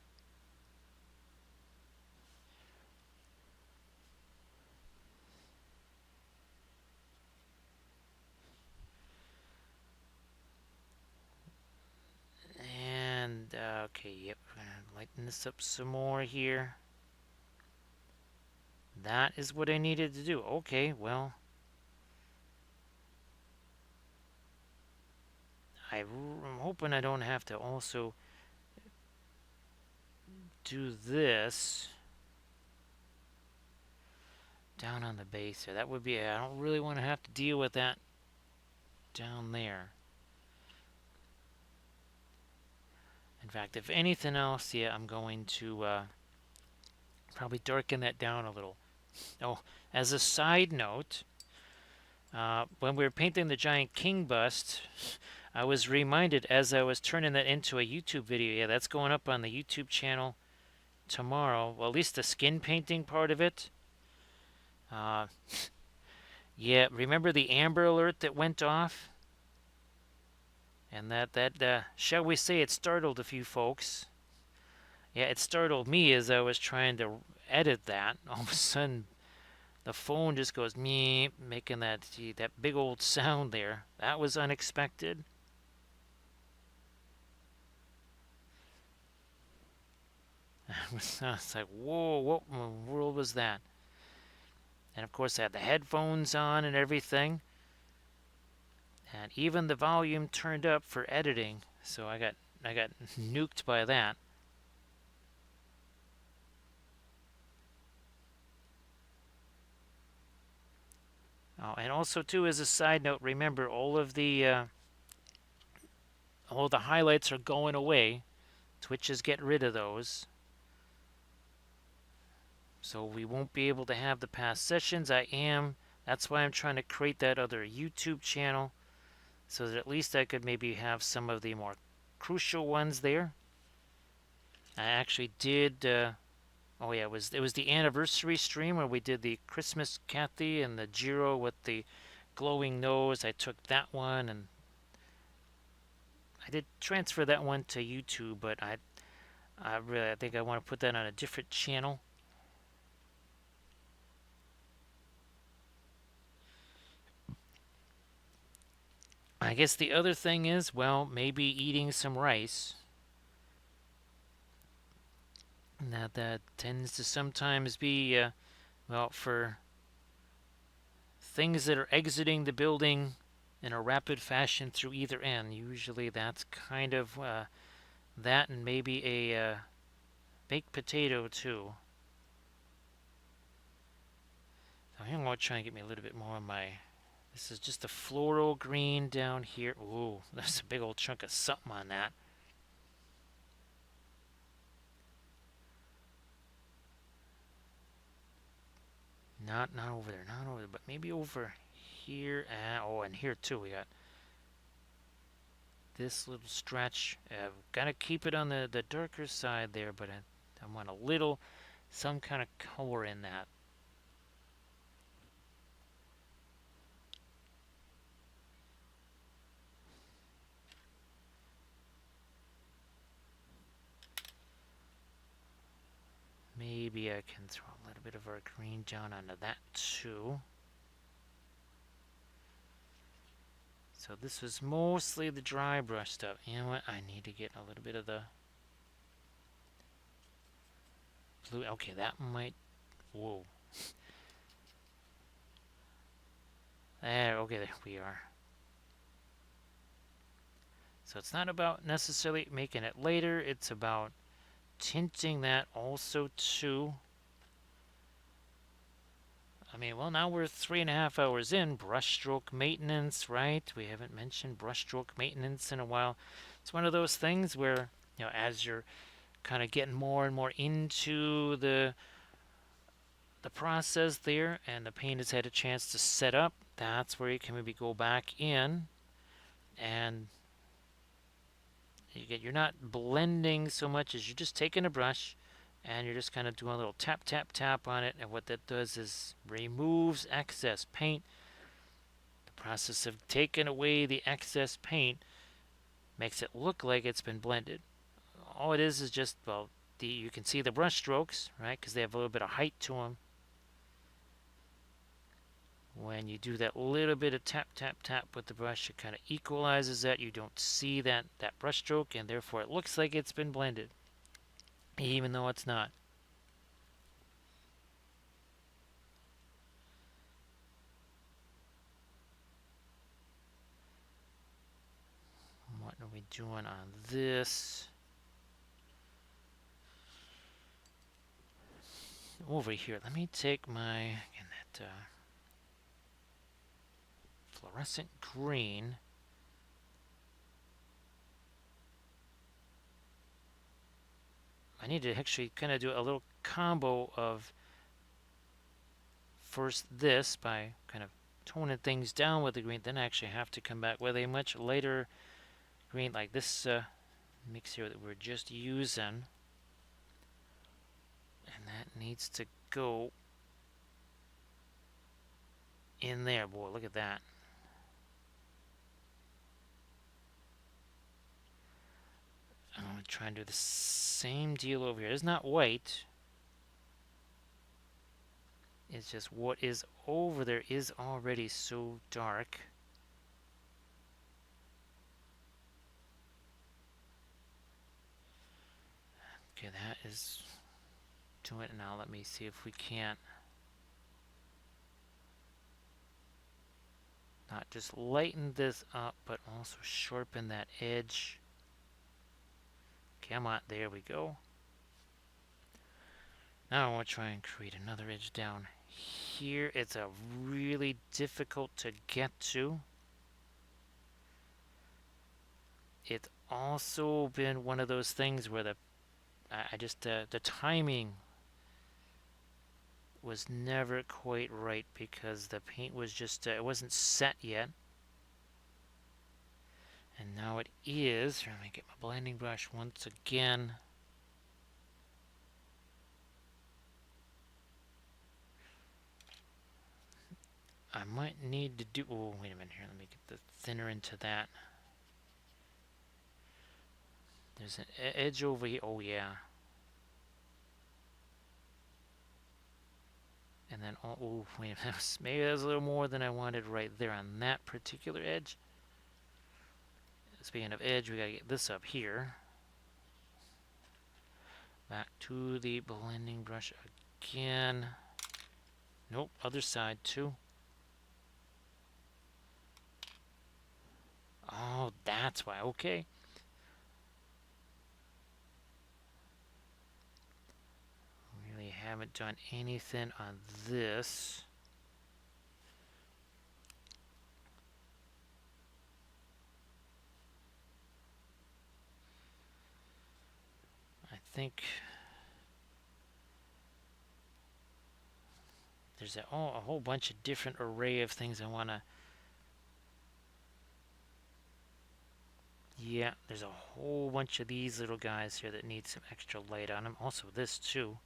And, okay, yep, we're going to lighten this up some more here. That is what I needed to do. Okay, well... I'm hoping I don't have to also do this down on the base here. That would be, I don't really want to have to deal with that down there. In fact, if anything else, yeah, I'm going to probably darken that down a little. Oh, as a side note, when we were painting the giant king bust, I was reminded as I was turning that into a YouTube video. Yeah, that's going up on the YouTube channel tomorrow. Well, at least the skin painting part of it. Yeah, remember the Amber Alert that went off? And that shall we say, it startled a few folks. Yeah, it startled me as I was trying to edit that. All of a sudden, the phone just goes me, making that big old sound there. That was unexpected. It's like, whoa, what in the world was that? And of course, I had the headphones on and everything. And even the volume turned up for editing. So I got nuked by that. Oh, and also too, as a side note, remember all the highlights are going away. Twitch is getting rid of those. So we won't be able to have the past sessions. That's why I'm trying to create that other YouTube channel, so that at least I could maybe have some of the more crucial ones there. I actually did, oh yeah, it was the anniversary stream where we did the Christmas Kathy and the Jiro with the glowing nose. I took that one and I did transfer that one to YouTube, but I think I want to put that on a different channel. I guess the other thing is, well, maybe eating some rice. That tends to sometimes be, well, for things that are exiting the building in a rapid fashion through either end. Usually that's kind of that and maybe a baked potato too. So I'm going to try and get me a little bit more of my... This is just a floral green down here. Ooh, there's a big old chunk of something on that. Not over there, not over there, but maybe over here. Oh, and here too we got this little stretch. Got to keep it on the darker side there, but I want a little, some kind of color in that. Maybe I can throw a little bit of our green down onto that too. So this was mostly the dry brush stuff. You know what? I need to get a little bit of the blue. Okay, that might... Whoa. There, okay, there we are. So it's not about necessarily making it later. It's about tinting that also too. I mean, well, now we're 3.5 hours in. Brushstroke maintenance, right? We haven't mentioned brushstroke maintenance in a while. It's one of those things where, as you're kind of getting more and more into the process there, and the paint has had a chance to set up, that's where you can maybe go back in, and you're not blending so much as you're just taking a brush and you're just kind of doing a little tap, tap, tap on it, and what that does is removes excess paint. The process of taking away the excess paint makes it look like it's been blended. All it is just, well, you can see the brush strokes, right, because they have a little bit of height to them. When you do that little bit of tap, tap, tap with the brush, it kind of equalizes that. You don't see that brush stroke, and therefore it looks like it's been blended, even though it's not. What are we doing on this? Over here, let me take my, again, that fluorescent green. I need to actually kind of do a little combo of first this by kind of toning things down with the green, then I actually have to come back with a much lighter green like this mix here that we're just using. And that needs to go in there. Boy, look at that. I'm going to try and do the same deal over here. It's not white. It's just what is over there is already so dark. Okay, that is doing it now. Let me see if we can't not just lighten this up, but also sharpen that edge. Come on, there we go. Now I want to try and create another edge down here. It's a really difficult to get to. It's also been one of those things where the timing was never quite right because the paint was just it wasn't set yet. And now it is. Let me get my blending brush once again. I might need to do... Oh, wait a minute here. Let me get the thinner into that. There's an edge over here. Oh, yeah. And then... Oh, wait a minute. Maybe that was a little more than I wanted right there on that particular edge. speaking of edge, we gotta get this up here. Back to the blending brush again. Nope, other side too. Oh, that's why. Okay. Really haven't done anything on this. I think there's a whole bunch of different array of things I want to... Yeah, there's a whole bunch of these little guys here that need some extra light on them. Also this too.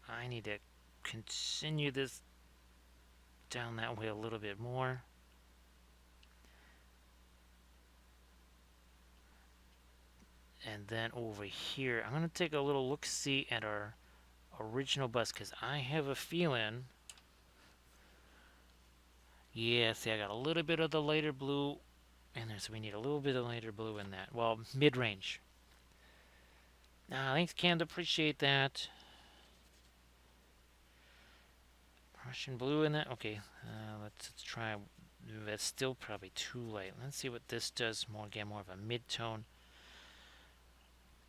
I need to continue this down that way a little bit more. And then over here, I'm going to take a little look-see at our original bus, because I have a feeling... Yeah, see, I got a little bit of the lighter blue in there, so we need a little bit of lighter blue in that. Well, mid-range. Thanks, Cam, appreciate that. Prussian blue in that. Okay, let's try. That's still probably too light. Let's see what this does. More of a mid-tone.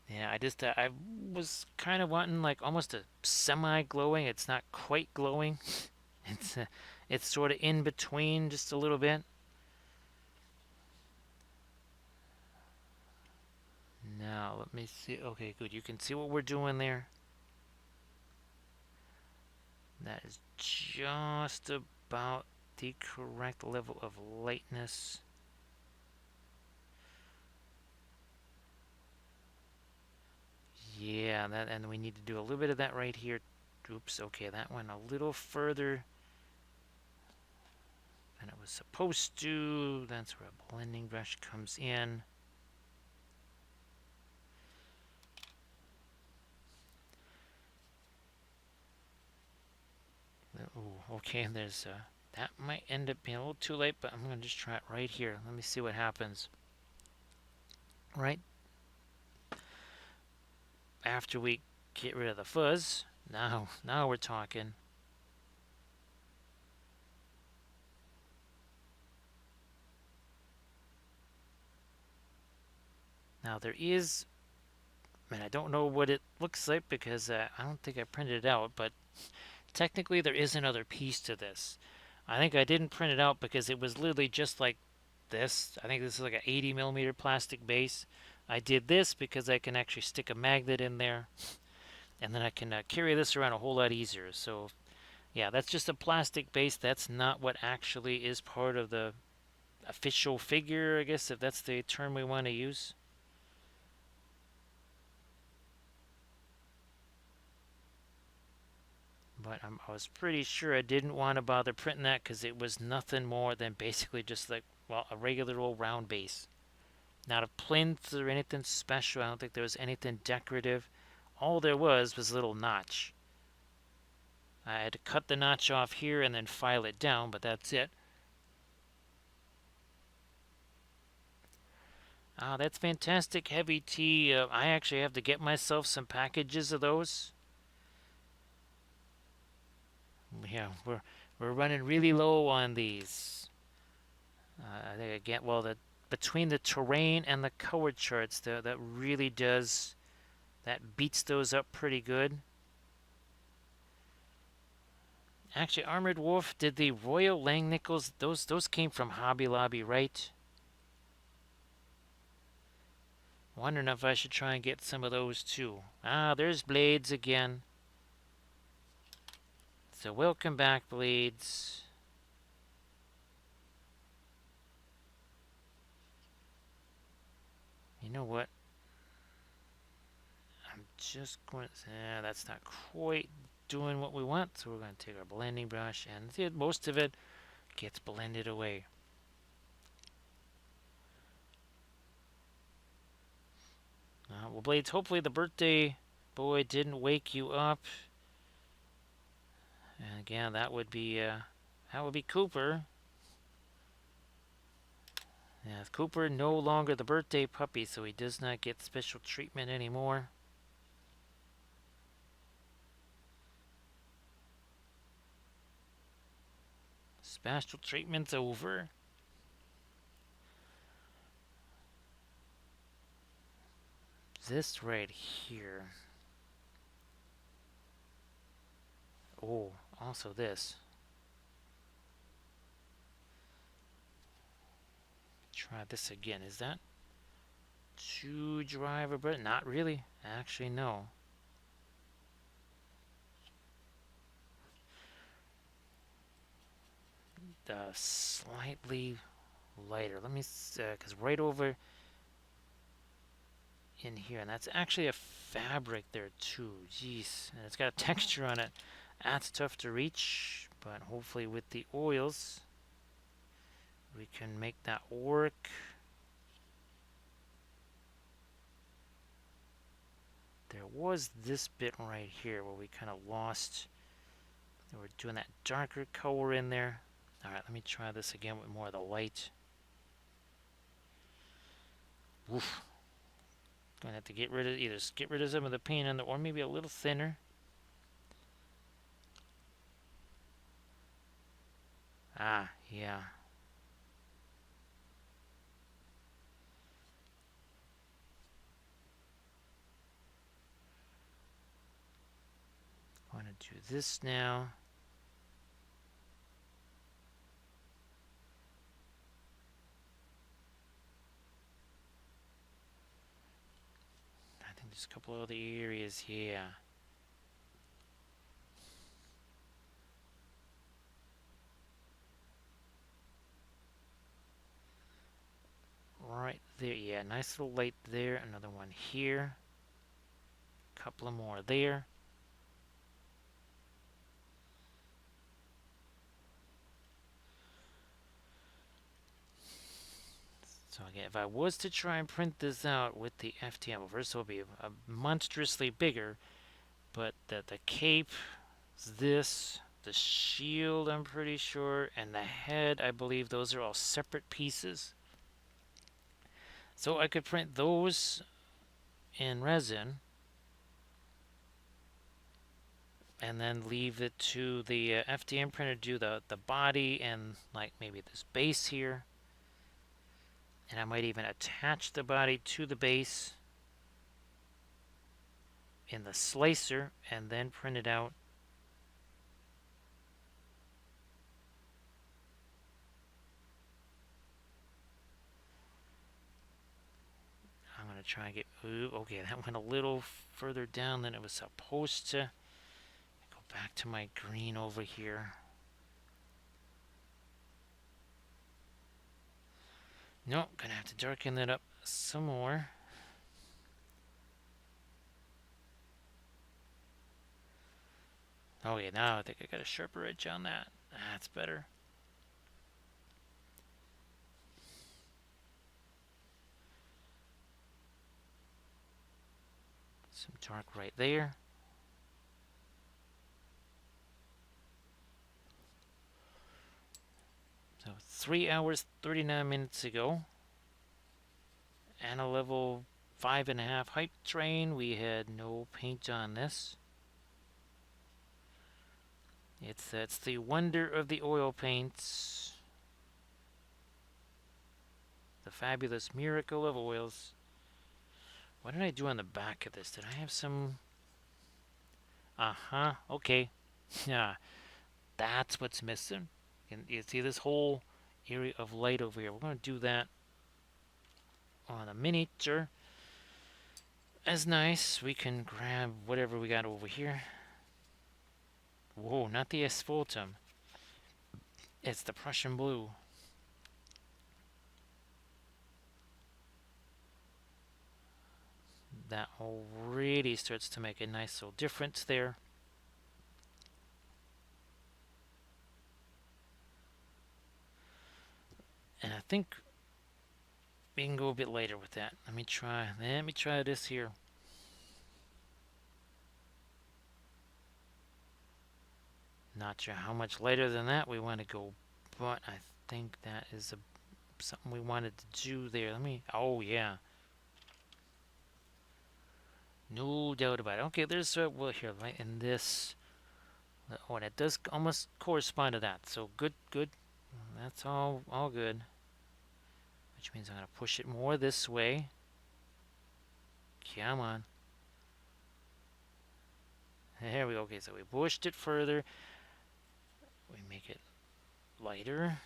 Yeah, I was kind of wanting like almost a semi-glowing. It's not quite glowing. It's sort of in between just a little bit. Now, let me see. Okay, good. You can see what we're doing there. That is just about the correct level of lightness. Yeah, and we need to do a little bit of that right here. Oops, okay, that went a little further than it was supposed to. That's where a blending brush comes in. Oh, okay, there's that might end up being a little too late, but I'm going to just try it right here. Let me see what happens. Right after we get rid of the fuzz, now we're talking. Now there is, and I don't know what it looks like because I don't think I printed it out, but technically there is another piece to this. I think I didn't print it out because it was literally just like this. I think this is like an 80mm plastic base. I did this because I can actually stick a magnet in there, and then I can carry this around a whole lot easier. So yeah, that's just a plastic base. That's not what actually is part of the official figure, I guess, if that's the term we want to use. But I was pretty sure I didn't want to bother printing that because it was nothing more than basically just like, well, a regular old round base. Not a plinth or anything special. I don't think there was anything decorative. All there was a little notch. I had to cut the notch off here and then file it down, but that's it. That's fantastic, Heavy Tea. I actually have to get myself some packages of those. Yeah, we're running really low on these. I think again, well, between the terrain and the color charts, that really does, that beats those up pretty good. Actually, Armored Wolf, did the Royal Langnickels, those came from Hobby Lobby, right? Wondering if I should try and get some of those too. There's Blades again. So welcome back, Blades. You know what? I'm just going to... that's not quite doing what we want, so we're going to take our blending brush, and most of it gets blended away. Well, Blades, hopefully the birthday boy didn't wake you up. And again, that would be That would be Cooper. Yeah, Cooper no longer the birthday puppy, so he does not get special treatment anymore. Special treatment's over. This right here. Oh, also this. Try this again. Is that too dry of a bread? Not really. Actually, no. Slightly lighter. Let me, because right over in here, and that's actually a fabric there too. Jeez, and it's got a texture on it. That's tough to reach, but hopefully with the oils, we can make that work. There was this bit right here where we kind of lost. We're doing that darker color in there. All right, let me try this again with more of the light. Woof. Gonna have to get rid of some of the paint on there, or maybe a little thinner. Ah, yeah. I'm gonna do this now. I think there's a couple of other areas here. Right there, yeah, nice little light there. Another one here. Couple of more there. So again, if I was to try and print this out with the FTM, well, first it will be a monstrously bigger, but the cape is this, the shield I'm pretty sure, and the head, I believe those are all separate pieces. So I could print those in resin and then leave it to the FDM printer to do the body and like maybe this base here. And I might even attach the body to the base in the slicer and then print it out. I'm going to try and get... Ooh, okay, that went a little further down than it was supposed to. Go back to my green over here. Nope, gonna have to darken that up some more. Oh yeah, now I think I got a sharper edge on that. That's better. Some dark right there. So 3 hours, 39 minutes ago. And a level 5.5 hype train. We had no paint on this. It's the wonder of the oil paints. The fabulous miracle of oils. What did I do on the back of this? Did I have some... okay. Yeah, that's what's missing. You see this whole area of light over here. We're going to do that on a miniature. As nice. We can grab whatever we got over here. Whoa, not the asphaltum. It's the Prussian blue. That already starts to make a nice little difference there. And I think we can go a bit later with that. Let me try this here. Not sure how much lighter than that we want to go, but I think that is something we wanted to do there. Oh yeah. No doubt about it. Okay, there's well here, right in this. Oh, and it does almost correspond to that. So good, good. That's all good. Which means I'm gonna push it more this way. Come on. There we go. Okay, so we pushed it further. We make it lighter.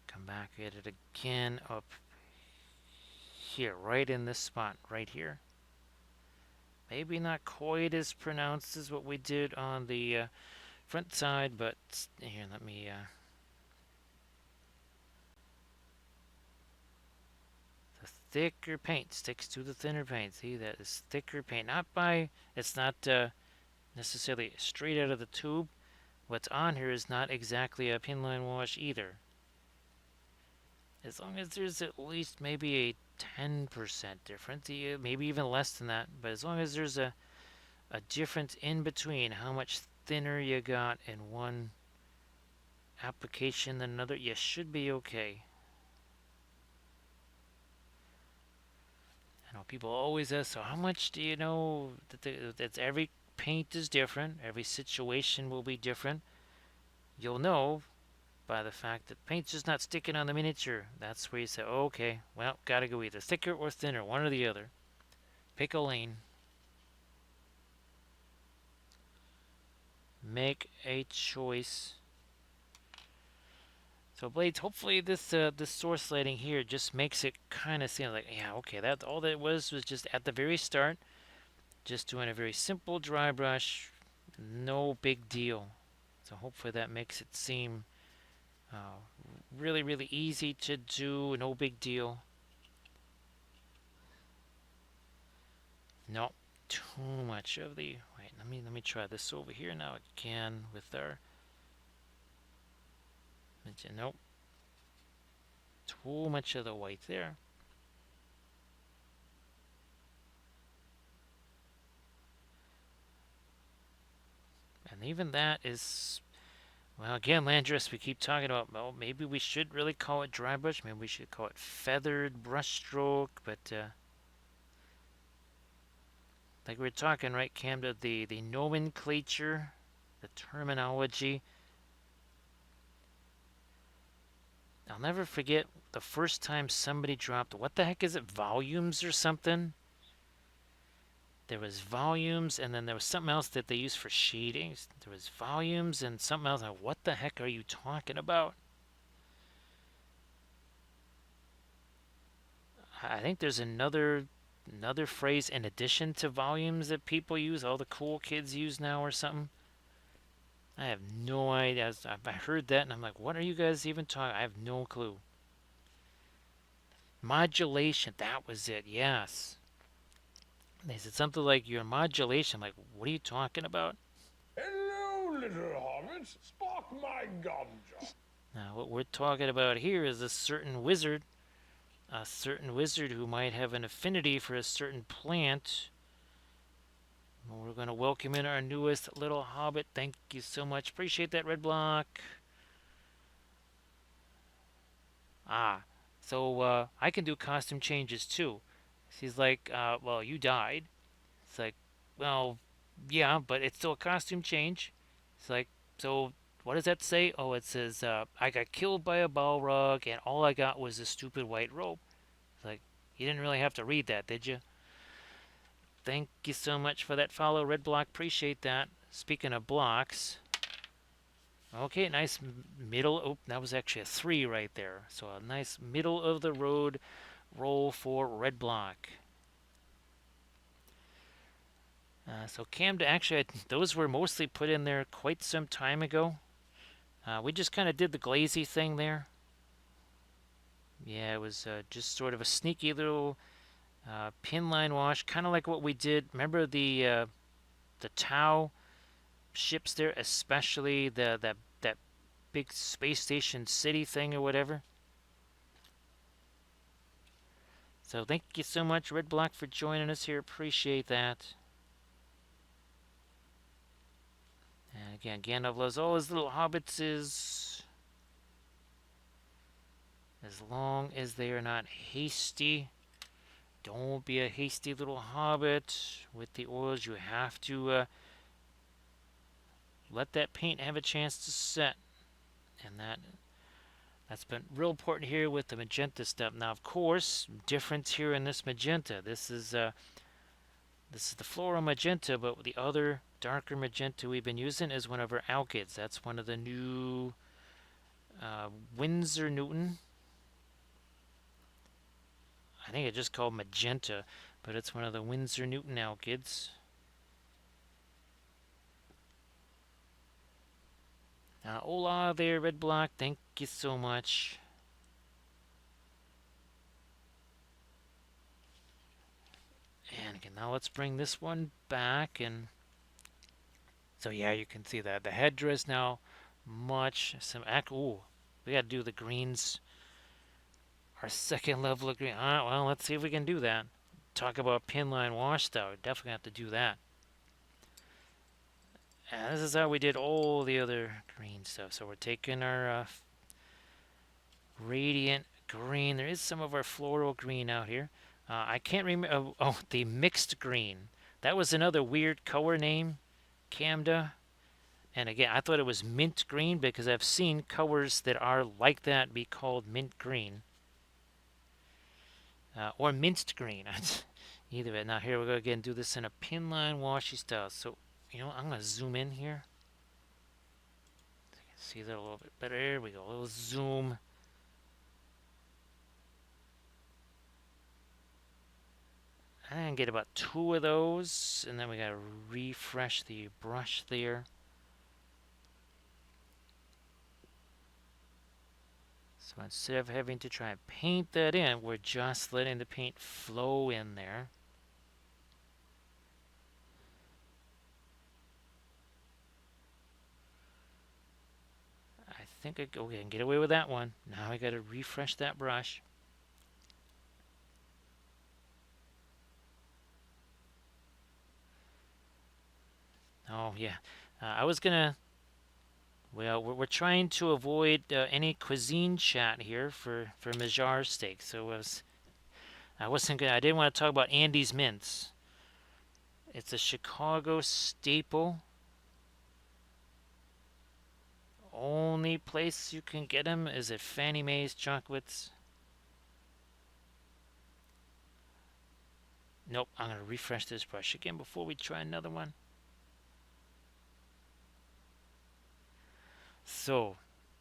Come back at it again up here, right in this spot, right here. Maybe not quite as pronounced as what we did on the front side, but here, let me the thicker paint sticks to the thinner paint. See, that is thicker paint. It's not necessarily straight out of the tube. What's on here is not exactly a pinline wash either. As long as there's at least maybe a 10% difference, maybe even less than that, but as long as there's a difference in between how much thinner you got in one application than another, you should be okay. I know people always ask, so how much do you know that every paint is different, every situation will be different. You'll know by the fact that paint's just not sticking on the miniature. That's where you say, oh, okay, well, gotta go either thicker or thinner, one or the other. Pick a lane. Make a choice. So blades, hopefully this source lighting here just makes it kind of seem like, yeah, okay, that all that was just at the very start, just doing a very simple dry brush, no big deal. So hopefully that makes it seem really, really easy to do, no big deal. No, too much of the. Wait, let me try this over here now again with our. Nope. Too much of the white there. And even that is, well, again, Landris, we keep talking about, well, maybe we should really call it dry brush. Maybe we should call it feathered brush stroke. But like we were talking, right, Cam, the nomenclature, the terminology. I'll never forget the first time somebody dropped, what the heck is it, volumes or something? There was volumes, and then there was something else that they used for shadings. There was volumes and something else. Like, what the heck are you talking about? I think there's another phrase in addition to volumes that people use, all the cool kids use now or something. I have no idea. I heard that and I'm like, what are you guys even talking? I have no clue. Modulation, that was it, yes. They said something like your modulation. I'm like, what are you talking about? Hello, little hobbit. Spark my ganja. Now, what we're talking about here is a certain wizard who might have an affinity for a certain plant. We're going to welcome in our newest little hobbit. Thank you so much. Appreciate that, Red Block. So I can do costume changes too. She's like, well, you died. It's like, well, yeah, but it's still a costume change. It's like, so what does that say? Oh, it says, I got killed by a Balrog and all I got was a stupid white robe. It's like, you didn't really have to read that, did you? Thank you so much for that follow, Red Block. Appreciate that. Speaking of blocks. Okay, nice middle. Oh, that was actually a 3 right there. So a nice middle of the road roll for Red Block. So Camden, actually, those were mostly put in there quite some time ago. We just kind of did the glazy thing there. Yeah, it was just sort of a sneaky little pin line wash, kind of like what we did. Remember the Tau ships there, especially that big space station city thing or whatever. So thank you so much, Red Block, for joining us here. Appreciate that. And Again, Gandalf loves all his little hobbitses, as long as they are not hasty. Don't be a hasty little hobbit. With the oils, you have to let that paint have a chance to set. And that's been real important here with the magenta stuff. Now, of course, difference here in this magenta. This is the floral magenta, but the other darker magenta we've been using is one of our alkyds. That's one of the new Winsor Newton. I think it's just called magenta, but it's one of the Winsor Newton alkyds. Hola there, Red Block. Thank you so much. And again, now let's bring this one back. And so yeah, you can see that the headdress now much some. Ooh, we got to do the greens. Our second level of green. Well, let's see if we can do that. Talk about pinline wash style. We definitely have to do that. And this is how we did all the other green stuff. So we're taking our radiant green. There is some of our floral green out here. I can't remember. Oh, the mixed green. That was another weird color name, Camda. And again, I thought it was mint green because I've seen colors that are like that be called mint green. Or minced green. Either way. Now here we go again. Do this in a pinline washy style. So, you know, I'm going to zoom in here. So you can see that a little bit better. There we go. A little zoom. And get about 2 of those. And then we got to refresh the brush there. So instead of having to try and paint that in, we're just letting the paint flow in there. I think I can get away with that one. Now I got to refresh that brush. Oh yeah, I was gonna. Well, we're trying to avoid any cuisine chat here for Majar steak. So I wasn't gonna. I didn't want to talk about Andy's mince. It's a Chicago staple. Only place you can get them is at Fannie Mae's Chocolates. Nope, I'm going to refresh this brush again before we try another one. So,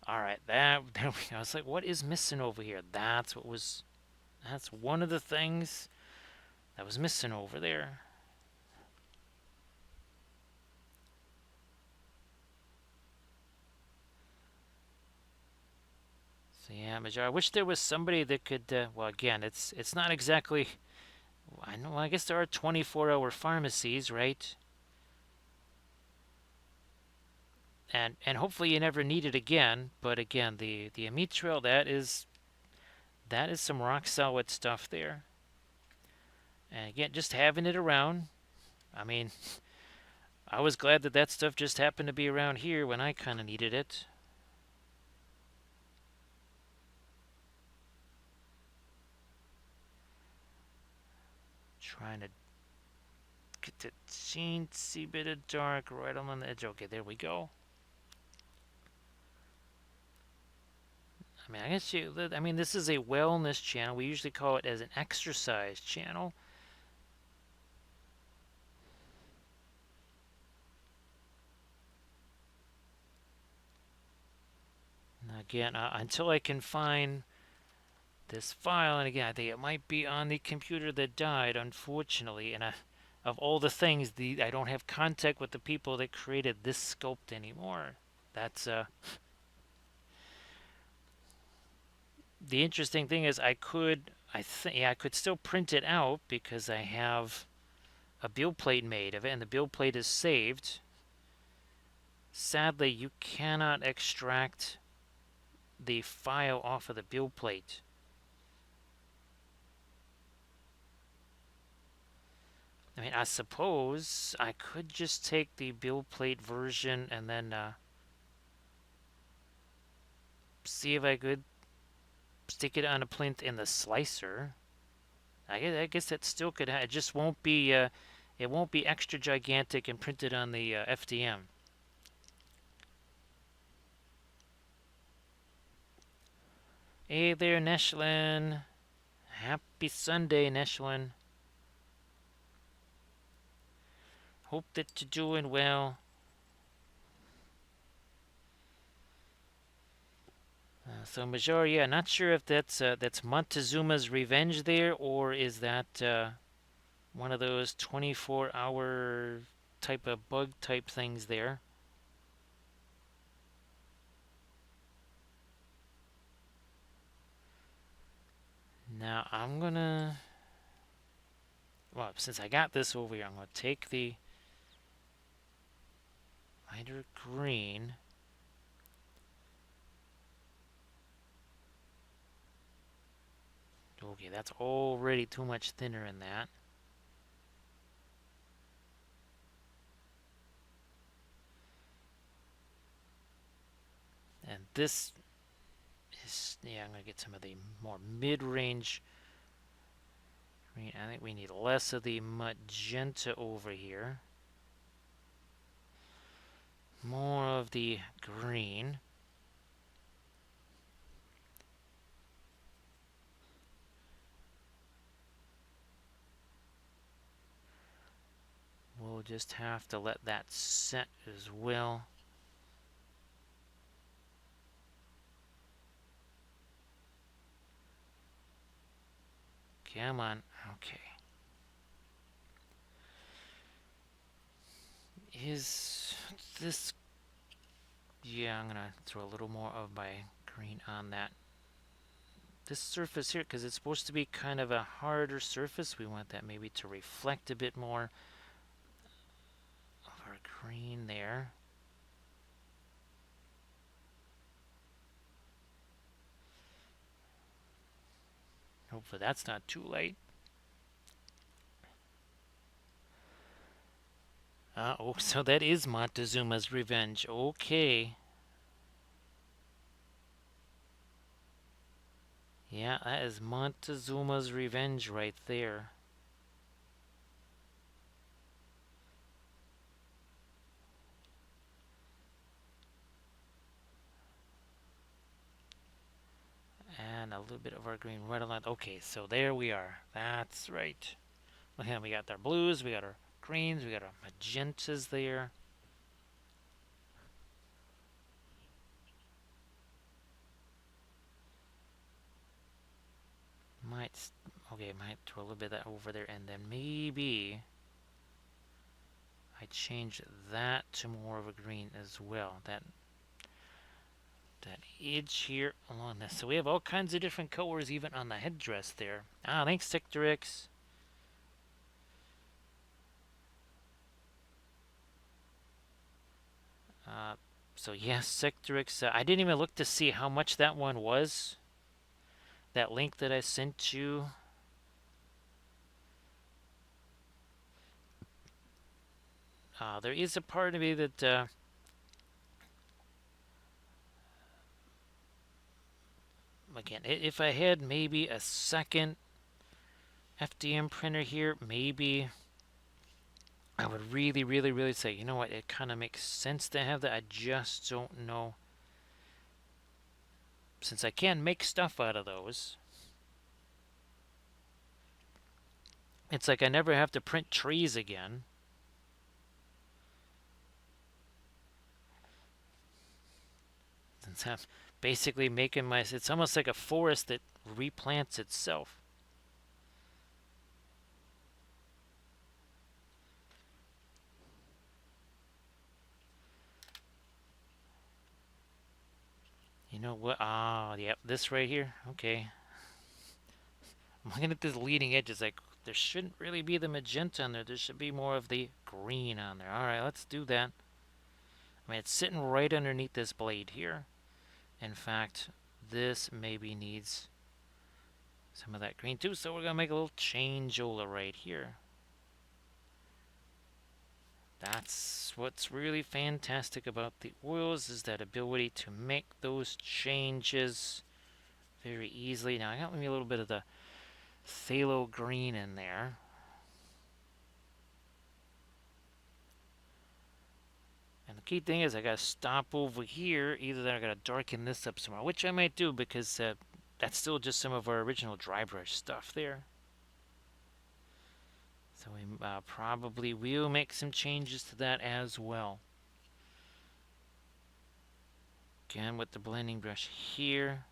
alright, there we go. I was like, what is missing over here? That's one of the things that was missing over there. So yeah, Majar, I wish there was somebody that could, well again, it's not exactly, I know, I guess there are 24-hour pharmacies, right? And hopefully you never need it again, but again, the amitril, that is some rock solid stuff there. And again, just having it around, I mean, I was glad that stuff just happened to be around here when I kind of needed it. Trying to get the teensy bit of dark right on the edge. Okay, there we go. I mean, this is a wellness channel. We usually call it as an exercise channel. And again, until I can find this file, and again, I think it might be on the computer that died, unfortunately. And of all the things, I don't have contact with the people that created this sculpt anymore. That's the interesting thing is I could still print it out because I have a build plate made of it, and the build plate is saved. Sadly, you cannot extract the file off of the build plate. I mean, I suppose I could just take the build plate version and then see if I could stick it on a plinth in the slicer. I guess that still could. It just won't be. It won't be extra gigantic and printed on the FDM. Hey there, Neshlin. Happy Sunday, Neshlin. Hope that you're doing well. So Major, yeah, not sure if that's Montezuma's Revenge there, or is that one of those 24-hour type of bug type things there. Now I'm gonna, well, since I got this over here, I'm gonna take the lighter green. Okay, that's already too much thinner in that. And this is, yeah, I'm gonna get some of the more mid-range green. I think we need less of the magenta over here. More of the green. We'll just have to let that set as well. Come on. Okay. Is this... Yeah, I'm going to throw a little more of my green on that. This surface here, because it's supposed to be kind of a harder surface, we want that maybe to reflect a bit more of our green there. Hopefully that's not too light. Oh, so that is Montezuma's Revenge. Okay. Yeah, that is Montezuma's Revenge right there. And a little bit of our green right along. Okay, so there we are. That's right. Look at, we got our blues, we got our greens, we got our magentas there. Might, okay, might throw a little bit of that over there, and then maybe I change that to more of a green as well. That edge here along this. So we have all kinds of different colors even on the headdress there. Ah, thanks, Sectorix. So yes, Sectorix. I didn't even look to see how much that one was. That link that I sent you. There is a part of me that again, if I had maybe a second FDM printer here, maybe I would really say, you know what, it kind of makes sense to have that. I just don't know. Since I can make stuff out of those, it's like I never have to print trees again. Since I'm basically making it's almost like a forest that replants itself. You know what? Ah, yep, this right here. Okay. I'm looking at this leading edge. It's like, there shouldn't really be the magenta on there. There should be more of the green on there. All right, let's do that. I mean, it's sitting right underneath this blade here. In fact, this maybe needs some of that green too. So we're going to make a little changeola right here. That's what's really fantastic about the oils, is that ability to make those changes very easily. Now I got maybe a little bit of the phthalo green in there. And the key thing is I gotta stop over here. Either that or I gotta darken this up some more, which I might do because that's still just some of our original dry brush stuff there. So we probably will make some changes to that as well. Again with the blending brush here.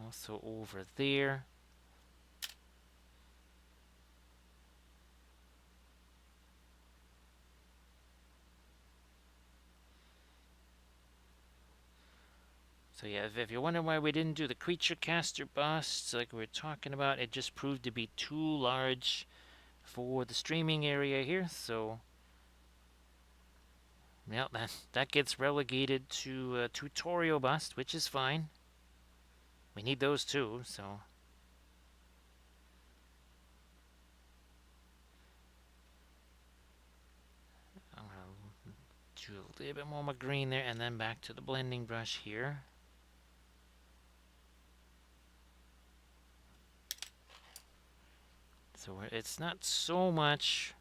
Also over there. So yeah, if you're wondering why we didn't do the creature caster busts like we were talking about, it just proved to be too large for the streaming area here. So yeah, that gets relegated to a tutorial bust, which is fine. We need those too, so. I'm gonna do a little bit more of my green there, and then back to the blending brush here. So it's not so much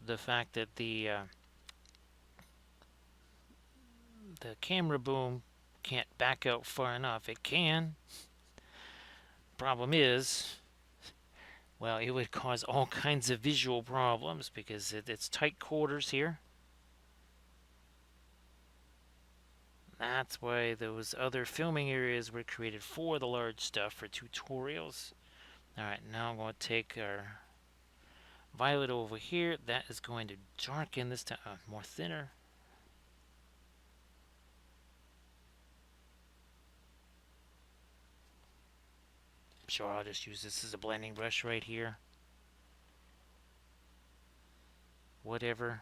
the fact that the camera boom can't back out far enough. It can. Problem is, well, it would cause all kinds of visual problems because it's tight quarters here. That's why those other filming areas were created for the large stuff, for tutorials. Alright, now I'm going to take our violet over here. That is going to darken this time, more thinner. Sure, I'll just use this as a blending brush right here. Whatever.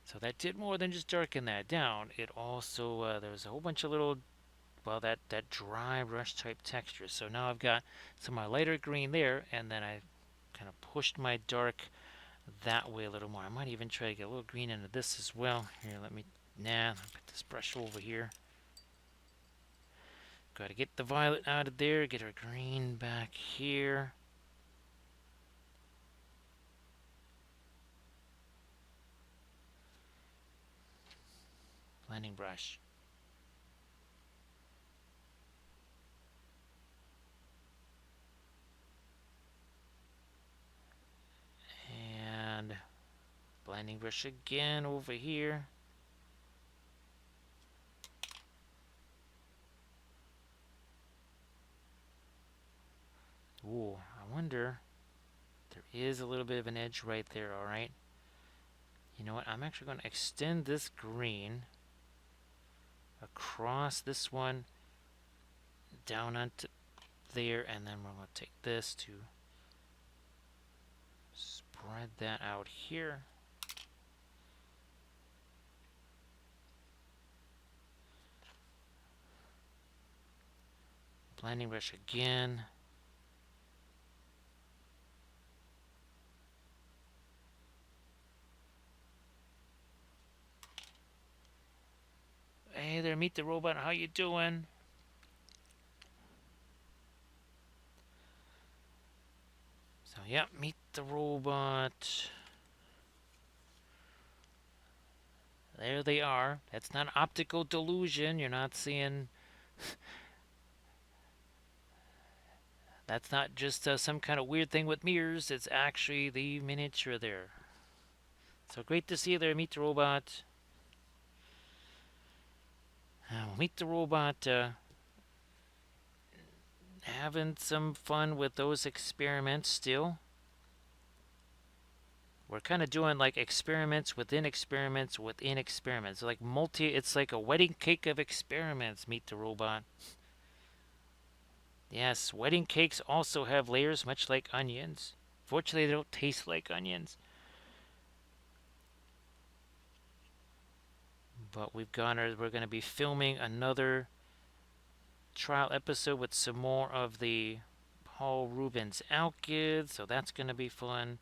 So that did more than just darken that down. It also, there was a whole bunch of little, well, that dry brush type texture. So now I've got some of my lighter green there, and then I kind of pushed my dark that way a little more. I might even try to get a little green into this as well. Here, let me put this brush over here. Got to get the violet out of there, get our green back here. Blending brush. And blending brush again over here. Ooh, I wonder, there is a little bit of an edge right there, alright? You know what, I'm actually going to extend this green across this one, down onto there, and then we're going to take this to spread that out here. Blending brush again. Hey there, Meet the Robot. How you doing? So, yeah, Meet the Robot. There they are. That's not optical delusion. You're not seeing... That's not just some kind of weird thing with mirrors. It's actually the miniature there. So great to see you there, Meet the Robot. Meet the Robot having some fun with those experiments still. We're kind of doing like experiments within experiments within experiments. Like it's like a wedding cake of experiments, Meet the Robot. Yes, wedding cakes also have layers much like onions. Fortunately, they don't taste like onions. But we're going to be filming another trial episode with some more of the Paul Rubens Alkyd, so that's going to be fun.